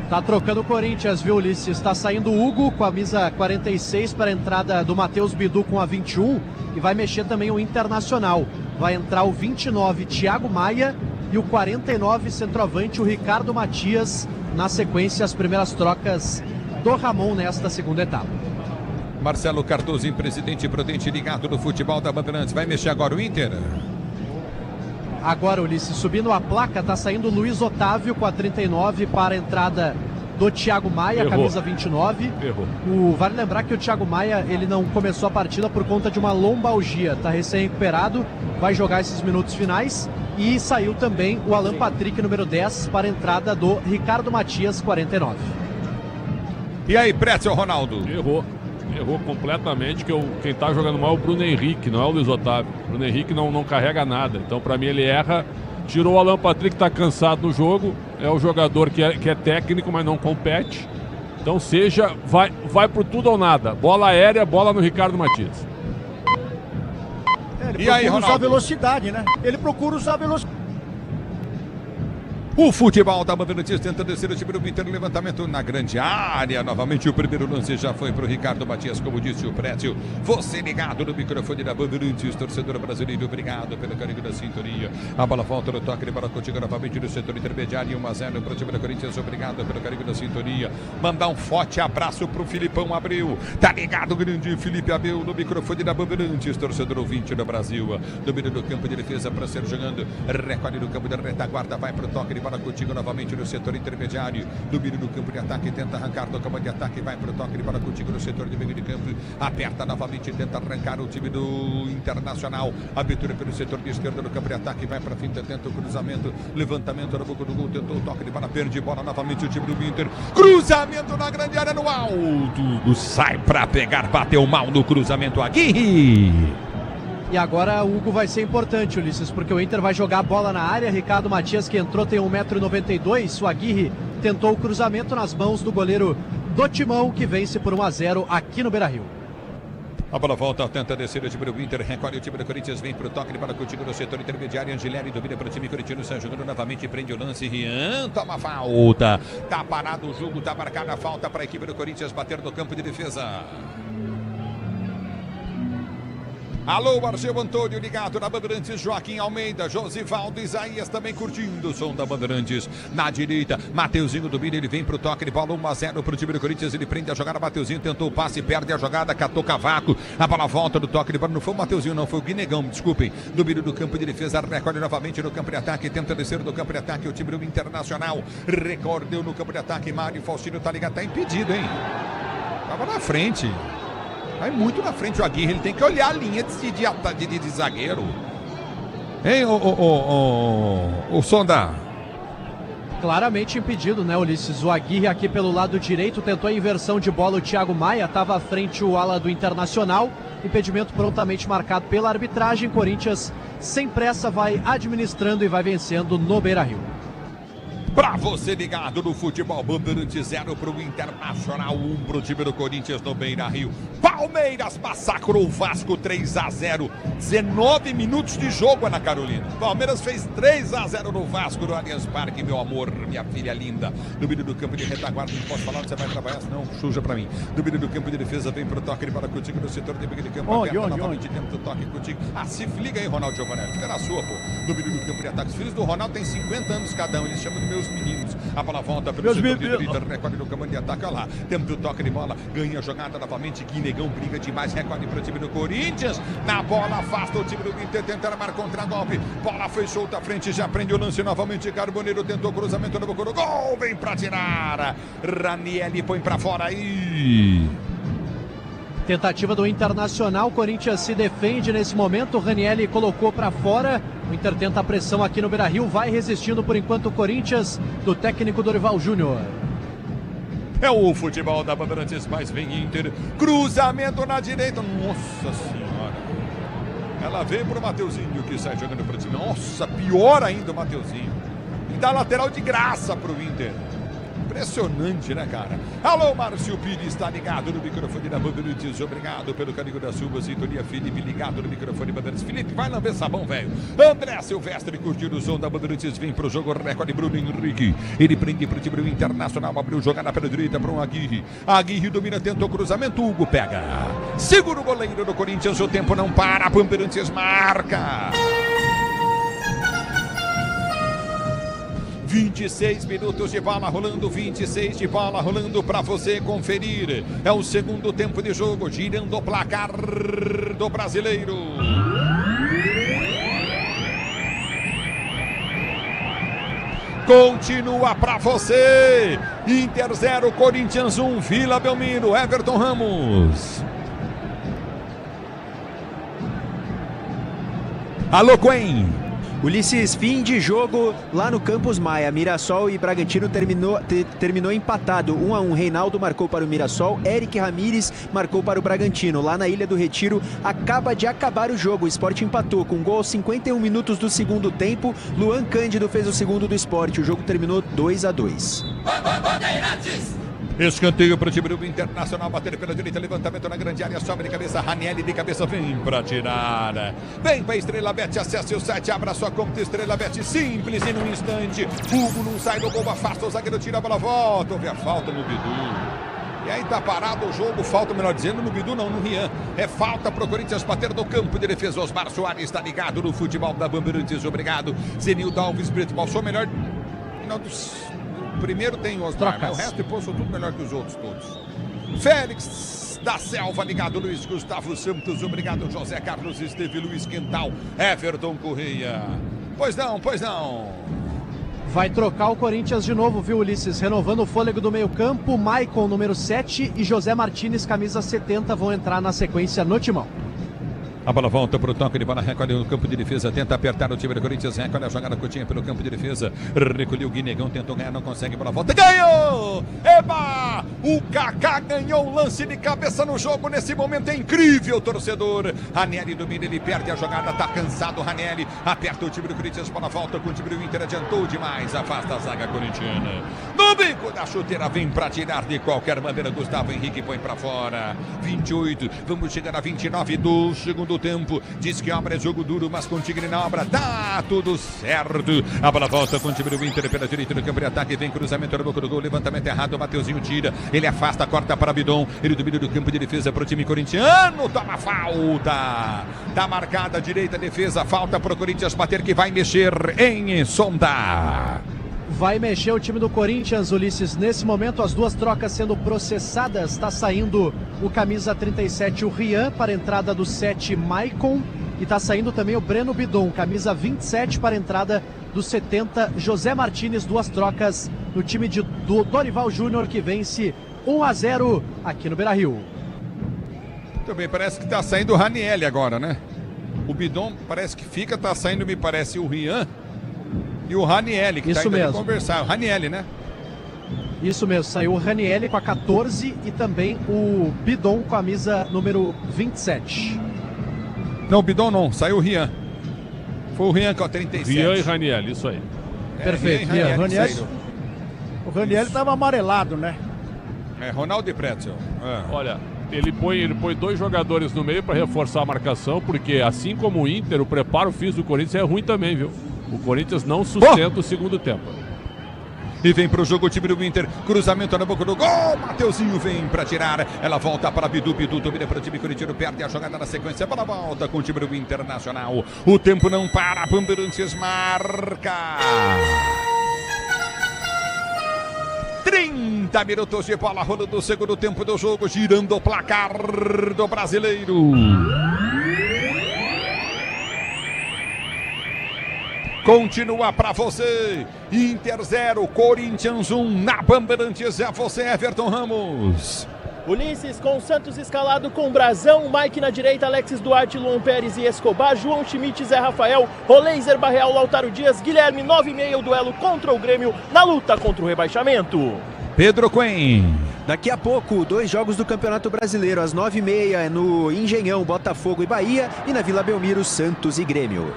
Speaker 26: Tá trocando o Corinthians, viu, Ulisses? Está saindo o Hugo com a camisa 46 para a entrada do Matheus Bidu com a 21. E vai mexer também o Internacional. Vai entrar o 29, Thiago Maia. E o 49, centroavante, o Ricardo Matias. Na sequência, as primeiras trocas do Ramon nesta segunda etapa.
Speaker 27: Marcelo Cardoso, presidente prudente ligado no futebol da Bandeirantes. Vai mexer agora o Inter?
Speaker 26: Agora, Ulisses, subindo a placa, tá saindo o Luiz Otávio com a 39 para a entrada do Thiago Maia, camisa 29.
Speaker 10: Errou.
Speaker 26: Vale lembrar que o Thiago Maia, ele não começou a partida por conta de uma lombalgia, tá recém-recuperado, vai jogar esses minutos finais. E saiu também o Alan Patrick, número 10, para a entrada do Ricardo Matias, 49.
Speaker 27: E aí, Pretzel, Ronaldo?
Speaker 10: Errou completamente, que quem tá jogando mal é o Bruno Henrique, não é o Luiz Otávio. O Bruno Henrique não carrega nada, então para mim ele erra. Tirou o Alan Patrick, que tá cansado no jogo, é o jogador que é técnico, mas não compete. Então vai por tudo ou nada. Bola aérea, bola no Ricardo Matias.
Speaker 11: Ele procura usar velocidade, né? Ele procura usar velocidade.
Speaker 27: O futebol da Bandeirantes tenta descer o time do Inter, levantamento na grande área. Novamente o primeiro lance já foi para o Ricardo Matias, como disse o Prédio. Você ligado no microfone da Bandeirantes, torcedor brasileiro, obrigado pelo carinho da sintonia. A bola volta no toque de bola contigo novamente no setor intermediário, 1-0 para o time da Corinthians, obrigado pelo carinho da sintonia. Mandar um forte abraço para o Filipão Abreu. Tá ligado, grande Felipe Abreu, no microfone da Bandeirantes, torcedor ouvinte do Brasil. Domínio do campo de defesa para ser jogando. Recolhe no campo da retaguarda, vai para o toque de bola contigo novamente no setor intermediário. Domínio no campo de ataque, tenta arrancar do campo de ataque, vai para o toque de bola contigo no setor de meio de campo. Aperta novamente, tenta arrancar o time do Internacional. Abertura pelo setor de esquerda no campo de ataque, vai para a finta, tenta o cruzamento, levantamento na boca do gol, tentou o toque de bola, perde bola novamente o time do Inter. Cruzamento na grande área no alto. Sai para pegar, bateu mal no cruzamento Aguirre.
Speaker 26: E agora o Hugo vai ser importante, Ulisses, porque o Inter vai jogar a bola na área. Ricardo Matias, que entrou, tem 1,92 m. O Aguirre tentou o cruzamento nas mãos do goleiro do Timão, que vence por 1-0 aqui no Beira-Rio.
Speaker 27: A bola volta, tenta descer o time do Inter, recolhe o time do Corinthians, vem para o toque de bola contigo no setor intermediário. Angelelli domina para o time corintiano, sai jogando novamente, prende o lance. Rian toma falta. Tá parado o jogo, tá marcada a falta para a equipe do Corinthians bater no campo de defesa. Alô, Argel Antônio ligado na Bandeirantes, Joaquim Almeida, Josivaldo, Isaías também curtindo o som da Bandeirantes. Na direita, Mateuzinho domina, ele vem pro toque de bola, 1-0 pro time do Corinthians, ele prende a jogada, Mateuzinho tentou o passe, perde a jogada, catou cavaco, a bola volta do toque de bola, não foi o Mateuzinho não, foi o Guinegão, desculpem. Domínio do campo de defesa, recolhe novamente no campo de ataque, tenta descer do campo de ataque o time do Internacional, recordeu no campo de ataque, Mário Faustino tá ligado, tá impedido, hein? Tava na frente. Vai muito na frente o Aguirre, ele tem que olhar a linha de zagueiro. Hein, o Sonda?
Speaker 26: Claramente impedido, né, Ulisses? O Aguirre aqui pelo lado direito tentou a inversão de bola, o Thiago Maia estava à frente o ala do Internacional. Impedimento prontamente marcado pela arbitragem. Corinthians, sem pressa, vai administrando e vai vencendo no Beira-Rio.
Speaker 27: Pra você ligado no futebol, Bandeirantes 0 pro Internacional, 1 pro time do Corinthians no Beira-Rio. Palmeiras massacrou o Vasco 3-0. 19 minutos de jogo, Ana Carolina. Palmeiras fez 3-0 no Vasco no Allianz Parque, meu amor, minha filha linda. Domínio do campo de retaguarda, não posso falar onde você vai trabalhar, senão suja pra mim. Domínio do campo de defesa, vem pro toque de bola contigo no setor de meio de campo. Novamente dentro do toque contigo. Se liga aí, Ronaldo Giovanelli, fica na sua, pô. Domínio do campo de ataque. Os filhos do Ronaldo têm 50 anos cada um, eles chamam de meus meninos. A bola volta pelo setor de direita, recolhe no campo de ataque, olha lá. Tenta o toque de bola, ganha a jogada novamente. Guinegão briga demais, recolhe para o time do Corinthians. Na bola, afasta o time do Inter, tenta armar contra-golpe. Bola foi solta à frente, já prende o lance novamente. Carboneiro tentou cruzamento no boca do gol, vem para tirar. Ranieri põe para fora aí.
Speaker 26: Tentativa do Internacional, o Corinthians se defende nesse momento, o Ranieri colocou para fora, o Inter tenta a pressão aqui no Beira-Rio, vai resistindo por enquanto o Corinthians, do técnico Dorival Júnior.
Speaker 27: É o futebol da Bandeirantes, mas vem Inter, cruzamento na direita, nossa senhora, ela veio pro Mateuzinho que sai jogando para o time, nossa, pior ainda o Mateuzinho, e dá lateral de graça pro Inter. Impressionante, né, cara? Alô, Márcio Pires, está ligado no microfone da Bandeirantes. Obrigado pelo carinho da sua sintonia. Felipe, ligado no microfone Bandeirantes. Felipe, vai lamber sabão, velho. André Silvestre, curtindo o som da Bandeirantes. Vem pro jogo, recorde Bruno Henrique. Ele prende pro time do Internacional. Abriu jogada pela direita para um Aguirre. Aguirre domina, tentou cruzamento. Hugo pega. Segura o goleiro do Corinthians. O tempo não para. Bandeirantes marca. 26 minutos de bola rolando, 26 de bola rolando para você conferir. É o segundo tempo de jogo, girando o placar do Brasileiro. Continua para você. Inter 0, Corinthians 1, Vila Belmiro, Everton Ramos. Alô, Quen.
Speaker 5: Ulisses, fim de jogo lá no Campus Maia. Mirassol e Bragantino terminou empatado. 1-1. Reinaldo marcou para o Mirassol. Eric Ramírez marcou para o Bragantino. Lá na Ilha do Retiro, acaba de acabar o jogo. O Sport empatou com gol aos 51 minutos do segundo tempo. Luan Cândido fez o segundo do Sport. O jogo terminou 2-2.
Speaker 27: Escanteio para o time do Internacional, bater pela direita, levantamento na grande área, sobe de cabeça, Ranieri de cabeça, vem para tirar. Vem para Estrela Bet, acesse o site, abra sua conta Estrela Bet, simples e num instante. Hugo não sai do gol, afasta o zagueiro, tira a bola, volta, houve a falta no Bidu. E aí tá parado o jogo, falta, melhor dizendo, no Bidu não, no Rian. É falta pro Corinthians bater no campo de defesa. Osmar Soares está ligado no futebol da Bandeirantes, obrigado. Zenildo Alves, Preto Bal, sou melhor... Não, primeiro tem o Osmar, mas o resto depois são tudo melhor que os outros todos. Félix da Selva ligado, Luiz Gustavo Santos, obrigado. José Carlos Esteve, Luiz Quintal, Everton Correia. Pois não, pois não.
Speaker 26: Vai trocar o Corinthians de novo, viu, Ulisses? Renovando o fôlego do meio-campo, Maicon, número 7, e José Martínez, camisa 70, vão entrar na sequência no timão.
Speaker 27: A bola volta para o toque de bola, recolhe no campo de defesa, tenta apertar o time do Corinthians, recolhe a jogada curtinha pelo campo de defesa, recolheu o Guinegão, tentou ganhar, não consegue, bola volta, ganhou! Eba! O Kaká ganhou um lance de cabeça no jogo, nesse momento é incrível, torcedor. Ranieri domina, ele perde a jogada, tá cansado, Ranieri, aperta o time do Corinthians, bola volta com o time do Inter, adiantou demais, afasta a zaga corintiana. No bico da chuteira, vem para tirar de qualquer maneira, Gustavo Henrique põe para fora. 28, vamos chegar a 29 do segundo tempo, diz que obra é jogo duro, mas com o Tigre na obra dá tudo certo. A bola volta com o time do Inter pela direita do campo de ataque, vem cruzamento na boca do gol, levantamento errado, o Mateuzinho tira, ele afasta, corta para Bidon, ele domina do campo de defesa para o time corintiano, toma falta, tá marcada a direita, defesa, falta para o Corinthians bater, que vai mexer em Sonda.
Speaker 26: Vai mexer o time do Corinthians, Ulisses. Nesse momento, as duas trocas sendo processadas. Está saindo o camisa 37, o Rian, para a entrada do 7, Maicon. E está saindo também o Breno Bidon, camisa 27, para a entrada do 70, José Martínez. Duas trocas no time do Dorival Júnior, que vence 1-0 aqui no Beira-Rio.
Speaker 27: Muito bem, parece que está saindo o Ranieri agora, né? O Bidon parece que fica, está saindo, me parece, o Rian. E o Ranieri, que está indo mesmo conversar. O Ranieri, né?
Speaker 26: Isso mesmo, saiu o Ranieri com a 14 e também o Bidon com a camisa número 27.
Speaker 27: Não, o Bidon não, saiu o Rian. Foi o Rian com a 37.
Speaker 10: Rian e Ranieri, isso aí.
Speaker 26: Perfeito,
Speaker 11: Rian. O Ranieri estava amarelado, né?
Speaker 27: É, Ronaldo e Pretzel.
Speaker 10: Olha, ele põe dois jogadores no meio para reforçar a marcação, porque assim como o Inter, o preparo físico do Corinthians é ruim também, viu? O Corinthians não sustenta o segundo tempo.
Speaker 27: E vem para o jogo o time do Inter. Cruzamento na boca do gol. Mateuzinho vem para tirar. Ela volta para Bidu. Bidu domina para o time corintiano. Perde a jogada na sequência. Bola volta com o time do Internacional. O tempo não para. Bandeirantes marca. 30 minutos de bola rolando o segundo tempo do jogo. Girando o placar do Brasileiro. Continua para você, Inter 0, Corinthians 1, na Bandeirantes é você, Everton Ramos.
Speaker 4: Ulisses com Santos escalado com Brazão, Mike na direita, Alexis Duarte, Luan Pérez e Escobar, João Schmidt, Zé Rafael, Roleiser, Barreal, Lautaro Dias, Guilherme, 9,5, o duelo contra o Grêmio na luta contra o rebaixamento.
Speaker 27: Pedro Quen.
Speaker 5: Daqui a pouco, 2 jogos do Campeonato Brasileiro, às 9h30 no Engenhão, Botafogo e Bahia, e na Vila Belmiro, Santos e Grêmio.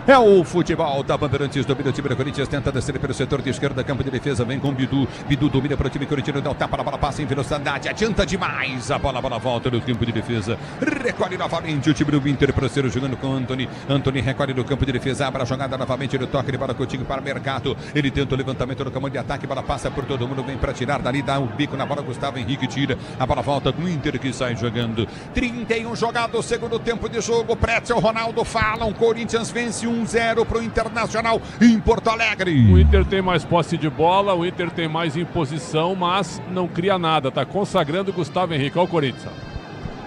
Speaker 27: É o futebol da Bandeirantes, domina o time do Corinthians, tenta descer pelo setor de esquerda, campo de defesa, vem com Bidu. Bidu domina para o time corintiano, dá o tapa, a bola passa em velocidade, adianta demais. A bola volta no campo de defesa. Recolhe novamente o time do Inter para ser jogando com Antony. Antony recolhe no campo de defesa, abre a jogada novamente, ele toca de bola Coutinho para o Mercado. Ele tenta o levantamento no comando de ataque, a bola passa por todo mundo, vem para tirar dali, dá um bico na bola, Gustavo Henrique tira. A bola volta com o Inter que sai jogando. 31 jogados, segundo tempo de jogo. Pretzel, Ronaldo falam, Corinthians vence 1-0 para o Internacional em Porto Alegre.
Speaker 10: O Inter tem mais posse de bola, o Inter tem mais imposição, mas não cria nada. Está consagrando o Gustavo Henrique. Olha o Corinthians.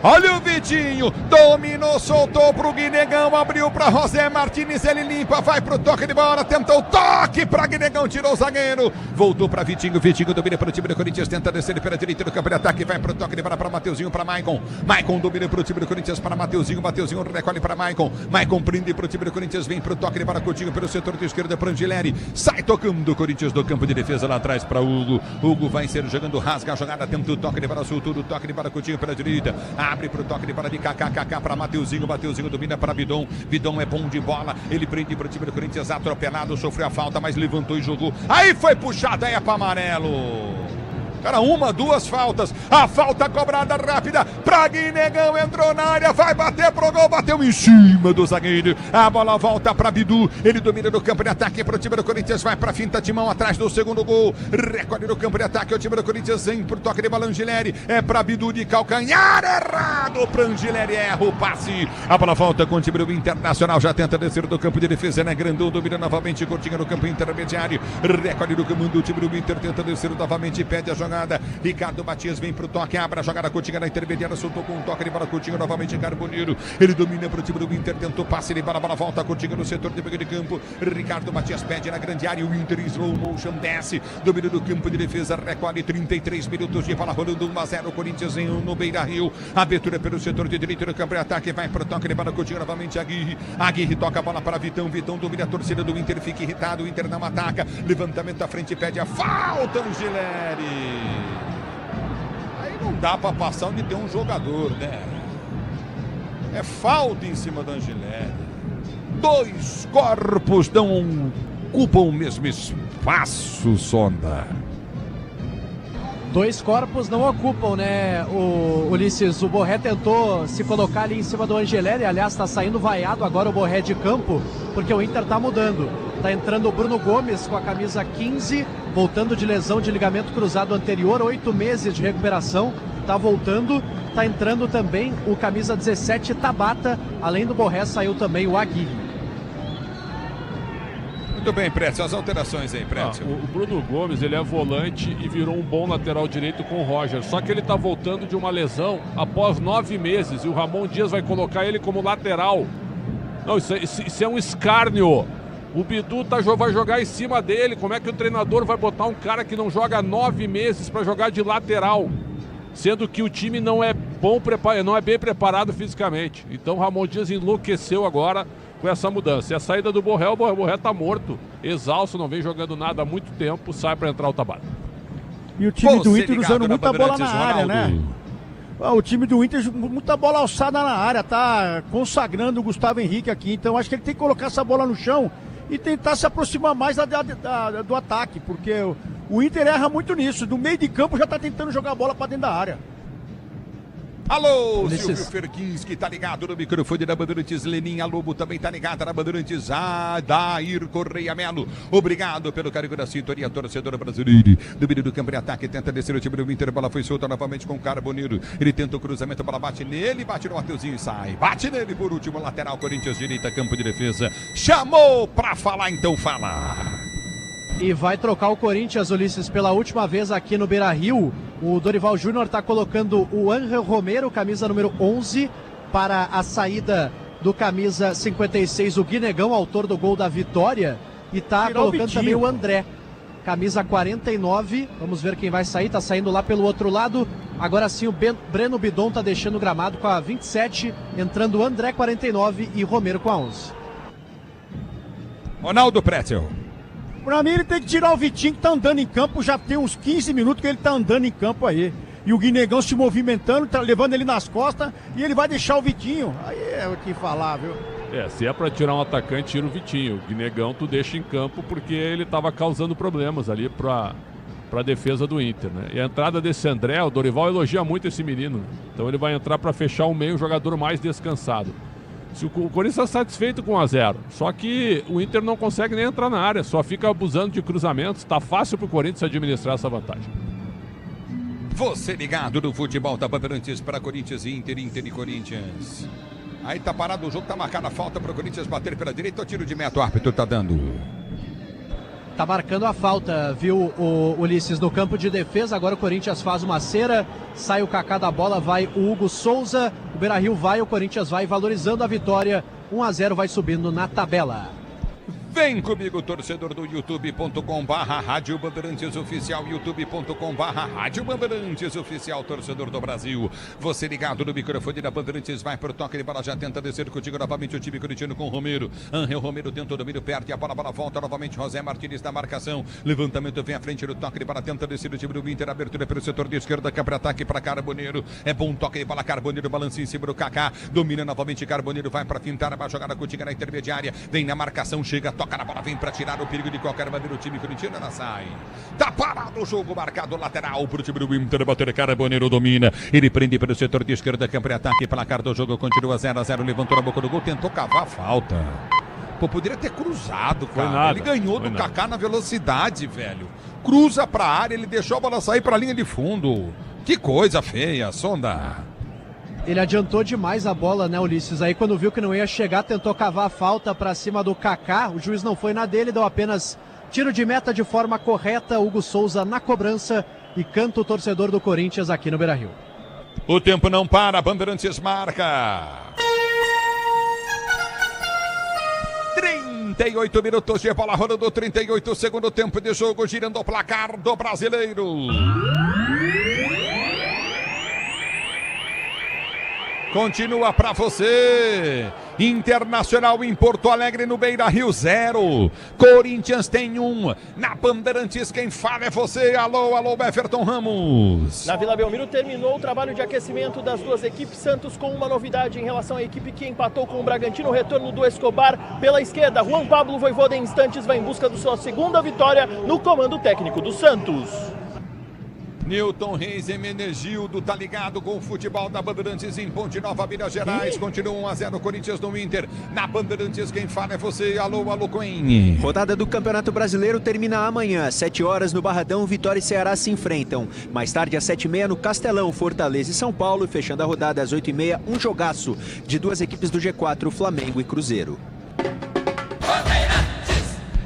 Speaker 27: Olha o Vitinho, dominou, soltou pro Guinegão, abriu para José Martínez, ele limpa, vai pro toque de bola, tentou o toque para Guinegão, tirou o zagueiro, voltou para Vitinho, Vitinho domina para o time do Corinthians, tenta descer pela direita do campo de ataque, vai pro toque de bola para Mateuzinho, para Maicon, Maicon domina para o time do Corinthians, para Mateuzinho, Mateuzinho recolhe para Maicon, Maicon prende para o time do Corinthians, vem pro toque de bola, Coutinho pelo setor de esquerda para Angileri, sai tocando o Corinthians do campo de defesa lá atrás para Hugo, Hugo vai ser jogando, rasga a jogada, tenta o toque de bola, soltou o toque de bola, Coutinho pela direita, abre pro toque de bola de KKK para Mateuzinho, Mateuzinho domina para Bidon, Bidon é bom de bola, ele prende para o time do Corinthians, atropelado, sofreu a falta, mas levantou e jogou, aí foi puxada, é para amarelo. Cara, uma, duas faltas, a falta cobrada rápida pra Guinegão, entrou na área, vai bater pro gol, bateu em cima do zagueiro, a bola volta pra Bidu, ele domina no campo de ataque pro time do Corinthians, vai pra finta de mão atrás do segundo gol, recolhe no campo de ataque o time do Corinthians, vem pro toque de bola Angileri, é pra Bidu de calcanhar, errado pra Angileri, erra o passe, a bola volta com o time do Internacional, já tenta descer do campo de defesa, né, Grandão domina novamente, Coutinho no campo intermediário, recolhe no comando do time do Inter, tenta descer novamente, pede a jogada. Ricardo Matias vem pro toque, abre a jogada, Coutinho na intermediária, soltou com um toque de bola, Coutinho novamente, Carboneiro, ele domina pro time do Inter, tentou passe de bola, bola volta, Coutinho no setor de meio de campo, Ricardo Matias pede na grande área, o Inter em slow motion desce, domina do campo de defesa, recolhe 33 minutos de bola rolando 1-0, Corinthians no Beira-Rio, abertura pelo setor de direito do campo de ataque, vai pro toque de bola, Coutinho novamente, Aguirre toca a bola para Vitão, Vitão domina a torcida do Inter, fica irritado, o Inter não ataca, levantamento à frente, pede a falta, Angileri. Aí não dá para passar onde tem um jogador, né? É falta em cima do Angileri. Dois corpos não ocupam o mesmo espaço, Sonda.
Speaker 26: Dois corpos não ocupam, né, o Ulisses? O Borré tentou se colocar ali em cima do Angileri, aliás, está saindo vaiado agora o Borré de campo, porque o Inter está mudando. Está entrando o Bruno Gomes com a camisa 15, voltando de lesão de ligamento cruzado anterior, 8 meses de recuperação, está voltando. Está entrando também o camisa 17, Tabata, além do Borré saiu também o Aguirre.
Speaker 27: Muito bem, Pretzel, as alterações aí, Pretzel.
Speaker 10: O Bruno Gomes, ele é volante e virou um bom lateral direito com o Roger, só que ele está voltando de uma lesão após 9 meses e o Ramon Dias vai colocar ele como lateral. Não, isso é um escárnio. O Bidu vai jogar em cima dele. Como é que o treinador vai botar um cara que não joga 9 meses para jogar de lateral? Sendo que o time não é bem preparado fisicamente. Então o Ramon Dias enlouqueceu agora com essa mudança. E a saída do Borré, o Borré tá morto, exausto, não vem jogando nada há muito tempo, sai para entrar o Tabata.
Speaker 11: E o time do Inter usando muita bola na área, né? O time do Inter, muita bola alçada na área, tá consagrando o Gustavo Henrique aqui. Então acho que ele tem que colocar essa bola no chão e tentar se aproximar mais do ataque, porque o Inter erra muito nisso. Do meio de campo já tá tentando jogar a bola para dentro da área.
Speaker 27: Alô, Silvio Ferquins, que tá ligado no microfone da Bandeirantes, Leninha Lobo também tá ligada na Bandeirantes, Adair Correia Melo, obrigado pelo carinho da sintonia, torcedora brasileira, domínio do campo de ataque, tenta descer o time do Inter, a bola foi solta novamente com o Carboneiro, ele tenta o cruzamento, a bola bate nele, bate no Mateuzinho e sai, bate nele por último, lateral, Corinthians direita, campo de defesa, chamou pra falar, então fala.
Speaker 26: E vai trocar o Corinthians, Ulisses, pela última vez aqui no Beira-Rio. O Dorival Júnior está colocando o Ángel Romero, camisa número 11, para a saída do camisa 56, o Guinegão, autor do gol da vitória. E está colocando também o André, camisa 49. Vamos ver quem vai sair, está saindo lá pelo outro lado. Agora sim o Breno Bidon está deixando o gramado com a 27, entrando o André 49 e Romero com a 11.
Speaker 27: Ronaldo Pretzel.
Speaker 11: Pra mim ele tem que tirar o Vitinho que tá andando em campo, já tem uns 15 minutos que ele tá andando em campo aí. E o Guinegão se movimentando, tá levando ele nas costas e ele vai deixar o Vitinho. Aí é o que falar, viu?
Speaker 10: Se é para tirar um atacante, tira o Vitinho. O Guinegão tu deixa em campo porque ele estava causando problemas ali para a defesa do Inter, né? E a entrada desse André, o Dorival elogia muito esse menino. Então ele vai entrar para fechar o meio, um jogador mais descansado. Se o Corinthians está satisfeito com 1-0, só que o Inter não consegue nem entrar na área, só fica abusando de cruzamentos. Está fácil para o Corinthians administrar essa vantagem.
Speaker 27: Você ligado no futebol da Bandeirantes para Corinthians e Inter e Corinthians. Aí tá parado o jogo, tá marcada a falta para o Corinthians bater pela direita. O tiro de meta, o árbitro tá dando.
Speaker 26: Tá marcando a falta, viu, o Ulisses, no campo de defesa. Agora o Corinthians faz uma cera, sai o Kaká da bola, vai o Hugo Souza, o Beira-Rio vai, o Corinthians vai valorizando a vitória. 1-0, vai subindo na tabela.
Speaker 27: Vem comigo, torcedor do youtube.com/Rádio Bandeirantes Oficial, youtube.com/Rádio Bandeirantes Oficial, torcedor do Brasil. Você ligado no microfone da Bandeirantes, vai pro toque de bola, já tenta descer contigo novamente o time corintiano com o Romero. Angel Romero tenta o domínio, perde a bola volta novamente, José Martins na marcação. Levantamento vem à frente no toque de bola, tenta descer o time do Inter, abertura pelo setor de esquerda, para ataque para Carboneiro. É bom toque de bola, Carboneiro balança em cima do Kaká, domina novamente Carboneiro, vai para fintar a jogada contigo na intermediária, vem na marcação, chega, toca na bola, vem para tirar o perigo de qualquer maneira. O time corintiano, ela sai. Tá parado o jogo, marcado lateral pro time do Inter. Bater, Carboneiro domina. Ele prende pelo setor de esquerda, campo de ataque. Placar do jogo continua 0-0. Levantou na boca do gol, tentou cavar a falta. Pô, poderia ter cruzado, cara.
Speaker 10: Nada,
Speaker 27: ele ganhou do Kaká na velocidade, velho. Cruza pra área, ele deixou a bola sair pra linha de fundo. Que coisa feia, Sonda.
Speaker 26: Ele adiantou demais a bola, né, Ulisses? Aí quando viu que não ia chegar, tentou cavar a falta para cima do Kaká. O juiz não foi na dele, deu apenas tiro de meta de forma correta. Hugo Souza na cobrança e canta o torcedor do Corinthians aqui no Beira-Rio.
Speaker 27: O tempo não para, Bandeirantes marca. 38 minutos de bola rolando, 38 segundo tempo de jogo, girando o placar do brasileiro. Continua para você. Internacional em Porto Alegre, no Beira-Rio 0. Corinthians tem 1. Na Bandeirantes quem fala é você. Alô, alô, Everton Ramos.
Speaker 4: Na Vila Belmiro terminou o trabalho de aquecimento das duas equipes. Santos com uma novidade em relação à equipe que empatou com o Bragantino. O retorno do Escobar pela esquerda. Juan Pablo Vojvoda em instantes vai em busca da sua segunda vitória no comando técnico do Santos.
Speaker 27: Newton Reis, Hermenegildo, tá ligado com o futebol da Bandeirantes em Ponte Nova, Minas Gerais. Continua 1-0 Corinthians no Inter. Na Bandeirantes quem fala é você. Alô, alô, Coen.
Speaker 5: Rodada do Campeonato Brasileiro termina amanhã, 7 horas no Barradão. Vitória e Ceará se enfrentam. Mais tarde, às 7h30 no Castelão, Fortaleza e São Paulo. Fechando a rodada às 8h30, um jogaço de duas equipes do G4, Flamengo e Cruzeiro.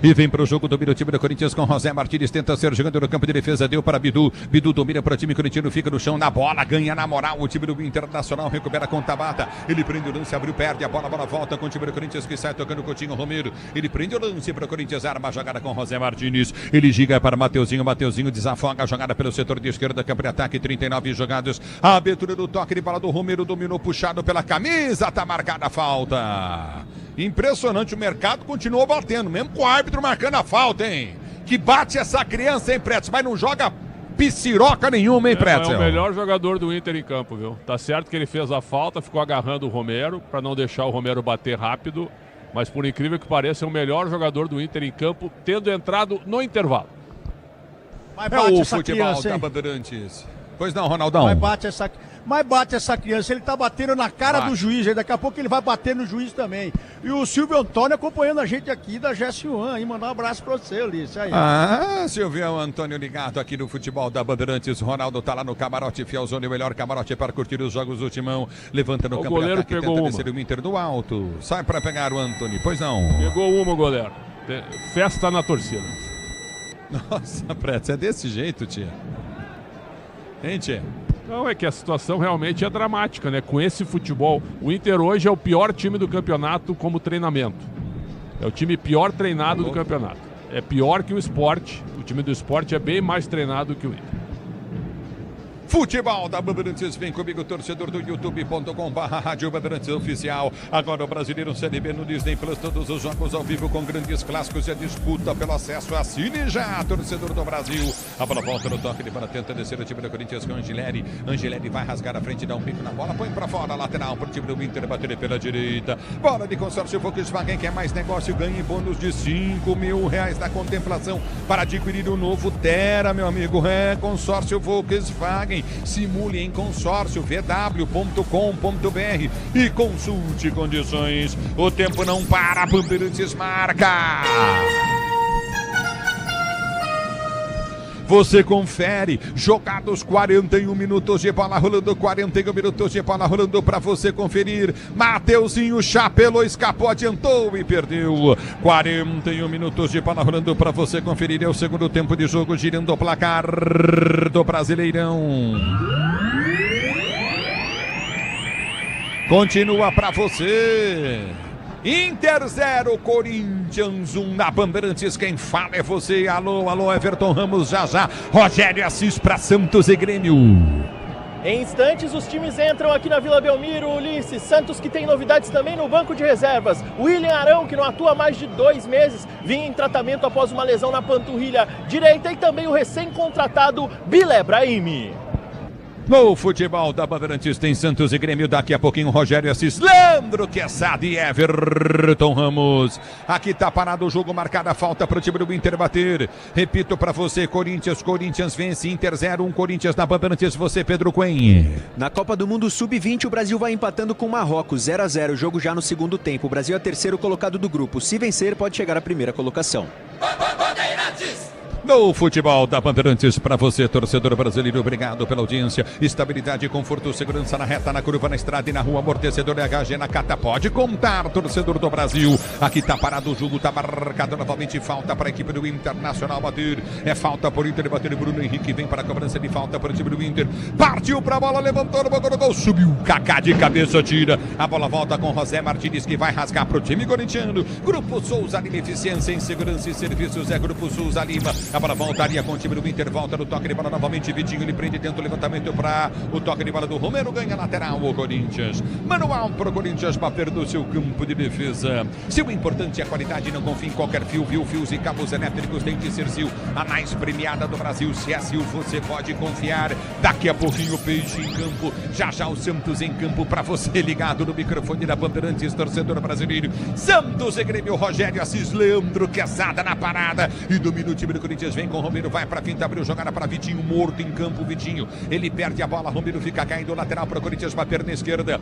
Speaker 27: E vem para o jogo, domina o time do Corinthians com José Martins, tenta ser jogando no campo de defesa, deu para Bidu, Bidu domina para o time corintiano, fica no chão, na bola, ganha na moral, o time do Internacional recupera com Tabata, ele prende o lance, abriu, perde a bola volta com o time do Corinthians que sai tocando o Coutinho Romero, ele prende o lance para o Corinthians, arma a jogada com José Martins, ele giga para Mateuzinho, Mateuzinho desafoga a jogada pelo setor de esquerda, campo de ataque, 39 jogados, a abertura do toque de bola do Romero, dominou puxado pela camisa, tá marcada a falta. Impressionante, o mercado continuou batendo, mesmo com o árbitro marcando a falta, hein? Que bate essa criança, hein, Pretzel? Mas não joga piciroca nenhuma, hein, Pretzel?
Speaker 10: É o melhor jogador do Inter em campo, viu? Tá certo que ele fez a falta, ficou agarrando o Romero, para não deixar o Romero bater rápido, mas por incrível que pareça, é o melhor jogador do Inter em campo, tendo entrado no intervalo.
Speaker 27: Mas bate o futebol da Bandeirantes. Pois não, Ronaldão.
Speaker 11: Mas bate essa criança, ele tá batendo na cara do juiz, aí daqui a pouco ele vai bater no juiz também. E o Silvio Antônio acompanhando a gente aqui da GS1, aí mandar um abraço pra você, Ulisses. Aí.
Speaker 27: Silvio Antônio ligado aqui no futebol da Bandeirantes. Ronaldo tá lá no camarote, Fielzone, o melhor camarote para curtir os jogos do Timão. Levanta no campo de ataque, tenta descer o Inter do alto. Sai para pegar o Antônio, pois não.
Speaker 10: Pegou uma, goleiro. Festa na torcida.
Speaker 27: Nossa, Pretzel, é desse jeito, tia. Hein, tia?
Speaker 10: Não, é que a situação realmente é dramática, né? Com esse futebol, o Inter hoje é o pior time do campeonato como treinamento. É o time pior treinado do campeonato. É pior que o Sport. O time do Sport é bem mais treinado que o Inter.
Speaker 27: Futebol da Bandeirantes, vem comigo, torcedor do youtube.com/Rádio Bandeirantes Oficial. Agora o Brasileiro Série B no Disney Plus, todos os jogos ao vivo com grandes clássicos e a disputa pelo acesso. Assine já, torcedor do Brasil. A bola volta no toque, ele para tenta descer o time do Corinthians com Angileri. Angileri vai rasgar a frente, dá um pico na bola, põe para fora, lateral para o time do Inter, bater pela direita. Bola de consórcio Volkswagen, quer mais negócio, ganhe bônus de R$5.000 na contemplação para adquirir o novo Tera, meu amigo. É consórcio Volkswagen. Simule em consórcio vw.com.br e consulte condições. O tempo não para, Bandeirantes marca. Você confere, jogados 41 minutos de bola rolando, 41 minutos de bola rolando para você conferir. Mateuzinho chapelou, escapou, adiantou e perdeu. 41 minutos de bola rolando para você conferir. É o segundo tempo de jogo, girando o placar do Brasileirão. Continua para você. Inter 0, Corinthians 1 na Bandeirantes. Quem fala é você. Alô, alô, Everton Ramos, já já. Rogério Assis para Santos e Grêmio.
Speaker 4: Em instantes, os times entram aqui na Vila Belmiro. Ulisses Santos, que tem novidades também no banco de reservas. William Arão, que não atua há mais de 2 meses, vinha em tratamento após uma lesão na panturrilha direita. E também o recém-contratado Bilé Brahimi.
Speaker 27: No futebol da Bandeirantes tem Santos e Grêmio. Daqui a pouquinho Rogério Assis, Leandro Quesada e Everton Ramos. Aqui tá parado o jogo, marcada a falta para o time do Inter bater. Repito para você, Corinthians vence, Inter 0-1, Corinthians na Bandeirantes. Você, Pedro Cunha.
Speaker 5: Na Copa do Mundo Sub-20, o Brasil vai empatando com o Marrocos, 0-0, jogo já no segundo tempo. O Brasil é terceiro colocado do grupo. Se vencer, pode chegar à primeira colocação.
Speaker 27: No futebol da Bandeirantes, para você, torcedor brasileiro, obrigado pela audiência. Estabilidade, conforto, segurança na reta, na curva, na estrada e na rua. Amortecedor HG na Cata. Pode contar, torcedor do Brasil. Aqui tá parado o jogo, tá marcado novamente. Falta para a equipe do Internacional bater. É falta por Inter bater. Bruno Henrique vem para a cobrança de falta para o time do Inter. Partiu para a bola, levantou no banco do gol, subiu. Kaká de cabeça, tira. A bola volta com José Martínez, que vai rasgar para o time corintiano. Grupo Souza Lima, eficiência em segurança e serviços. É Grupo Souza Lima. A bola voltaria com o time do Inter, volta no toque de bola novamente, Vitinho, ele prende dentro, levantamento para o toque de bola do Romero, ganha lateral o Corinthians. Manual para o Corinthians bater do seu campo de defesa. Se o importante é a qualidade, não confie em qualquer fio, viu? Fios e cabos elétricos, tem que ser Sil, a mais premiada do Brasil. Se é Sil, você pode confiar. Daqui a pouquinho o Peixe em campo, já já o Santos em campo para você ligado no microfone da Bandeirantes, torcedor brasileiro. Santos e Grêmio, Rogério Assis, Leandro Quesada na parada e domina o time do Corinthians. Vem com Romero, vai para finta, abriu jogada para Vitinho, morto em campo, Vitinho, ele perde a bola, Romero fica caindo, lateral para o Corinthians bater na esquerda.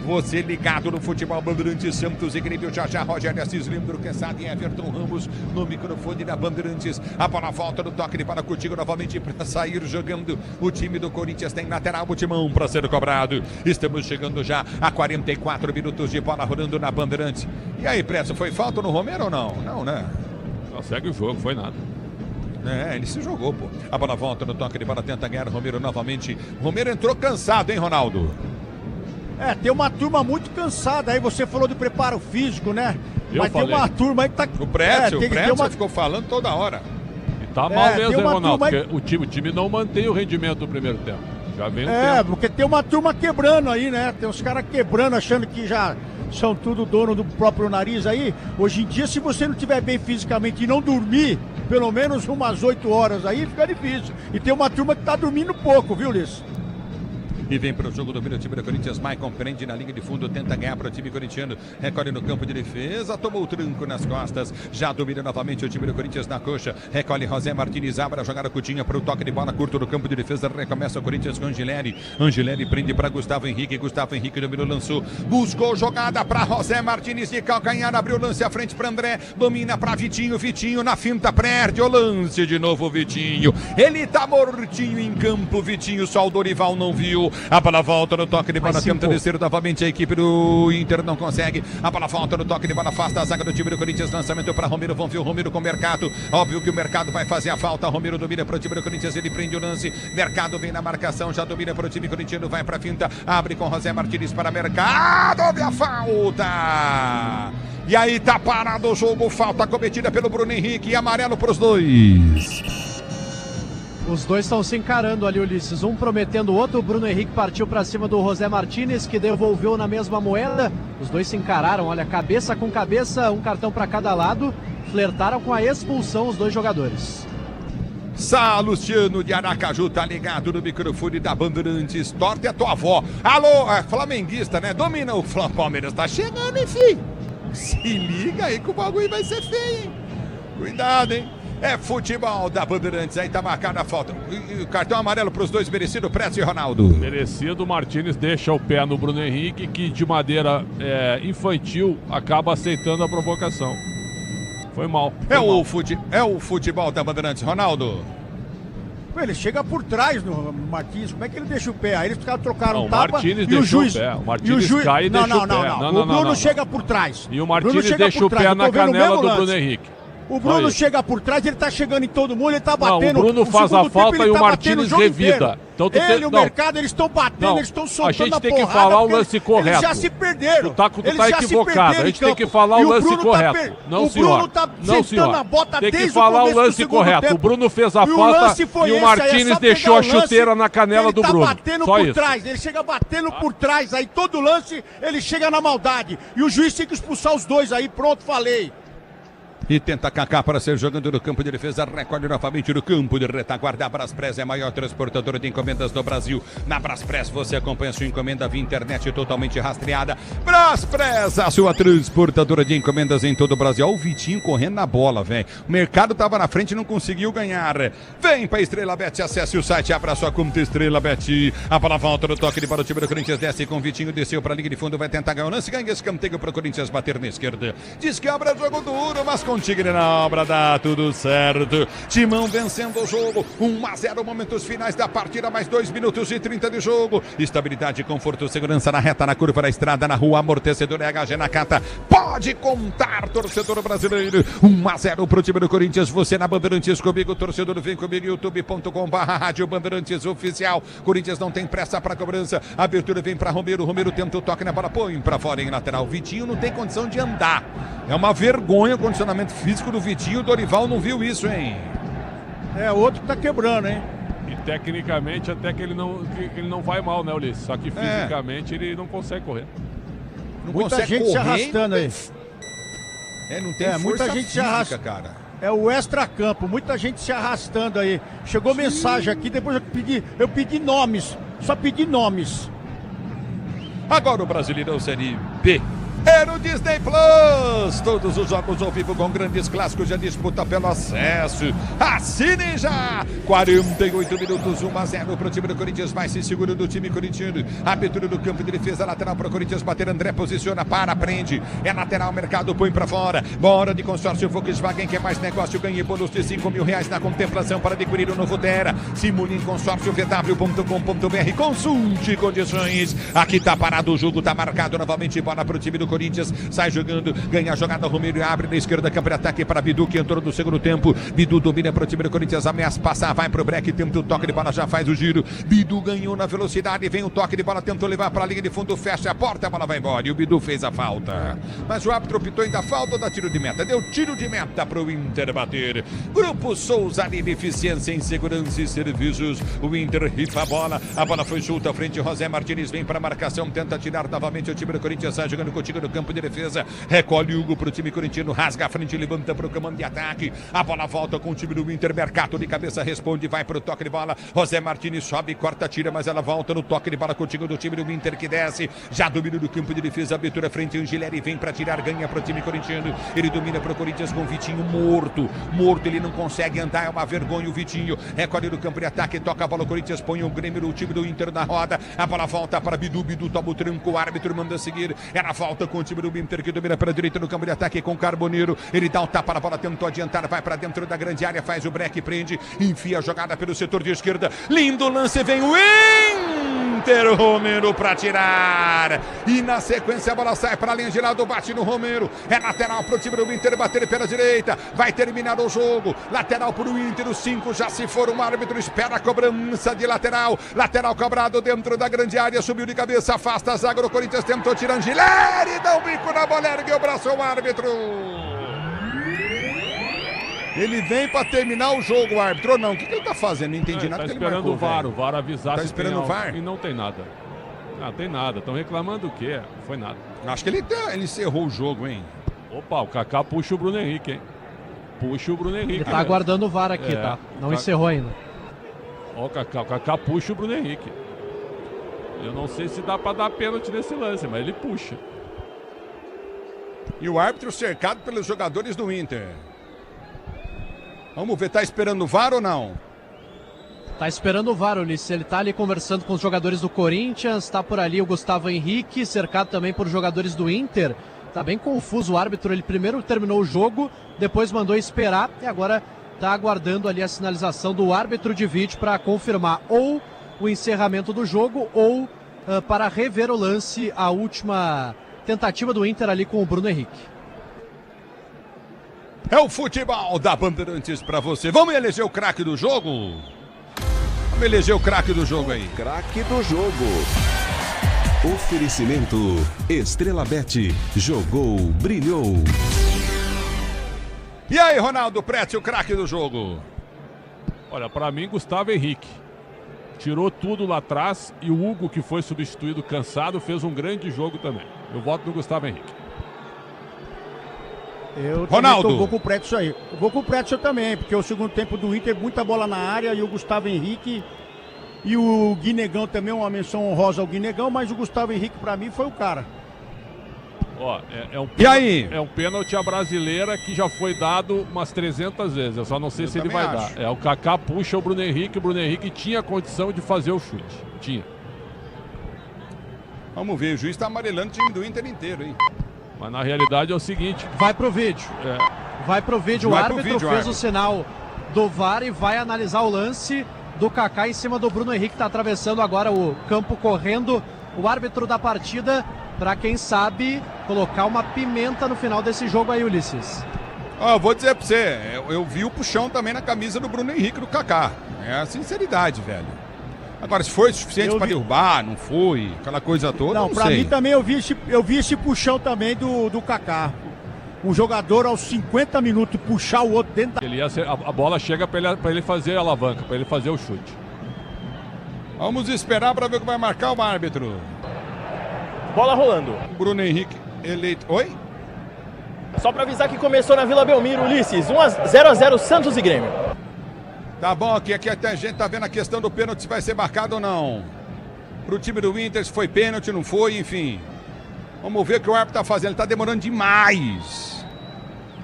Speaker 27: Você ligado no futebol Bandeirantes, Santos e Grêmio, já já Rogério Assis, Leandro Quesada e Everton Ramos no microfone da Bandeirantes. A bola volta no toque de bola contigo novamente para sair jogando. O time do Corinthians tem lateral, o timão para ser cobrado. Estamos chegando já a 44 minutos de bola rolando na Bandeirantes. E aí, Presso, foi falta no Romero ou não? Não, né?
Speaker 10: Só segue o jogo, foi nada.
Speaker 27: É, ele se jogou, pô. A bola volta no toque de bola, tenta ganhar Romero novamente. Romero entrou cansado, hein, Ronaldo?
Speaker 11: É, tem uma turma muito cansada. Aí você falou de preparo físico, né? Mas
Speaker 10: falei.
Speaker 11: tem uma turma aí que tá...
Speaker 27: O Prédio ficou falando toda hora.
Speaker 10: E tá mal mesmo, hein, Ronaldo? Porque o time não mantém o rendimento do primeiro tempo. Já vem o tempo.
Speaker 11: Porque tem uma turma quebrando aí, né? Tem uns caras quebrando, achando que já são tudo dono do próprio nariz aí. Hoje em dia, se você não estiver bem fisicamente e não dormir pelo menos umas 8 horas aí, fica difícil. E tem uma turma que tá dormindo pouco, viu, Liz?
Speaker 27: E vem para o jogo, domina o time do Corinthians. Maicon prende na linha de fundo, tenta ganhar para o time corintiano. Recolhe no campo de defesa, tomou o tranco nas costas. Já domina novamente o time do Corinthians na coxa. Recolhe José Martínez, abre a jogada curtinha para o toque de bola curto no campo de defesa. Recomeça o Corinthians com Angileri. Angileri prende para Gustavo Henrique. Gustavo Henrique dominou, lançou. Buscou jogada para José Martínez de calcanhar. Abriu o lance à frente para André. Domina para Vitinho. Vitinho na finta, perde o lance de novo. Vitinho. Ele tá mortinho em campo. Vitinho, só o Dorival não viu. A bola volta no toque de bola, tenta descer novamente a equipe do Inter, não consegue. A bola volta no toque de bola, afasta a zaga do time do Corinthians, lançamento para Romero, vão ver o Romero com o Mercado. Óbvio que o Mercado vai fazer a falta. Romero domina para o time do Corinthians, ele prende o lance. Mercado vem na marcação, já domina para o time corintiano, vai para a finta, abre com José Martínez para Mercado, houve a falta. E aí tá parado o jogo, falta cometida pelo Bruno Henrique e amarelo para os dois.
Speaker 26: Os dois estão se encarando ali, Ulisses. Um prometendo o outro. O Bruno Henrique partiu para cima do José Martínez, que devolveu na mesma moeda. Os dois se encararam, olha, cabeça com cabeça, um cartão para cada lado. Flertaram com a expulsão os dois jogadores.
Speaker 27: Sá Luciano de Aracaju tá ligado no microfone da Bandeirantes. Torta é a tua avó. Alô, flamenguista, né? Domina o Palmeiras. Tá chegando, enfim. Se liga aí que o bagulho vai ser feio, hein? Cuidado, hein? É futebol da Bandeirantes, aí tá marcada a falta. O cartão amarelo pros dois, merecido, Précio e Ronaldo.
Speaker 10: Merecido, Martínez deixa o pé no Bruno Henrique, que de maneira infantil acaba aceitando a provocação. Foi mal.
Speaker 27: É o futebol da Bandeirantes, Ronaldo.
Speaker 11: Ele chega por trás no Martins, como é que ele deixa o pé? Aí eles trocaram
Speaker 10: não,
Speaker 11: o tapa
Speaker 10: Martínez
Speaker 11: e o juiz...
Speaker 10: O Martínez cai e deixa o pé.
Speaker 11: Não. O Bruno chega por trás.
Speaker 10: E o Martínez deixa o pé na canela do Bruno Henrique.
Speaker 11: O Bruno chega por trás, ele tá chegando em todo mundo, ele tá batendo.
Speaker 10: Não, o Bruno faz a falta e o Martínez revida.
Speaker 11: Então, ele e o Mercado, eles estão batendo, eles estão soltando a porrada.
Speaker 10: A gente tem que falar o lance correto.
Speaker 11: Eles já se perderam.
Speaker 10: Tu tá equivocado. A gente tem que falar o lance correto. Não, senhor.
Speaker 11: O Bruno tá sentando a bota
Speaker 10: desde o começo do segundo tempo.
Speaker 11: tem
Speaker 10: que falar o lance correto. O Bruno fez a falta e o Martínez deixou a chuteira na canela do Bruno.
Speaker 11: Ele tá batendo por trás, ele chega batendo por trás. Aí todo lance, ele chega na maldade. E o juiz tem que expulsar os dois aí. Pronto, falei.
Speaker 27: E tenta Kaká para ser jogando no campo de defesa. Recorde novamente no campo de retaguarda. A Braspress é a maior transportadora de encomendas do Brasil. Na Braspress você acompanha sua encomenda via internet totalmente rastreada. Braspress, a sua transportadora de encomendas em todo o Brasil. Olha o Vitinho correndo na bola, velho. O mercado tava na frente e não conseguiu ganhar. Vem para Estrela Bet, acesse o site, abra sua conta Estrela Bet. A bola volta no toque de bola, o time do Corinthians desce com o Vitinho, desceu para a linha de fundo, vai tentar ganhar o lance, ganha escanteio para o Corinthians bater na esquerda. Diz que abre jogo duro, mas com Tigre na obra dá tudo certo. Timão vencendo o jogo. 1-0, momentos finais da partida, mais 2 minutos e 30 de jogo. Estabilidade, conforto, segurança na reta, na curva, na estrada, na rua, amortecedor HG Nakata. Pode contar, torcedor brasileiro. 1-0 pro time do Corinthians. Você na Bandeirantes comigo, torcedor, vem comigo, youtube.com/rádio Bandeirantes oficial. Corinthians não tem pressa para cobrança. Abertura vem para Romero. Romero tenta o toque na bola, põe para fora em lateral. Vitinho não tem condição de andar. É uma vergonha o condicionamento físico do Vitinho. O Dorival não viu isso, hein?
Speaker 11: É, outro que tá quebrando, hein?
Speaker 10: E tecnicamente até que ele não vai mal, né, Ulisses? Só que fisicamente ele não consegue correr.
Speaker 11: Não muita consegue gente correr, se arrastando aí.
Speaker 27: Não tem força
Speaker 11: muita gente
Speaker 27: física,
Speaker 11: se arrasta,
Speaker 27: cara.
Speaker 11: É o extracampo, muita gente se arrastando aí. Chegou mensagem aqui, depois eu pedi nomes, só pedi nomes.
Speaker 27: Agora o Brasileirão Série B. É no Disney Plus, todos os jogos ao vivo com grandes clássicos, já disputa pelo acesso. Assine já! 48 minutos, 1-0 para o time do Corinthians, mais seguro do time corintiano. Abertura do campo de defesa, lateral para o Corinthians bater, André posiciona, prende. É lateral, mercado, põe para fora. Bora de consórcio Volkswagen, quer mais negócio, ganhe bônus de R$5 mil na contemplação para adquirir o novo Terra. Simule em consórcio vw.com.br, consulte condições. Aqui tá parado o jogo, tá marcado novamente, bola para o time do Corinthians, sai jogando, ganha a jogada, Romero abre na esquerda, campo de ataque para Bidu, que entrou no segundo tempo. Bidu domina para o time do Corinthians, ameaça passar, vai pro break, tenta o toque de bola, já faz o giro. Bidu ganhou na velocidade, vem o toque de bola, tentou levar para a linha de fundo, fecha a porta, a bola vai embora e o Bidu fez a falta. Mas o árbitro optou ainda falta ou dá tiro de meta? Deu tiro de meta para o Inter bater. Grupo Souza de Eficiência em Segurança e Serviços. O Inter rifa a bola foi solta à frente, José Martínez vem para a marcação, tenta tirar novamente o time do Corinthians, sai jogando contigo no campo de defesa, recolhe Hugo para o time corintiano, rasga a frente, levanta para o comando de ataque, a bola volta com o time do Inter, Mercato de cabeça responde, vai para o toque de bola, José Martínez sobe, corta, tira, mas ela volta no toque de bola contigo do time do Inter que desce, já domina do campo de defesa, abertura frente, Angileri vem para tirar, ganha para o time corintiano, ele domina para o Corinthians com o Vitinho morto, ele não consegue andar, é uma vergonha o Vitinho, recolhe do campo de ataque, toca a bola, o Corinthians põe o Grêmio, o time do Inter na roda, a bola volta para Bidu toma o tranco, o árbitro manda seguir, ela volta com o time do Inter que domina pela direita no campo de ataque com Carboneiro, ele dá um tapa na bola, tentou adiantar, vai para dentro da grande área, faz o break, prende, enfia a jogada pelo setor de esquerda, lindo lance, vem o Inter, Romero para tirar, e na sequência a bola sai para a linha de lado, bate no Romero, é lateral para o time do Inter bater pela direita, vai terminar o jogo, lateral para o Inter, os 5 já se foram, o árbitro espera a cobrança de lateral cobrado dentro da grande área, subiu de cabeça, afasta a zaga do Corinthians, tentou tirar Angileri, dá um bico na bola, ergue o braço ao árbitro.
Speaker 25: Ele vem pra terminar o jogo, o árbitro. Ou não? O que ele tá fazendo? Não entendi nada
Speaker 10: tá
Speaker 25: que ele marcou.
Speaker 10: Esperando o VAR, o VAR avisar.
Speaker 25: Tá esperando o VAR?
Speaker 10: E não tem nada. Não tem nada. Estão reclamando o quê? Não foi nada.
Speaker 25: Acho que ele encerrou o jogo, hein?
Speaker 10: Opa, o Kaká puxa o Bruno Henrique, hein? Puxa o Bruno Henrique.
Speaker 26: Ele tá aguardando o VAR aqui, tá? Não encerrou ainda.
Speaker 10: Ó, o Kaká puxa o Bruno Henrique. Eu não sei se dá pra dar pênalti nesse lance, mas ele puxa.
Speaker 25: E o árbitro cercado pelos jogadores do Inter. Vamos ver, tá esperando o VAR ou não?
Speaker 26: Tá esperando o VAR, Ulisses. Ele tá ali conversando com os jogadores do Corinthians, tá por ali o Gustavo Henrique, cercado também por jogadores do Inter. Tá bem confuso o árbitro, ele primeiro terminou o jogo, depois mandou esperar e agora tá aguardando ali a sinalização do árbitro de vídeo para confirmar ou o encerramento do jogo ou para rever o lance, a última tentativa do Inter ali com o Bruno Henrique.
Speaker 25: É o futebol da Bandeirantes pra você. Vamos eleger o craque do jogo? Vamos eleger o craque do jogo aí.
Speaker 3: Craque do jogo. Oferecimento Estrela Bet. Jogou, brilhou.
Speaker 25: E aí, Ronaldo Prete, o craque do jogo?
Speaker 10: Olha, pra mim, Gustavo Henrique. Tirou tudo lá atrás e o Hugo, que foi substituído cansado, fez um grande jogo também. Eu voto no Gustavo Henrique.
Speaker 25: Ronaldo.
Speaker 11: Vou com o Pretzel aí. Eu vou com o Pretzel também, porque o segundo tempo do Inter, muita bola na área, e o Gustavo Henrique e o Guinegão também, uma menção honrosa ao Guinegão, mas o Gustavo Henrique pra mim foi o cara.
Speaker 10: Ó,
Speaker 25: e aí?
Speaker 10: É um pênalti à brasileira que já foi dado umas 300 vezes. Eu só não sei se ele vai dar. O Kaká puxa o Bruno Henrique tinha condição de fazer o chute. Tinha.
Speaker 25: Vamos ver, o juiz tá amarelando o time do Inter inteiro, hein?
Speaker 10: Mas na realidade é o seguinte.
Speaker 26: Vai pro vídeo. Vai pro vídeo. O árbitro fez o sinal do VAR e vai analisar o lance do Kaká em cima do Bruno Henrique, tá atravessando agora o campo correndo. O árbitro da partida, para quem sabe, colocar uma pimenta no final desse jogo aí, Ulisses.
Speaker 25: Eu vou dizer pra você, eu vi o puxão também na camisa do Bruno Henrique do Kaká. É a sinceridade, velho. Agora, se foi suficiente para derrubar, não foi, aquela coisa toda, não
Speaker 11: pra
Speaker 25: sei.
Speaker 11: Mim também eu vi esse puxão também do Kaká. Um jogador aos 50 minutos puxar o outro dentro da...
Speaker 10: A bola chega para ele fazer a alavanca, para ele fazer o chute.
Speaker 25: Vamos esperar para ver o que vai marcar o árbitro.
Speaker 4: Bola rolando.
Speaker 25: Bruno Henrique eleito. Oi?
Speaker 4: Só para avisar que começou na Vila Belmiro, Ulisses. 0-0 Santos e Grêmio.
Speaker 25: Tá bom, aqui até a gente tá vendo a questão do pênalti, se vai ser marcado ou não. Pro time do Inter, se foi pênalti, não foi, enfim. Vamos ver o que o árbitro tá fazendo. Ele tá demorando demais.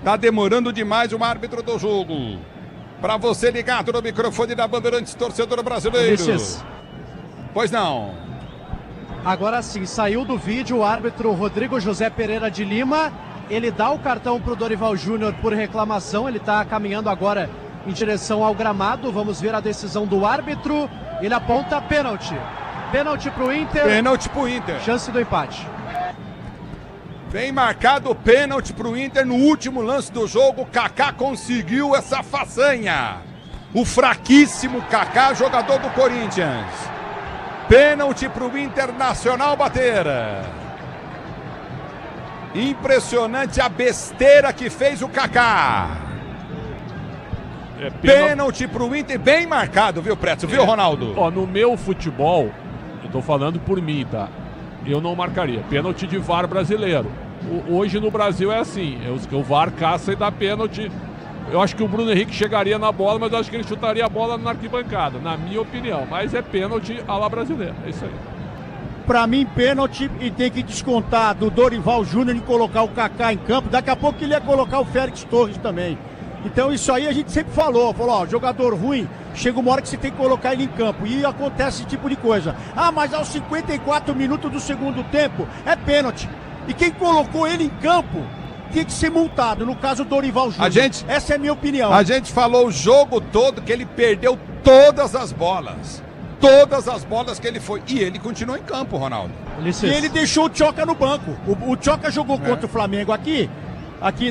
Speaker 25: Tá demorando demais o árbitro do jogo. Pra você ligado no microfone da Bandeirantes, torcedor brasileiro.
Speaker 26: Ulisses.
Speaker 25: Pois não.
Speaker 26: Agora sim, saiu do vídeo o árbitro Rodrigo José Pereira de Lima. Ele dá o cartão pro Dorival Júnior por reclamação. Ele tá caminhando agora em direção ao gramado. Vamos ver a decisão do árbitro. Ele aponta pênalti. Pênalti pro Inter.
Speaker 25: Pênalti pro Inter.
Speaker 26: Chance do empate.
Speaker 25: Vem marcado o pênalti pro Inter no último lance do jogo. Kaká conseguiu essa façanha. O fraquíssimo Kaká, jogador do Corinthians. Pênalti pro Internacional bater. Impressionante a besteira que fez o Kaká. Pênalti pro Inter, bem marcado, viu, Preto? Viu, Ronaldo?
Speaker 10: Ó, no meu futebol, eu tô falando por mim, tá? Eu não marcaria. Pênalti de VAR brasileiro. Hoje no Brasil é assim. O VAR caça e dá pênalti. Eu acho que o Bruno Henrique chegaria na bola, mas eu acho que ele chutaria a bola na arquibancada, na minha opinião. Mas é pênalti à la brasileira. É isso aí.
Speaker 11: Pra mim, pênalti, e tem que descontar do Dorival Júnior em colocar o Kaká em campo. Daqui a pouco ele ia colocar o Félix Torres também. Então isso aí a gente sempre falou, ó, jogador ruim, chega uma hora que você tem que colocar ele em campo, e acontece esse tipo de coisa. Ah, mas aos 54 minutos do segundo tempo, é pênalti. E quem colocou ele em campo tinha que ser multado, no caso do Dorival Júnior. Essa é a minha opinião.
Speaker 25: A gente falou o jogo todo que ele perdeu todas as bolas. Todas as bolas que ele foi. E ele continuou em campo, Ronaldo.
Speaker 11: E ele deixou o Tchoca no banco. O Tchoca jogou contra o Flamengo aqui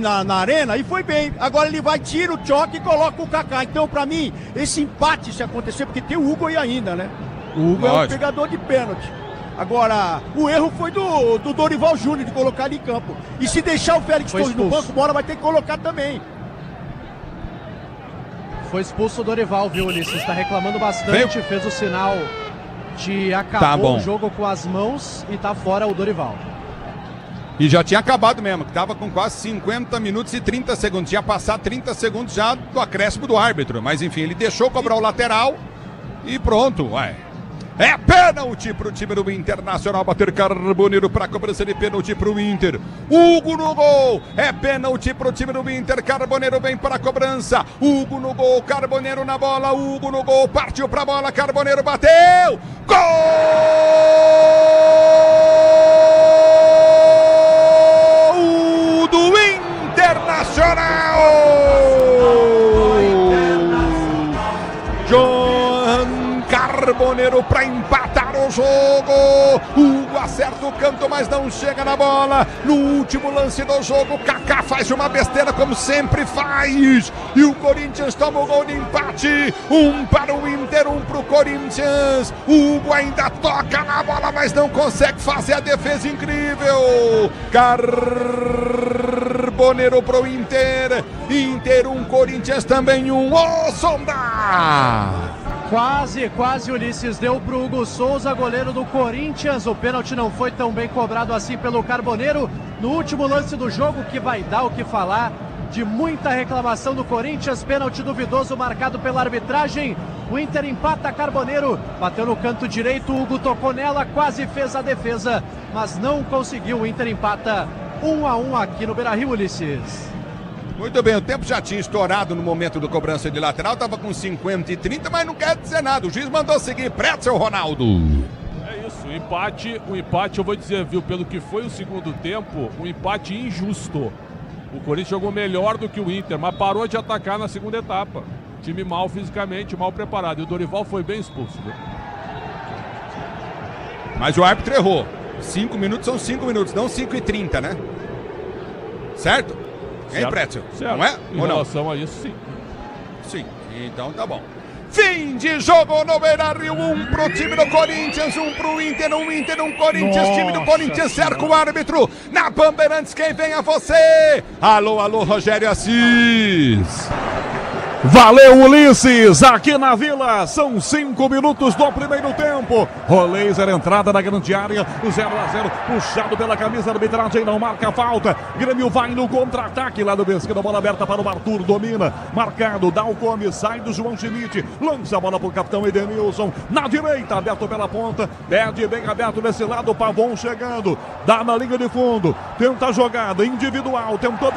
Speaker 11: na arena e foi bem. Agora ele vai, tira o Tchoca e coloca o Kaká. Então, pra mim, esse empate se acontecer, porque tem o Hugo aí ainda, né? O Hugo é o pegador de pênalti. Agora, o erro foi do Dorival Júnior de colocar ele em campo. E se deixar o Félix Torres no banco, bora vai ter que colocar também.
Speaker 26: Foi expulso o Dorival, viu, Ulisses? Tá reclamando bastante, fez o sinal de acabou o jogo com as mãos e tá fora o Dorival.
Speaker 25: E já tinha acabado mesmo, que estava com quase 50 minutos e 30 segundos. Tinha passado 30 segundos já do acréscimo do árbitro. Mas enfim, ele deixou cobrar o lateral e pronto, ué. É pênalti para o time do Internacional bater. Carboneiro para cobrança de pênalti para o Inter. Hugo no gol. É pênalti para o time do Inter. Carboneiro vem para a cobrança. Hugo no gol. Carboneiro na bola. Hugo no gol. Partiu para a bola. Carboneiro bateu. Gol do Internacional. Carboneiro para empatar o jogo. Hugo acerta o canto, mas não chega na bola. No último lance do jogo, Kaká faz uma besteira como sempre faz. E o Corinthians toma o gol de empate. 1 para o Inter, 1 para o Corinthians. Hugo ainda toca na bola, mas não consegue fazer a defesa incrível. Carboneiro para o Inter. Inter 1, Corinthians também 1. Ô, Sonda!
Speaker 26: Quase, Ulisses, deu pro Hugo Souza, goleiro do Corinthians. O pênalti não foi tão bem cobrado assim pelo Carboneiro. No último lance do jogo, que vai dar o que falar, de muita reclamação do Corinthians. Pênalti duvidoso marcado pela arbitragem. O Inter empata. Carboneiro bateu no canto direito, o Hugo tocou nela, quase fez a defesa, mas não conseguiu. O Inter empata 1-1 aqui no Beira-Rio, Ulisses.
Speaker 25: Muito bem, o tempo já tinha estourado no momento do cobrança de lateral, estava com 50 e 30, mas não quer dizer nada. O juiz mandou seguir. Pretzel, Ronaldo.
Speaker 10: É isso, o empate eu vou dizer, viu, pelo que foi o segundo tempo, um empate injusto. O Corinthians jogou melhor do que o Inter, mas parou de atacar na segunda etapa. Time mal fisicamente, mal preparado. E o Dorival foi bem expulso, viu?
Speaker 25: Mas o árbitro errou. 5 minutos são 5 minutos, não 5 e 30, né? Certo? Hein, Pretzel? Não é?
Speaker 10: Em relação a isso, sim.
Speaker 25: Sim, então tá bom. Fim de jogo no Beira-Rio. 1 pro time do Corinthians, 1 pro Inter, 1 Inter, 1 Corinthians. Nossa, time do Corinthians cerca o árbitro. Na Bandeirantes, quem vem é você. Alô, Rogério Assis.
Speaker 12: Valeu, Ulisses, aqui na Vila, são 5 minutos do primeiro tempo. Roleiser, entrada na grande área, 0-0, puxado pela camisa da arbitragem, não marca falta. Grêmio vai no contra-ataque, lá do esquerda, bola aberta para o Arthur, domina, marcado, dá o come, sai do João Schmidt, lança a bola para o capitão Edenilson, na direita, aberto pela ponta, perde bem aberto nesse lado, o Pavon chegando, dá na linha de fundo, tenta a jogada individual, tentou